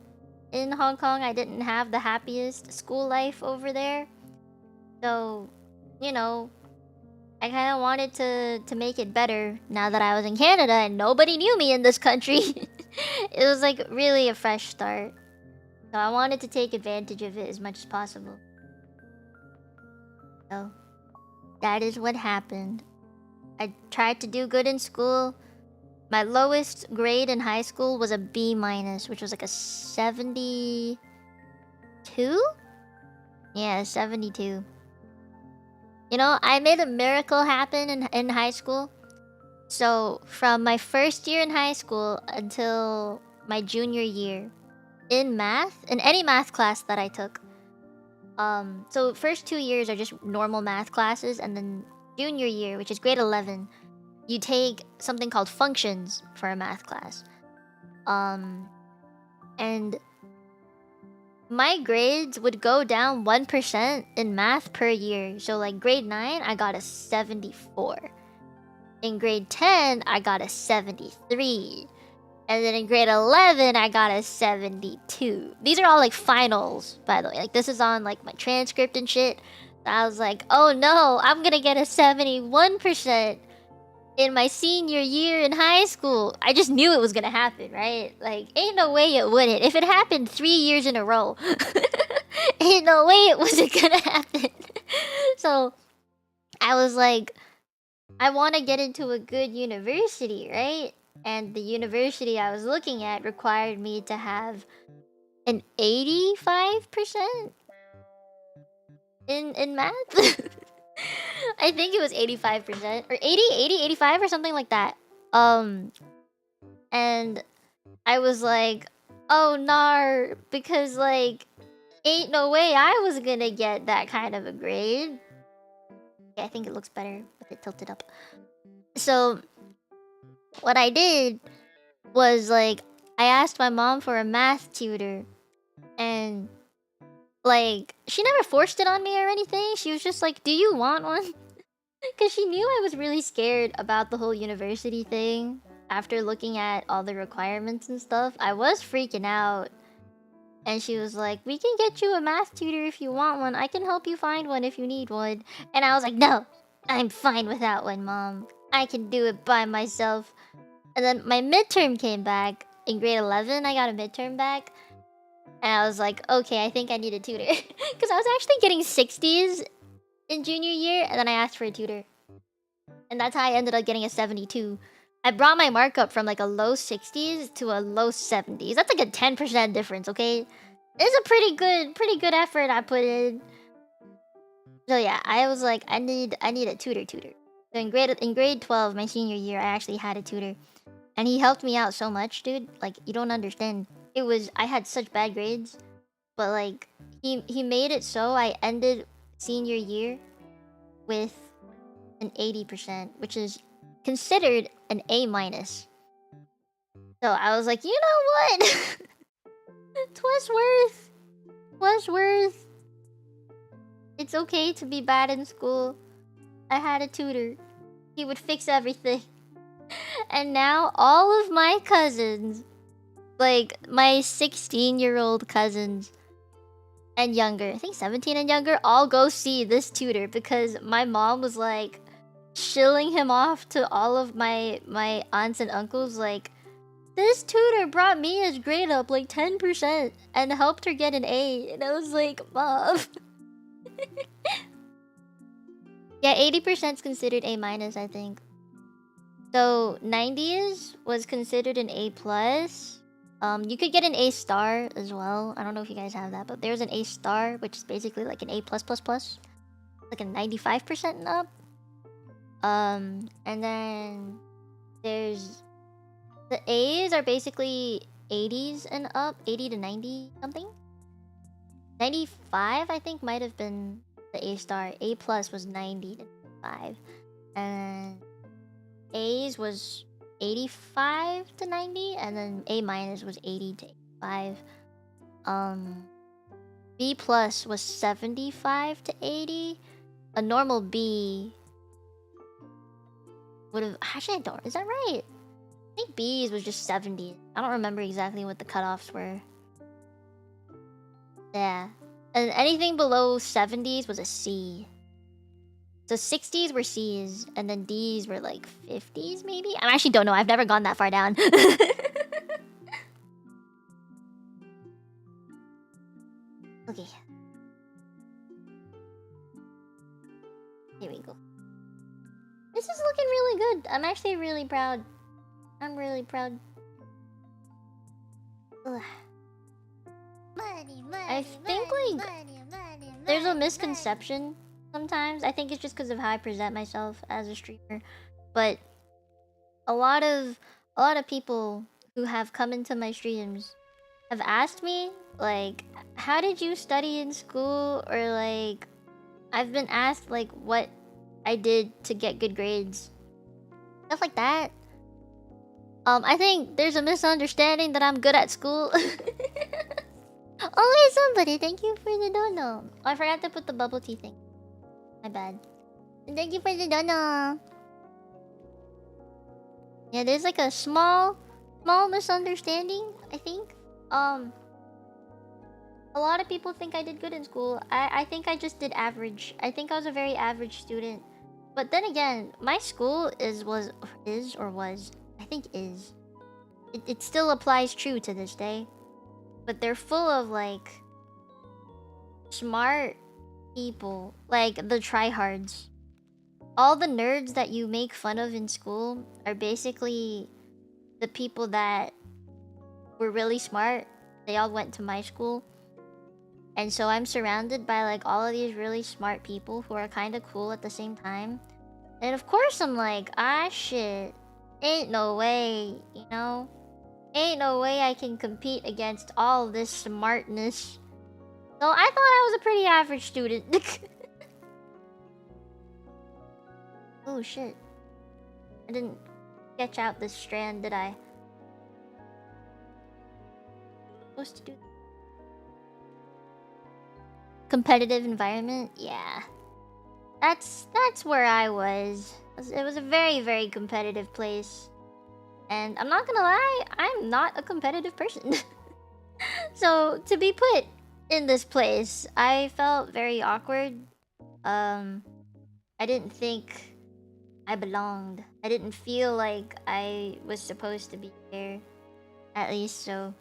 S1: in Hong Kong. I didn't have the happiest school life over there. So, you know, I kind of wanted to make it better now that I was in Canada and nobody knew me in this country. It was like really a fresh start. So I wanted to take advantage of it as much as possible. So that is what happened. I tried to do good in school. My lowest grade in high school was a B minus, which was like a 72? Yeah, 72. You know, I made a miracle happen in high school. So from my first year in high school until my junior year, in math, in any math class that I took, so first 2 years are just normal math classes, and then junior year, which is grade 11, you take something called functions for a math class. And my grades would go down 1% in math per year. So like grade 9, I got a 74. In grade 10, I got a 73. And then in grade 11, I got a 72. These are all like finals, by the way. Like, this is on like my transcript and shit. I was like, oh no, I'm gonna get a 71% in my senior year in high school. I just knew it was gonna happen, right? Like, ain't no way it wouldn't. If it happened 3 years in a row, ain't no way it wasn't gonna happen. So I was like, I want to get into a good university, right? And the university I was looking at required me to have an 85% in math. I think it was 85% or 85 or something like that. And I was like, oh nar, because like, ain't no way I was gonna get that kind of a grade. Yeah, I think it looks better with it tilted up. So what I did was like, I asked my mom for a math tutor, and like, she never forced it on me or anything. She was just like, do you want one? Because she knew I was really scared about the whole university thing. After looking at all the requirements and stuff, I was freaking out. And she was like, we can get you a math tutor if you want one. I can help you find one if you need one. And I was like, no, I'm fine without one, Mom. I can do it by myself. And then my midterm came back. In grade 11, I got a midterm back. And I was like, okay, I think I need a tutor. Because I was actually getting 60s in junior year. And then I asked for a tutor. And that's how I ended up getting a 72. I brought my mark up from like a low 60s to a low 70s. That's like a 10% difference, okay? It's a pretty good effort I put in. So yeah, I was like, I need a tutor. So in grade 12, my senior year, I actually had a tutor. And he helped me out so much, dude. Like, you don't understand. I had such bad grades. But like, he made it so I ended senior year with an 80%, which is considered an A minus. So I was like, you know what? Twas worth. It's okay to be bad in school. I had a tutor. He would fix everything. And now all of my cousins, like my 16-year-old cousins and younger, I think 17 and younger, all go see this tutor because my mom was like shilling him off to all of my aunts and uncles like, this tutor brought Mia's grade up like 10% and helped her get an A. And I was like, Mom. Yeah, 80% is considered A minus, I think. So 90s was considered an A plus. You could get an A star as well. I don't know if you guys have that, but there's an A star, which is basically like an A plus plus plus, like a 95% and up. And then there's the A's are basically 80s and up, 80 to 90 something. 95, I think, might have been the A star. A plus was 90 to 95, and A's was 85 to 90, and then A minus was 80 to 85. B plus was 75 to 80. A normal B would have actually, I don't, is that right? I think B's was just 70. I don't remember exactly what the cutoffs were. Yeah. And anything below 70s was a C. So 60s were C's, and then D's were like 50s maybe? I actually don't know. I've never gone that far down. Okay. Here we go. This is looking really good. I'm actually really proud. I'm really proud. Ugh. I think like there's a misconception sometimes. I think it's just because of how I present myself as a streamer. But a lot of people who have come into my streams have asked me like, how did you study in school? Or like, I've been asked like what I did to get good grades. Stuff like that. I think there's a misunderstanding that I'm good at school. Oh, hey, somebody, thank you for the dono. Oh, I forgot to put the bubble tea thing. My bad. Thank you for the dono. Yeah, there's like a small misunderstanding, I think. A lot of people think I did good in school. I think I just did average. I think I was a very average student. But then again, my school was. I think is. It still applies true to this day. But they're full of like smart people, like the tryhards. All the nerds that you make fun of in school are basically the people that were really smart. They all went to my school. And so I'm surrounded by like all of these really smart people who are kind of cool at the same time. And of course I'm like, ah shit, ain't no way, you know? Ain't no way I can compete against all this smartness. So I thought I was a pretty average student. Oh shit. I didn't sketch out this strand, did I? Supposed to do competitive environment? Yeah. That's where I was. It was a very, very competitive place. And I'm not gonna lie, I'm not a competitive person. So to be put in this place, I felt very awkward. I didn't think I belonged. I didn't feel like I was supposed to be there. At least so.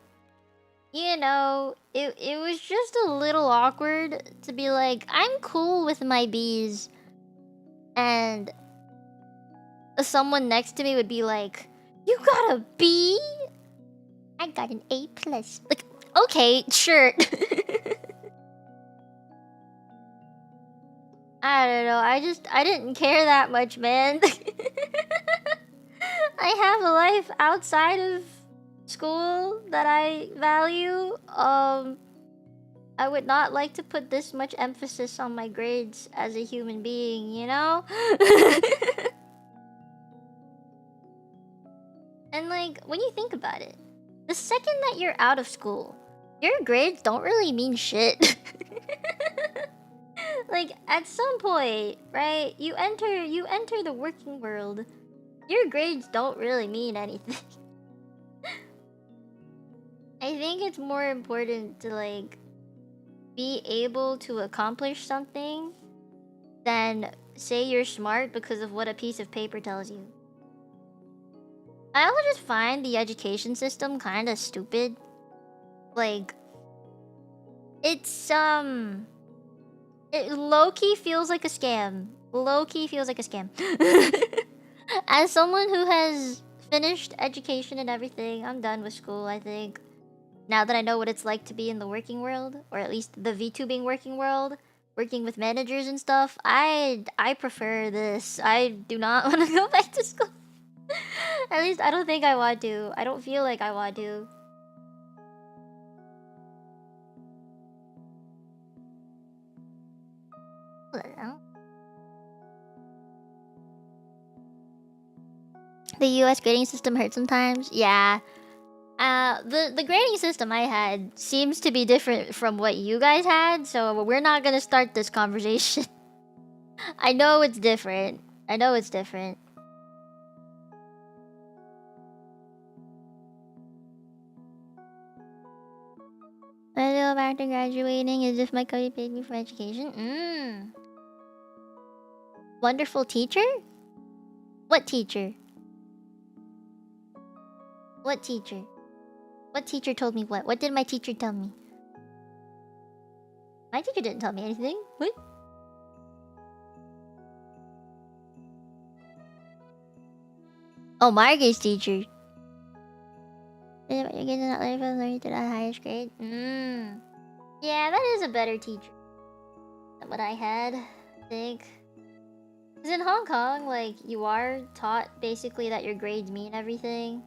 S1: You know, it was just a little awkward to be like, I'm cool with my B's. And someone next to me would be like, you got a B? I got an A+. Like, okay, sure. I don't know, I didn't care that much, man. I have a life outside of school that I value. I would not like to put this much emphasis on my grades as a human being, you know? And like, when you think about it, the second that you're out of school, your grades don't really mean shit. Like, at some point, right, you enter the working world, your grades don't really mean anything. I think it's more important to like be able to accomplish something than say you're smart because of what a piece of paper tells you. I also just find the education system kind of stupid. Like, it's it low-key feels like a scam. Low-key feels like a scam. As someone who has finished education and everything, I'm done with school, I think. Now that I know what it's like to be in the working world, or at least the Vtubing working world, working with managers and stuff, I prefer this. I do not want to go back to school. At least I don't think I want to. I don't feel like I want to. The US grading system hurts sometimes. Yeah. The grading system I had seems to be different from what you guys had, so we're not gonna start this conversation. I know it's different. I know it's different. I go back to graduating as if my Cody paid me for education. Wonderful teacher? What teacher? What teacher? What teacher told me what? What did my teacher tell me? My teacher didn't tell me anything. What? Oh, Margaret's teacher. You're getting that learning to the highest grade? Yeah, that is a better teacher than what I had, I think. Because in Hong Kong, like, you are taught basically that your grades mean everything.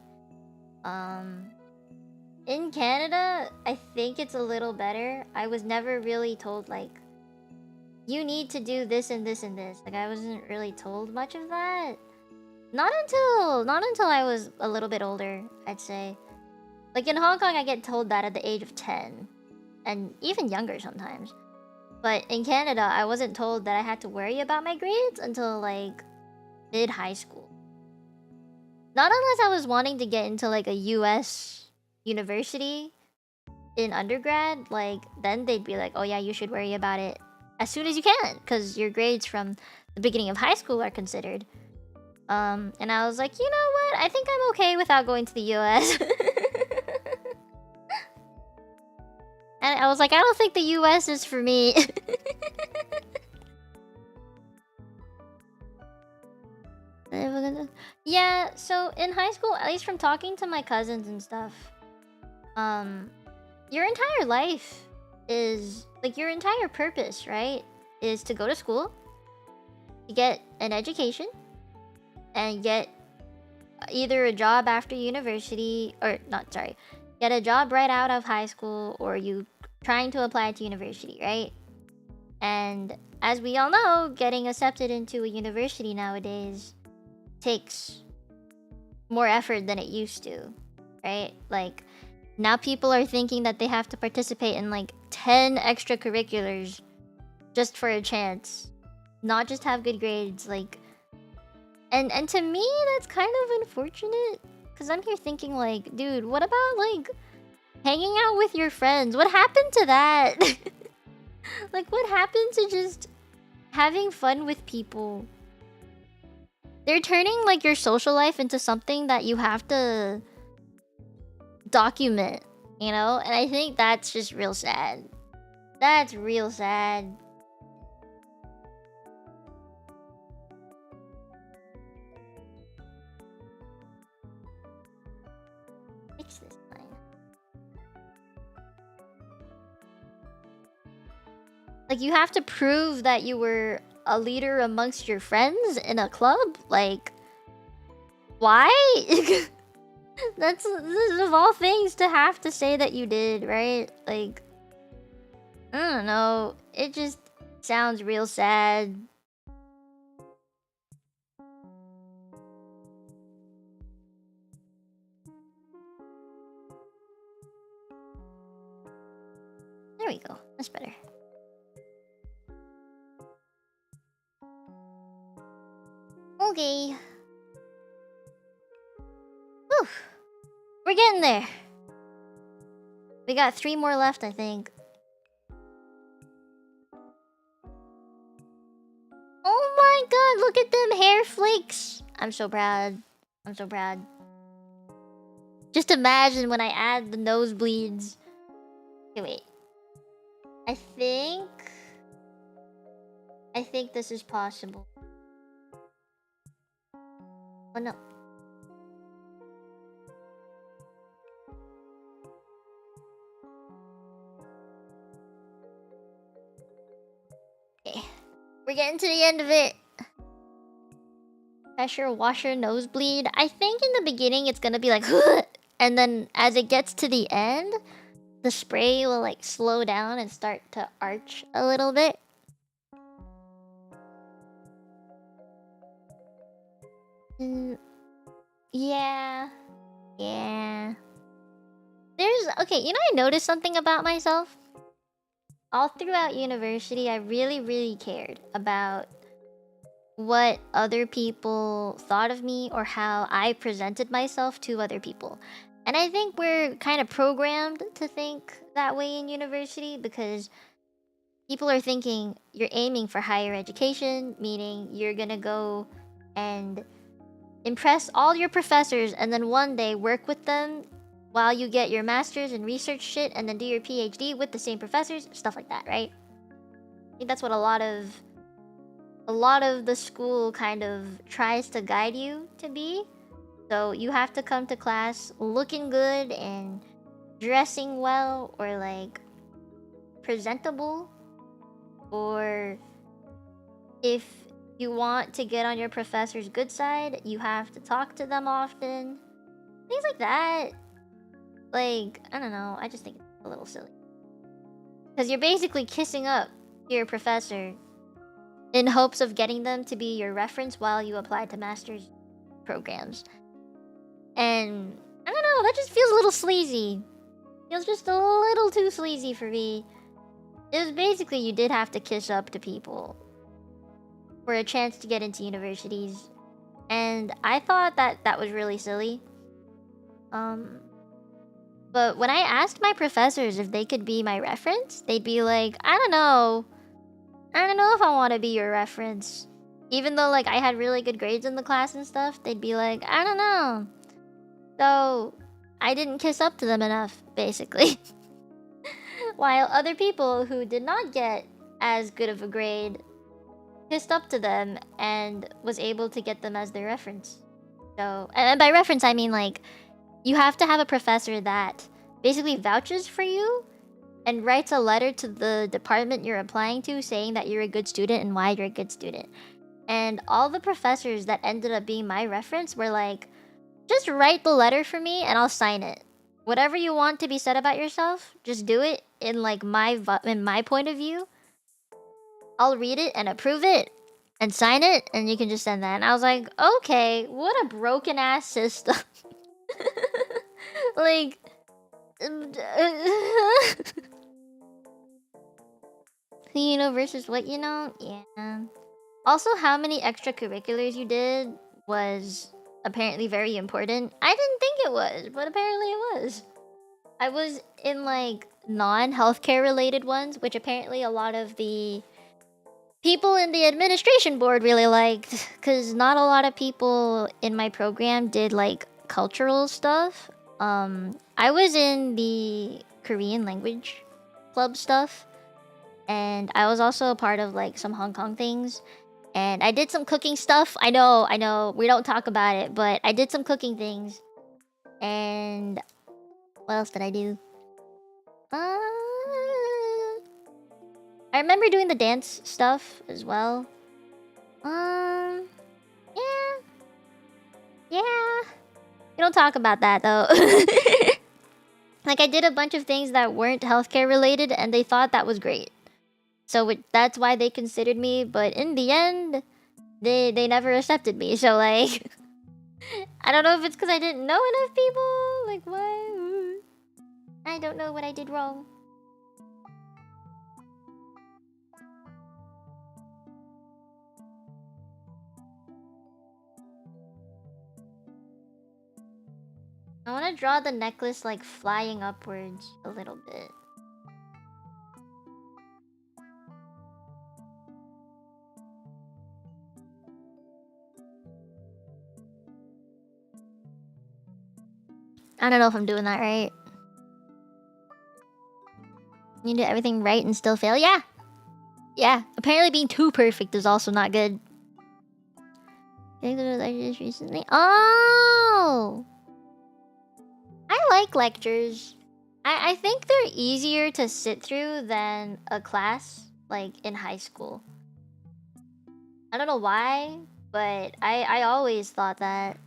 S1: In Canada, I think it's a little better. I was never really told, like, you need to do this and this and this. Like, I wasn't really told much of that. Not until I was a little bit older, I'd say. Like, in Hong Kong, I get told that at the age of 10. And even younger sometimes. But in Canada, I wasn't told that I had to worry about my grades until, like, mid-high school. Not unless I was wanting to get into, like, a US university in undergrad. Like, then they'd be like, oh yeah, you should worry about it as soon as you can. Because your grades from the beginning of high school are considered. And I was like, you know what? I think I'm okay without going to the US. And I was like, I don't think the US is for me. Yeah, so in high school, at least from talking to my cousins and stuff, your entire life is, like, your entire purpose, right? Is to go to school, to get an education, and get either a job after university, or not, sorry, get a job right out of high school, or you trying to apply to university, right? And as we all know, getting accepted into a university nowadays takes more effort than it used to, right? Like, now people are thinking that they have to participate in like 10 extracurriculars just for a chance not just have good grades, like... And to me, that's kind of unfortunate. Because I'm here thinking, like, dude, what about, like, hanging out with your friends? What happened to that? Like, what happened to just having fun with people? They're turning, like, your social life into something that you have to document, you know? And I think that's just real sad. That's real sad. Fix this line. Like, you have to prove that you were a leader amongst your friends in a club? Like, why? This is of all things to have to say that you did, right? Like, I don't know. It just sounds real sad. There we go. That's better. Okay. Whew. We're getting there. We got 3 more left, I think. Oh my god, look at them hair flakes. I'm so proud. I'm so proud. Just imagine when I add the nosebleeds. Okay, wait. I think this is possible. Oh no. Okay. We're getting to the end of it. Pressure washer nosebleed. I think in the beginning it's gonna be like and then as it gets to the end, the spray will like slow down and start to arch a little bit. Yeah. Yeah. Okay, you know, I noticed something about myself. All throughout university, I really cared about what other people thought of me or how I presented myself to other people. And I think we're kind of programmed to think that way in university because people are thinking you're aiming for higher education, meaning you're gonna go and impress all your professors and then one day work with them while you get your master's in research shit and then do your PhD with the same professors, stuff like that, right? I think that's what a lot of the school kind of tries to guide you to be. So you have to come to class looking good and dressing well or like presentable, or if you want to get on your professor's good side, you have to talk to them often. Things like that. Like, I don't know, I just think it's a little silly. Because you're basically kissing up to your professor in hopes of getting them to be your reference while you apply to master's programs. And, I don't know, that just feels a little sleazy. Feels just a little too sleazy for me. It was basically you did have to kiss up to people for a chance to get into universities. And I thought that was really silly. But when I asked my professors if they could be my reference, they'd be like, I don't know if I want to be your reference. Even though like I had really good grades in the class and stuff, they'd be like, I don't know. So I didn't kiss up to them enough, basically. While other people who did not get as good of a grade kissed up to them and was able to get them as their reference. So, and by reference I mean like you have to have a professor that basically vouches for you and writes a letter to the department you're applying to saying that you're a good student and why you're a good student. And all the professors that ended up being my reference were like, just write the letter for me and I'll sign it. Whatever you want to be said about yourself, just do it in like my point of view. I'll read it and approve it and sign it and you can just send that. And I was like, okay, what a broken ass system. Like who you know versus what you know? Yeah. Also, how many extracurriculars you did was apparently very important. I didn't think it was, but apparently it was. I was in like non-healthcare related ones, which apparently a lot of the people in the administration board really liked, because not a lot of people in my program did like cultural stuff. I was in the Korean language club stuff, and I was also a part of like some Hong Kong things. And I did some cooking stuff. I know, we don't talk about it, but I did some cooking things. And what else did I do? I remember doing the dance stuff as well. Yeah, yeah. We don't talk about that though. Like I did a bunch of things that weren't healthcare related, and they thought that was great. So that's why they considered me. But in the end, they never accepted me. So like, I don't know if it's because I didn't know enough people. Like what? I don't know what I did wrong. I want to draw the necklace like flying upwards a little bit. I don't know if I'm doing that right. You do everything right and still fail? Yeah. Yeah. Apparently being too perfect is also not good. Lectures recently. Oh! I like lectures. I think they're easier to sit through than a class, like in high school. I don't know why, but I always thought that.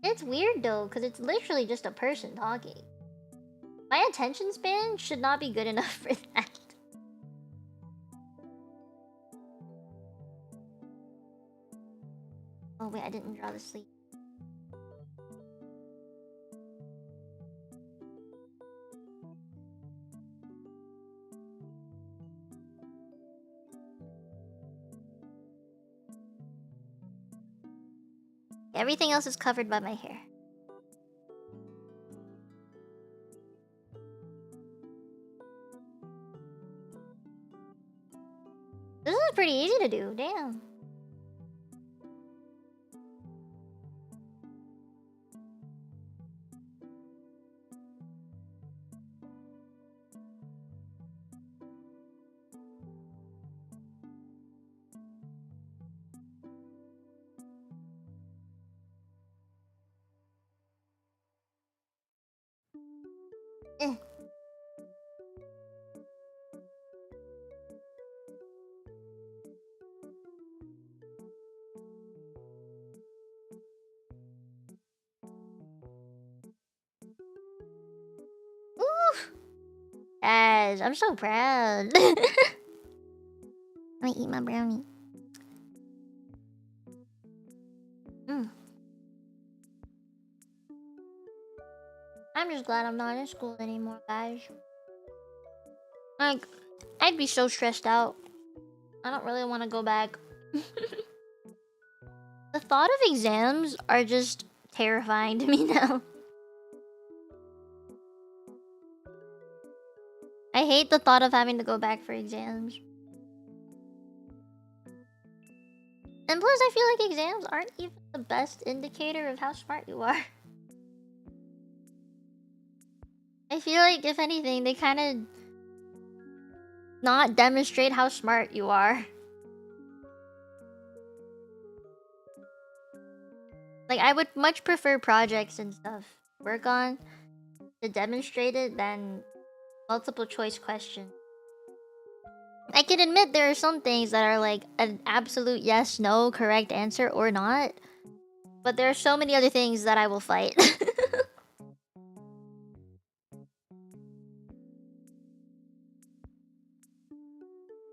S1: It's weird though, because it's literally just a person talking. My attention span should not be good enough for that. Oh wait, I didn't draw the sleeve. Everything else is covered by my hair. This is pretty easy to do, damn. Eh. Oof. Guys, I'm so proud. I'm gonna eat my brownie. I'm just glad I'm not in school anymore, guys. Like, I'd be so stressed out. I don't really want to go back. The thought of exams are just terrifying to me now. I hate the thought of having to go back for exams. And plus, I feel like exams aren't even the best indicator of how smart you are. I feel like, if anything, they kind of not demonstrate how smart you are. Like, I would much prefer projects and stuff work on to demonstrate it than multiple choice questions. I can admit there are some things that are like an absolute yes, no, correct answer or not. But there are so many other things that I will fight.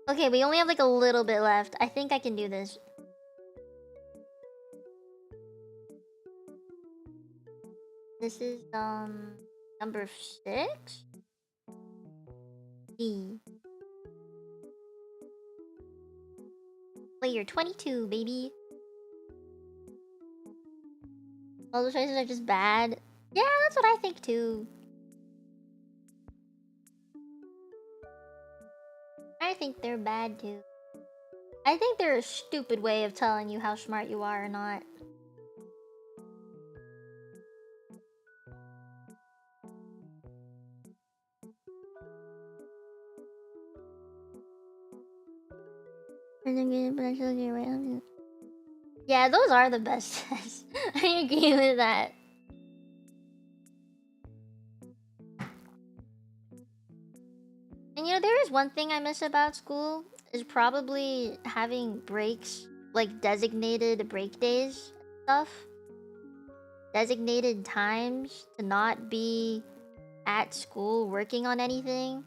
S1: Okay, we only have like a little bit left. I think I can do this. This is number 6? D. Wait, you're 22, baby. All the choices are just bad. Yeah, that's what I think too. I think they're bad too. I think they're a stupid way of telling you how smart you are or not. Yeah, those are the best tests. I agree with that. And you know, there is one thing I miss about school is probably having breaks, like designated break days and stuff. Designated times to not be at school working on anything.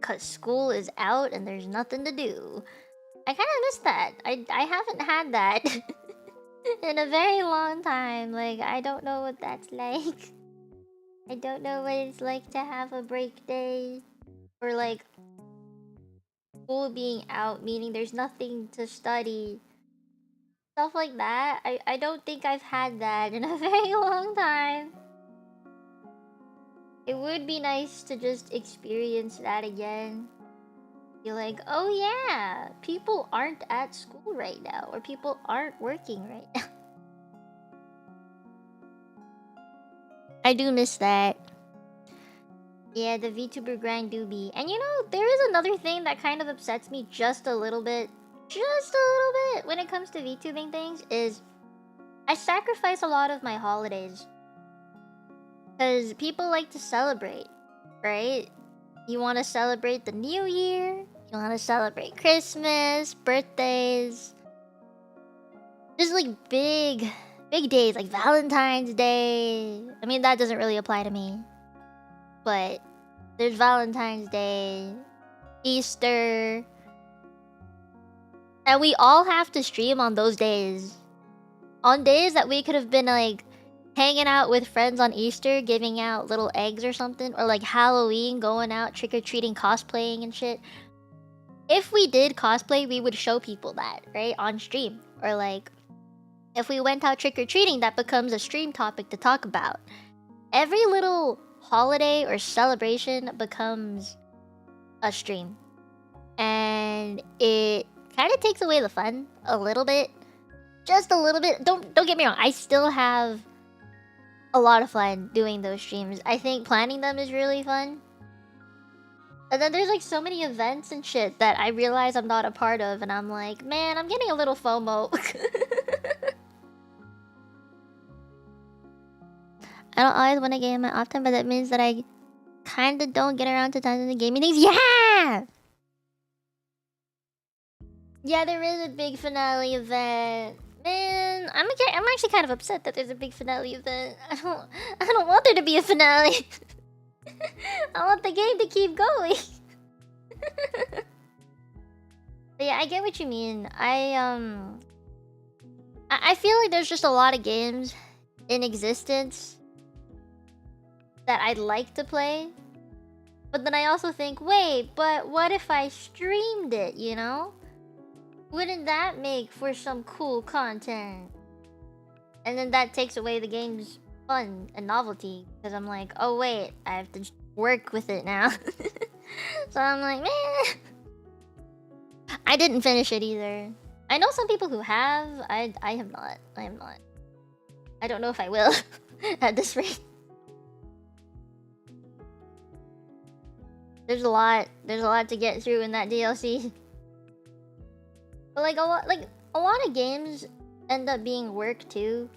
S1: Cause school is out and there's nothing to do. I kind of miss that. I haven't had that in a very long time. Like, I don't know what that's like. I don't know what it's like to have a break day. Or like, school being out, meaning there's nothing to study. Stuff like that. I don't think I've had that in a very long time. It would be nice to just experience that again. Be like, oh yeah, people aren't at school right now, or people aren't working right now. I do miss that. Yeah, the VTuber grind do be. And you know, there is another thing that kind of upsets me just a little bit. Just a little bit when it comes to VTubing things is I sacrifice a lot of my holidays. Because people like to celebrate, right? You want to celebrate the new year. You want to celebrate Christmas, birthdays. Just like big days like Valentine's Day. I mean, that doesn't really apply to me. But there's Valentine's Day, Easter. And we all have to stream on those days. On days that we could have been like hanging out with friends on Easter, giving out little eggs or something. Or like Halloween, going out trick-or-treating, cosplaying and shit. If we did cosplay, we would show people that, right? On stream. Or like, if we went out trick-or-treating, that becomes a stream topic to talk about. Every little holiday or celebration becomes a stream. And it kind of takes away the fun a little bit. Just a little bit. Don't get me wrong. I still have a lot of fun doing those streams. I think planning them is really fun. And then there's like so many events and shit that I realize I'm not a part of, and I'm like, man, I'm getting a little FOMO. I don't always want to game it often, but that means that I kind of don't get around to tons of the gaming things. Yeah! Yeah, there is a big finale event. Man, I'm actually kind of upset that there's a big finale event. I don't want there to be a finale. I want the game to keep going. But yeah, I get what you mean. I feel like there's just a lot of games in existence that I'd like to play. But then I also think, wait, but what if I streamed it, you know? Wouldn't that make for some cool content? And then that takes away the game's fun and novelty. Because I'm like, oh wait, I have to work with it now. So I'm like, man. I didn't finish it either. I know some people who have. I have not. I am not. I don't know if I will at this rate. There's a lot to get through in that DLC. But like a lot of games end up being work too.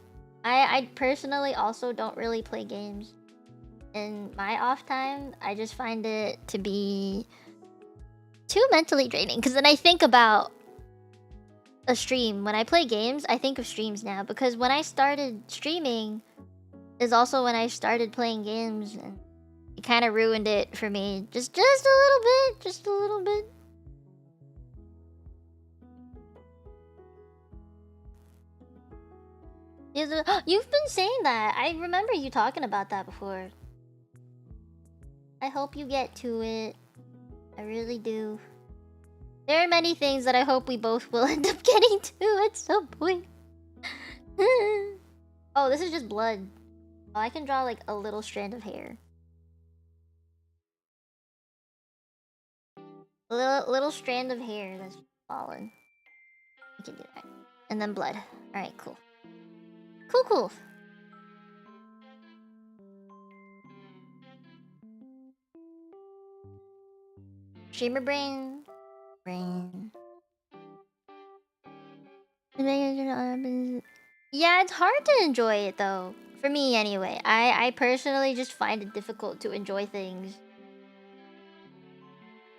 S1: I personally also don't really play games in my off time. I just find it to be too mentally draining. Because then I think about a stream. When I play games, I think of streams now. Because when I started streaming is also when I started playing games. And it kind of ruined it for me. Just a little bit. Just a little bit. You've been saying that. I remember you talking about that before. I hope you get to it. I really do. There are many things that I hope we both will end up getting to at some point. Oh, this is just blood. Oh, I can draw like a little strand of hair. A little strand of hair that's fallen. I can do that. And then blood. Alright, cool. Cool. Streamer brain. Yeah, it's hard to enjoy it though. For me anyway. I personally just find it difficult to enjoy things.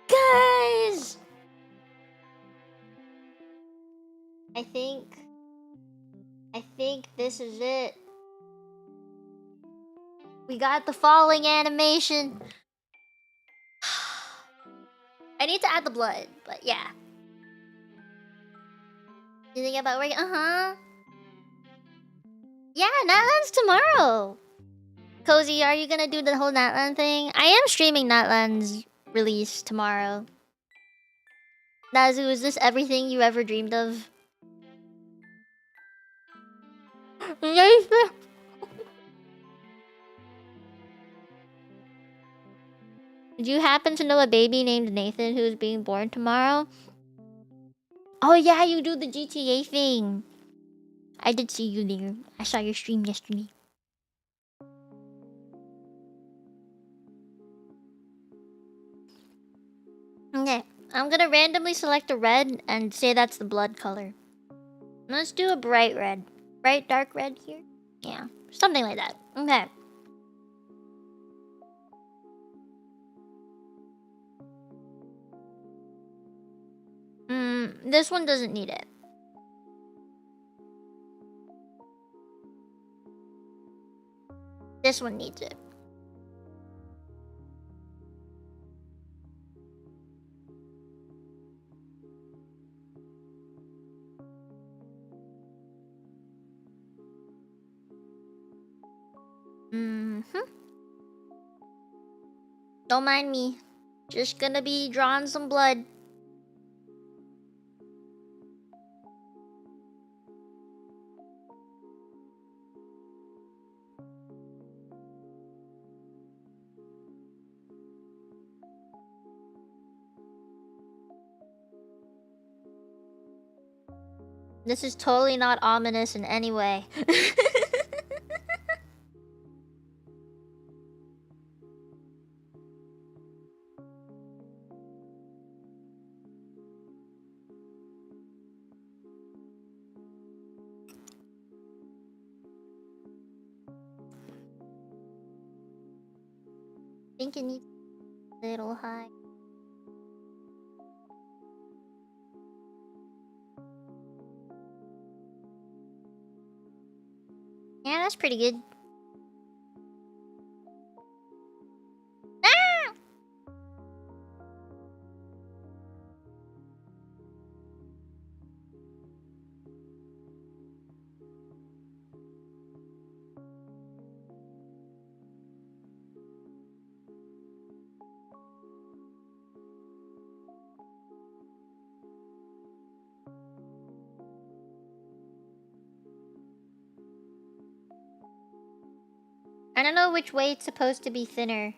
S1: Guys! I think this is it. We got the falling animation. I need to add the blood, but yeah. You think about working? Yeah, Natlands tomorrow. Cozy, are you gonna do the whole Natland thing? I am streaming Natlands release tomorrow. Nazu, is this everything you ever dreamed of? Did you happen to know a baby named Nathan who's being born tomorrow? Oh yeah, you do the GTA thing. I did see you there. I saw your stream yesterday. Okay, I'm gonna randomly select a red and say that's the blood color. Let's do a bright red. Bright dark red here? Yeah, something like that. Okay. This one doesn't need it. This one needs it. Don't mind me. Just gonna be drawing some blood. This is totally not ominous in any way. I think it needs a little high. Yeah, that's pretty good. Ah! I don't know which way it's supposed to be thinner.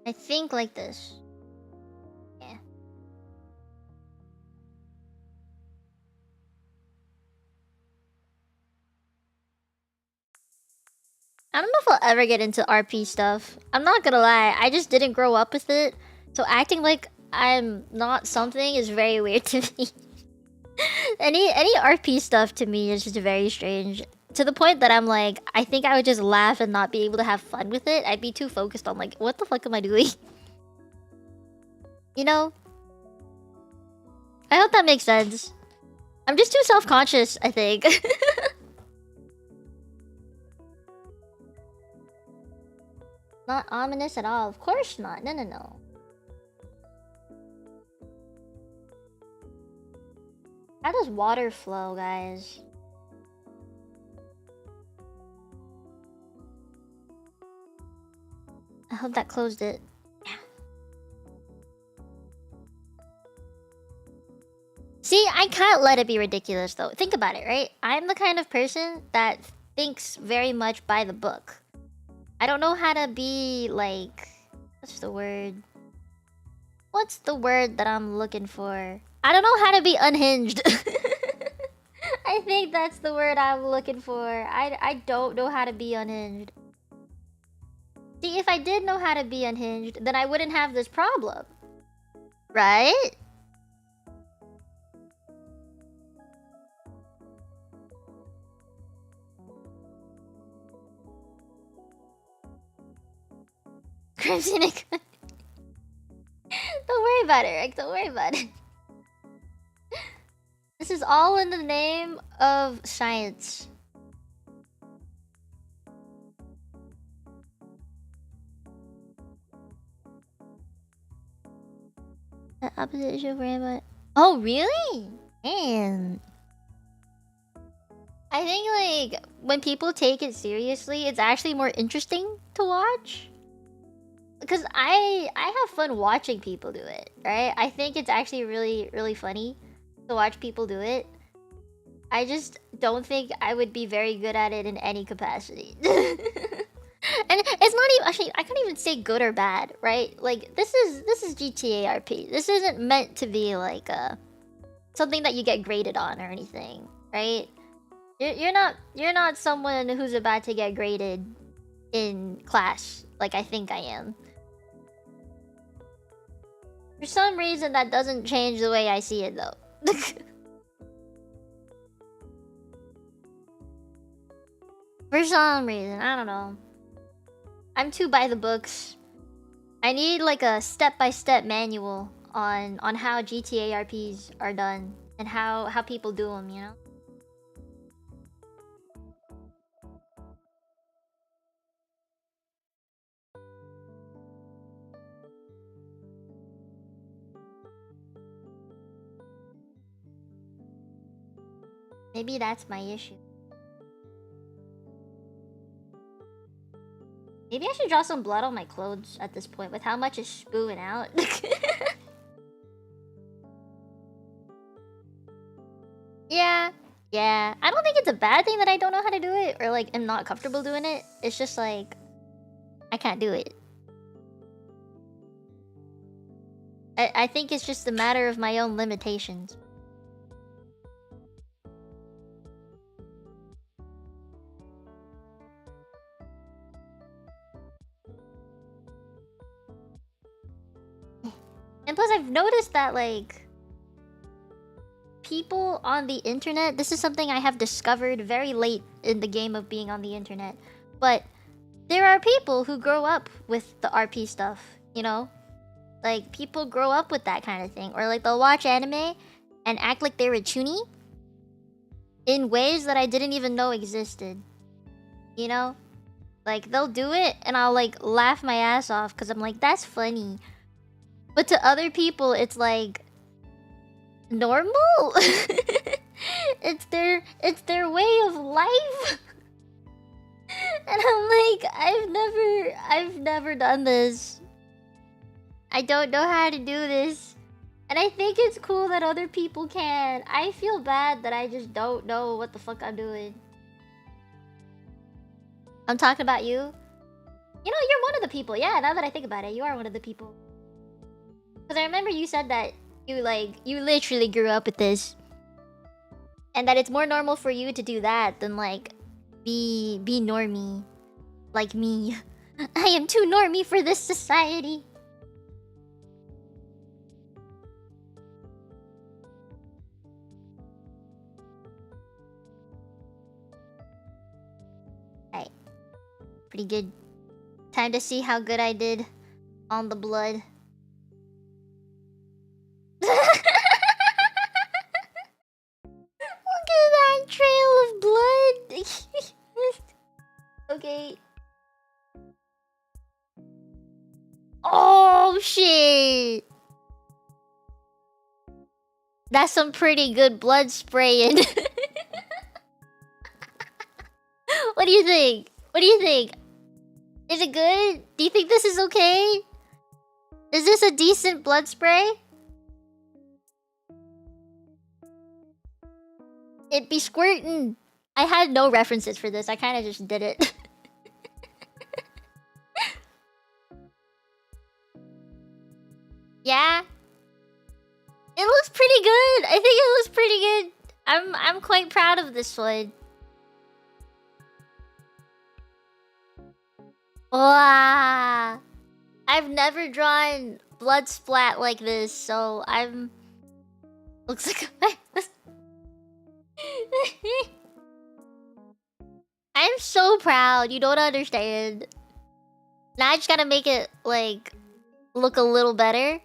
S1: I think like this. Yeah. I don't know if I'll ever get into RP stuff. I'm not gonna lie, I just didn't grow up with it. So acting like I'm not something is very weird to me. Any RP stuff to me is just very strange. To the point that I'm like, I think I would just laugh and not be able to have fun with it. I'd be too focused on like, what the fuck am I doing? You know? I hope that makes sense. I'm just too self-conscious, I think. Not ominous at all. Of course not. No. How does water flow, guys? I hope that closed it. See, I can't let it be ridiculous though. Think about it, right? I'm the kind of person that thinks very much by the book. I don't know how to be like... What's the word? What's the word that I'm looking for? I don't know how to be unhinged. I think that's the word I'm looking for. I don't know how to be unhinged. See, if I did know how to be unhinged, then I wouldn't have this problem. Right? Crimson. Don't worry about it, Rick. Don't worry about it. This is all in the name of science. The opposite issue for anybody. Oh, really? Man. I think, like, when people take it seriously, it's actually more interesting to watch. Because I have fun watching people do it, right? I think it's actually really, really funny to watch people do it. I just don't think I would be very good at it in any capacity. And it's not even... Actually, I can't even say good or bad, right? Like, this is GTA RP. This isn't meant to be, like, something that you get graded on or anything, right? You're not someone who's about to get graded in class, like I think I am. For some reason, that doesn't change the way I see it, though. For some reason, I don't know. I'm too by the books. I need like a step-by-step manual on how GTA RPs are done and how people do them, you know? Maybe that's my issue. Maybe I should draw some blood on my clothes at this point with how much is spewing out. Yeah. I don't think it's a bad thing that I don't know how to do it or like am not comfortable doing it. It's just like I can't do it. I think it's just a matter of my own limitations. And plus I've noticed that like people on the internet, this is something I have discovered very late in the game of being on the internet, but there are people who grow up with the RP stuff, you know? Like, people grow up with that kind of thing. Or like, they'll watch anime and act like they're a chuuni in ways that I didn't even know existed. You know? Like, they'll do it and I'll like laugh my ass off because I'm like, that's funny. But to other people, it's like normal. it's their way of life. And I'm like, I've never done this. I don't know how to do this. And I think it's cool that other people can. I feel bad that I just don't know what the fuck I'm doing. I'm talking about you. You know, you're one of the people. Yeah, now that I think about it, you are one of the people. Because I remember you said that you literally grew up with this. And that it's more normal for you to do that than like be normie. Like me. I am too normie for this society. Alright. Pretty good. Time to see how good I did on the blood. Look at that trail of blood. Okay. Oh shit. That's some pretty good blood spraying. What do you think? What do you think? Is it good? Do you think this is okay? Is this a decent blood spray? It be squirtin'. I had no references for this. I kind of just did it. Yeah. It looks pretty good. I think it looks pretty good. I'm quite proud of this one. Wow. I've never drawn blood splat like this, so I'm... Looks like I'm so proud. You don't understand. Now I just gotta make it, like, look a little better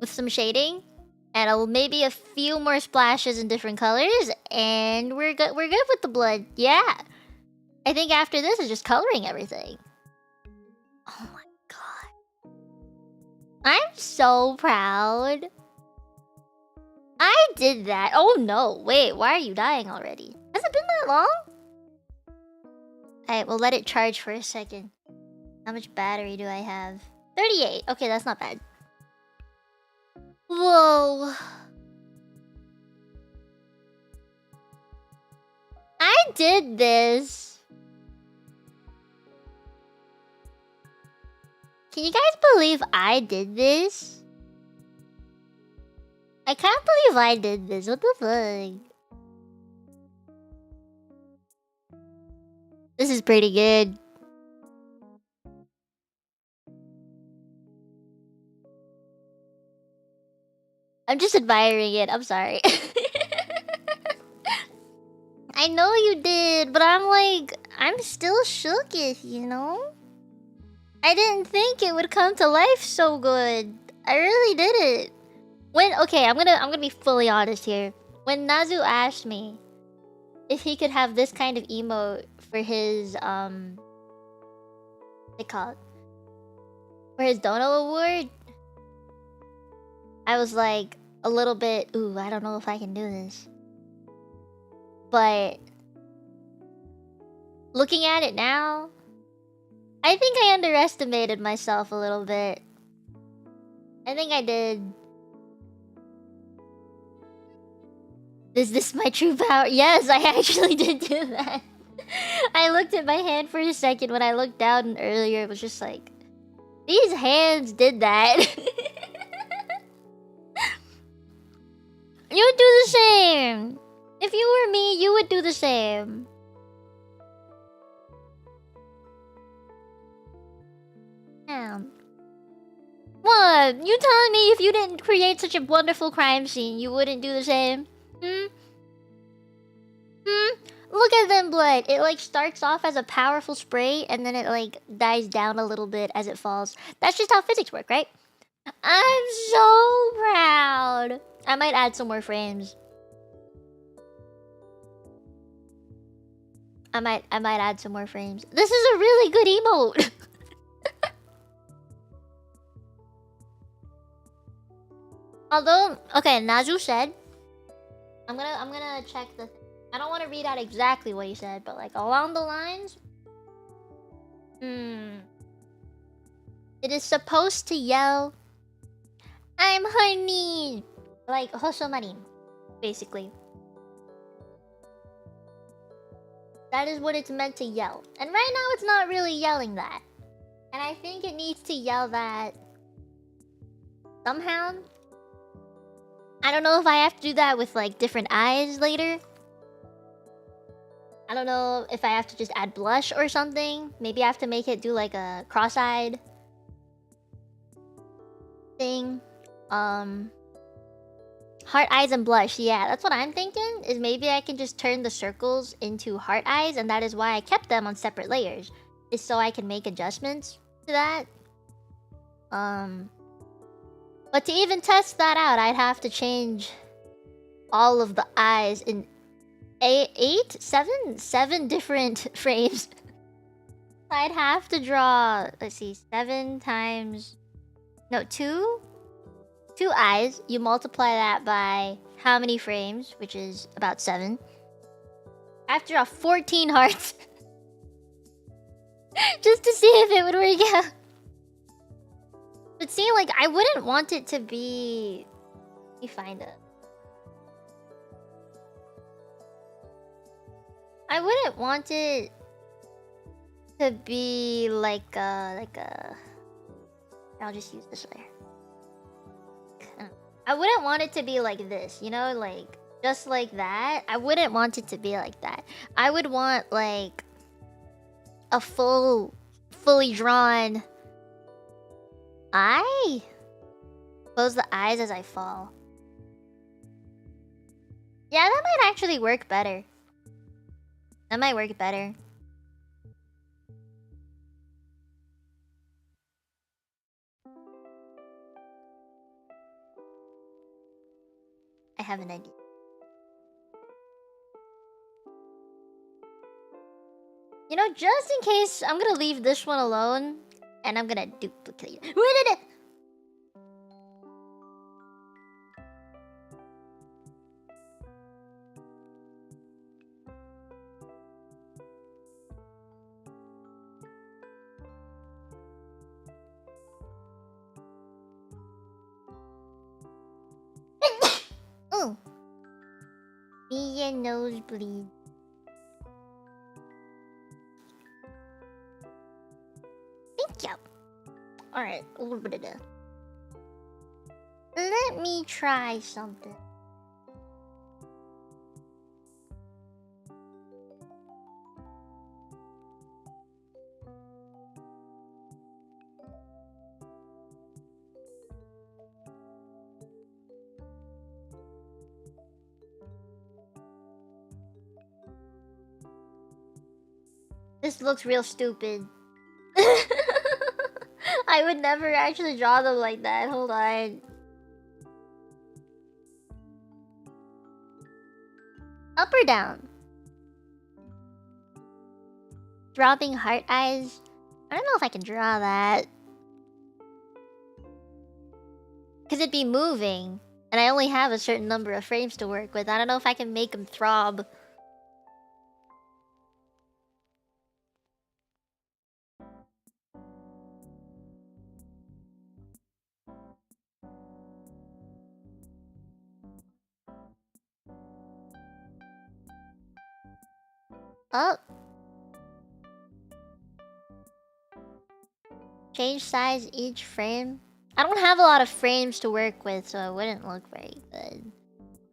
S1: with some shading. And maybe a few more splashes in different colors. And we're good with the blood. Yeah. I think after this is just coloring everything. Oh my god. I'm so proud. I did that. Oh no. Wait, why are you dying already? Has it been that long? Alright, we'll let it charge for a second. How much battery do I have? 38. Okay, that's not bad. Whoa. I did this. Can you guys believe I did this? I can't believe I did this. What the fuck? This is pretty good. I'm just admiring it. I'm sorry. I know you did, but I'm still shooketh, you know? I didn't think it would come to life so good. I really didn't. Okay, I'm gonna be fully honest here. When Nazu asked me if he could have this kind of emote for his what's it called? For his Dono award, I was like a little bit, ooh, I don't know if I can do this. But looking at it now, I think I underestimated myself a little bit. I think I did. Is this my true power? Yes, I actually did do that. I looked at my hand for a second when I looked down earlier. It was just like, these hands did that. You would do the same. If you were me, you would do the same. Damn. What? You telling me if you didn't create such a wonderful crime scene, you wouldn't do the same? Look at them blood. It like starts off as a powerful spray and then it like dies down a little bit as it falls. That's just how physics work, right? I'm so proud. I might add some more frames. I might add some more frames. This is a really good emote. Although, okay, Nazu said, I'm gonna check the. I don't want to read out exactly what he said, but like along the lines. It is supposed to yell, "I'm honey," like Hosomarin, basically. That is what it's meant to yell. And right now it's not really yelling that. And I think it needs to yell that somehow. I don't know if I have to do that with like different eyes later. I don't know if I have to just add blush or something. Maybe I have to make it do like a cross-eyed thing. Heart eyes and blush. Yeah, that's what I'm thinking. Is maybe I can just turn the circles into heart eyes, and that is why I kept them on separate layers. Is so I can make adjustments to that. But to even test that out, I'd have to change all of the eyes in seven different frames. I'd have to draw, let's see, 7 times... No, 2 eyes. You multiply that by how many frames, which is about 7. I have to draw 14 hearts. Just to see if it would work out. But see, like, I wouldn't want it to be... Let me find it. I wouldn't want it to be like a... I'll just use this layer. I wouldn't want it to be like this, you know? Like, just like that. I wouldn't want it to be like that. I would want, like, a fully drawn eye. Close the eyes as I fall. Yeah, that might actually work better. That might work better. I have an idea. You know, just in case, I'm gonna leave this one alone, and I'm gonna duplicate it. Where did it? Oh, me and nosebleed. Thank you. All right, a little bit of that. Let me try something. This looks real stupid. I would never actually draw them like that. Hold on. Up or down? Dropping heart eyes? I don't know if I can draw that. Because it'd be moving. And I only have a certain number of frames to work with. I don't know if I can make them throb. Oh. Change size each frame. I don't have a lot of frames to work with, so it wouldn't look very good.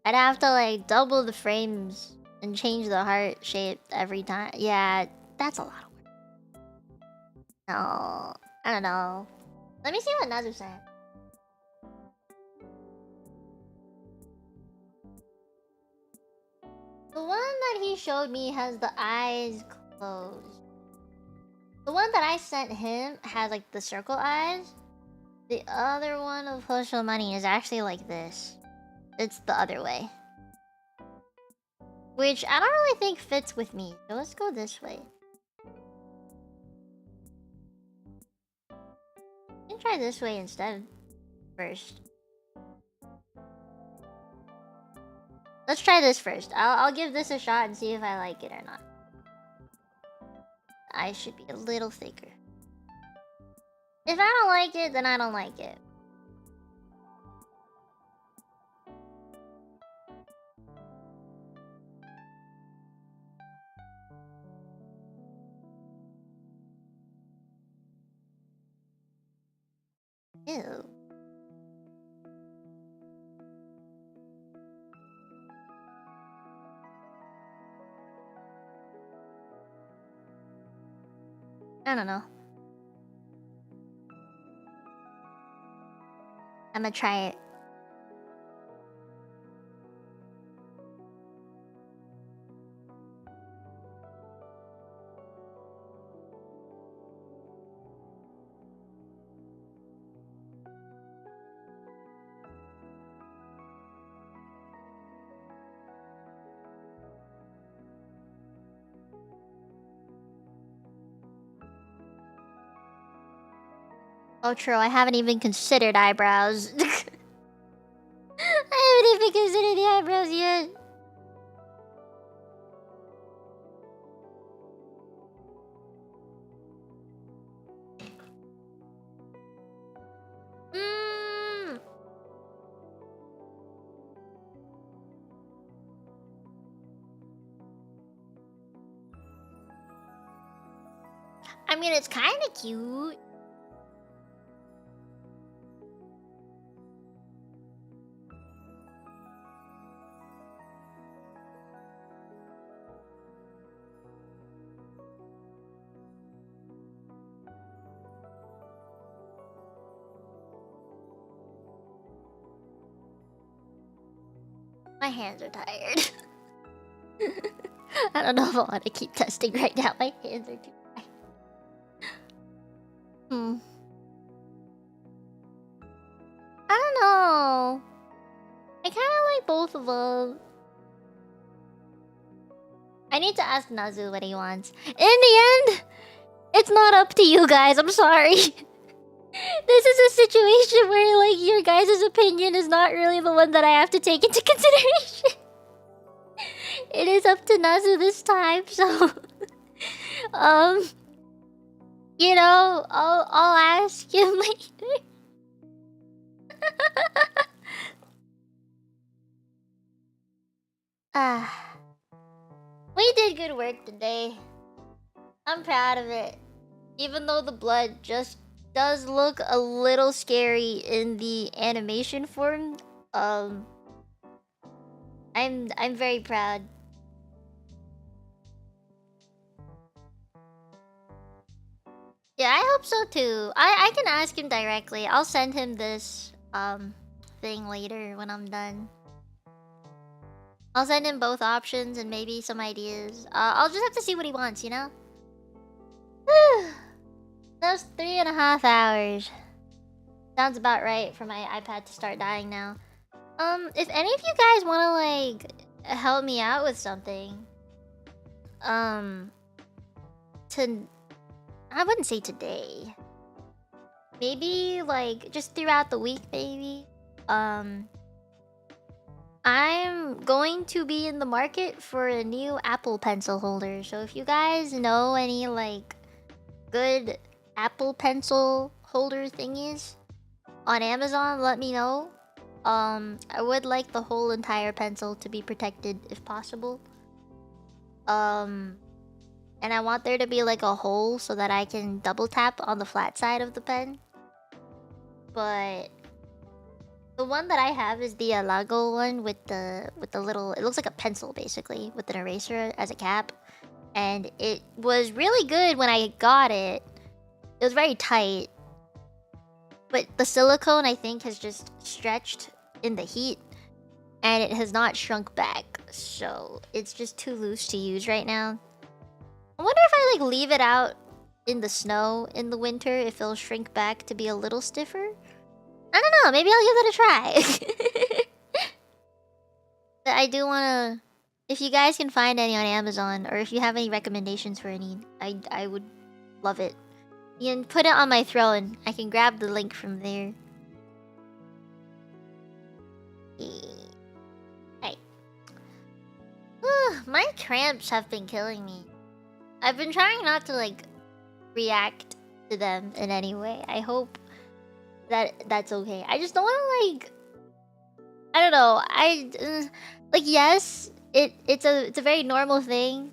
S1: I'd have to like double the frames and change the heart shape every time. Yeah, that's a lot of work. No, I don't know. Let me see what Nazu's saying. The one that he showed me has the eyes closed. The one that I sent him has like the circle eyes. The other one of Social Money is actually like this. It's the other way. Which I don't really think fits with me. So let's go this way. I can try this way instead. First. Let's try this first. I'll give this a shot and see if I like it or not. I should be a little thicker. If I don't like it, then I don't like it. Ew. I don't know. I'm gonna try it. Oh, true. I haven't even considered eyebrows. I haven't even considered the eyebrows yet. mean, it's kind of cute. My hands are tired. I don't know if I want to keep testing right now. My hands are too tired. I don't know. I kind of like both of them. I need to ask Nazu what he wants. In the end, it's not up to you guys. I'm sorry. This is a situation where, like, your guys' opinion is not really the one that I have to take into consideration. It is up to Nazu this time, so... You know, I'll ask him later. We did good work today. I'm proud of it. Even though the blood just does look a little scary in the animation form, I'm very proud. Yeah, I hope so too. I can ask him directly. I'll send him this thing later when I'm done. I'll send him both options and maybe some ideas. I'll just have to see what he wants, you know? That was 3.5 hours. Sounds about right for my iPad to start dying now. If any of you guys want to, like, help me out with something, I wouldn't say today. Maybe, like, just throughout the week, maybe. I'm going to be in the market for a new Apple Pencil holder. So if you guys know any, like, good Apple Pencil holder thingies on Amazon, let me know. I would like the whole entire pencil to be protected if possible. And I want there to be, like, a hole so that I can double tap on the flat side of the pen. But the one that I have is the Alago one with the little... It looks like a pencil, basically, with an eraser as a cap. And it was really good when I got it. It was very tight. But the silicone, I think, has just stretched in the heat. And it has not shrunk back. So it's just too loose to use right now. I wonder if I, like, leave it out in the snow in the winter, if it'll shrink back to be a little stiffer. I don't know, maybe I'll give that a try. But I do wanna... If you guys can find any on Amazon, or if you have any recommendations for any, I would love it. You can put it on my throne. I can grab the link from there. Hey. My cramps have been killing me. I've been trying not to, like, react to them in any way. I hope that's okay. I just don't want to, like... I don't know. Like, yes, it's a very normal thing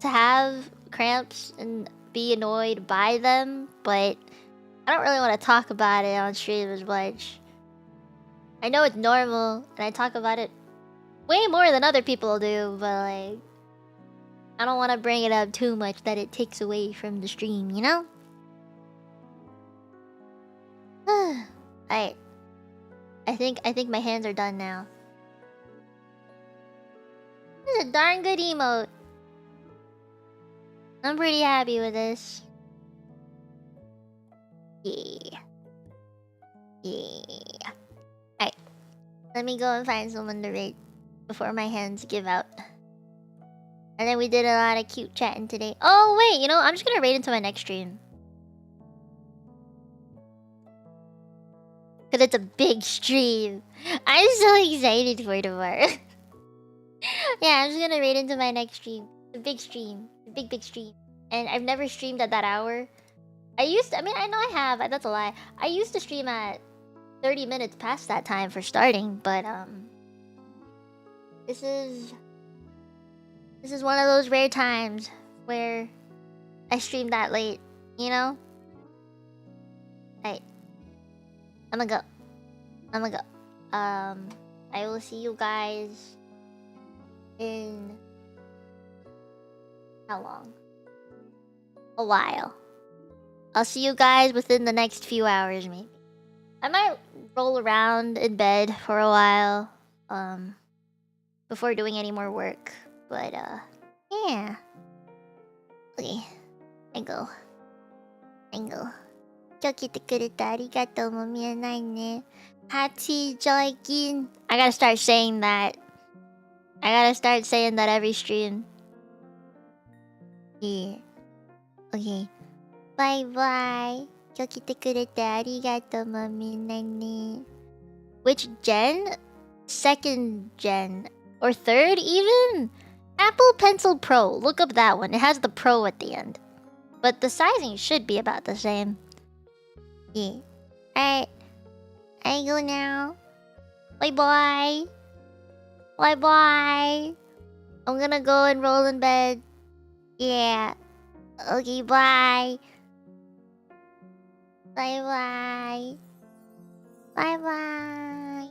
S1: to have cramps and be annoyed by them, but I don't really want to talk about it on stream as much. I know it's normal, and I talk about it way more than other people do, but, like, I don't want to bring it up too much that it takes away from the stream, you know? Alright. I think my hands are done now. This is a darn good emote. I'm pretty happy with this. Yeah. Yeah. Alright. Let me go and find someone to rate before my hands give out. And then we did a lot of cute chatting today. Oh, wait, you know, I'm just gonna raid into my next stream. Because it's a big stream. I'm so excited for tomorrow. Yeah, I'm just gonna raid into my next stream. The big stream. The big stream. And I've never streamed at that hour. I mean, I know I have. That's a lie. I used to stream at 30 minutes past that time for starting, but, This is one of those rare times where I stream that late, you know? Alright. I'm gonna go. I'm gonna go. I will see you guys in... how long? A while. I'll see you guys within the next few hours, maybe. I might roll around in bed for a while, before doing any more work. But, yeah. Okay. I go. 今日来てくれてありがとうも見えないね。Hachi Joikin. I gotta start saying that. I gotta start saying that every stream. Yeah. Okay. Bye bye. 今日来てくれてありがとうも見えないね。Which gen? Second gen. Or third even? Apple Pencil Pro. Look up that one. It has the Pro at the end. But the sizing should be about the same. Yeah. Alright. I go now. Bye bye. Bye bye. I'm gonna go and roll in bed. Yeah. Okay, bye. Bye bye. Bye bye.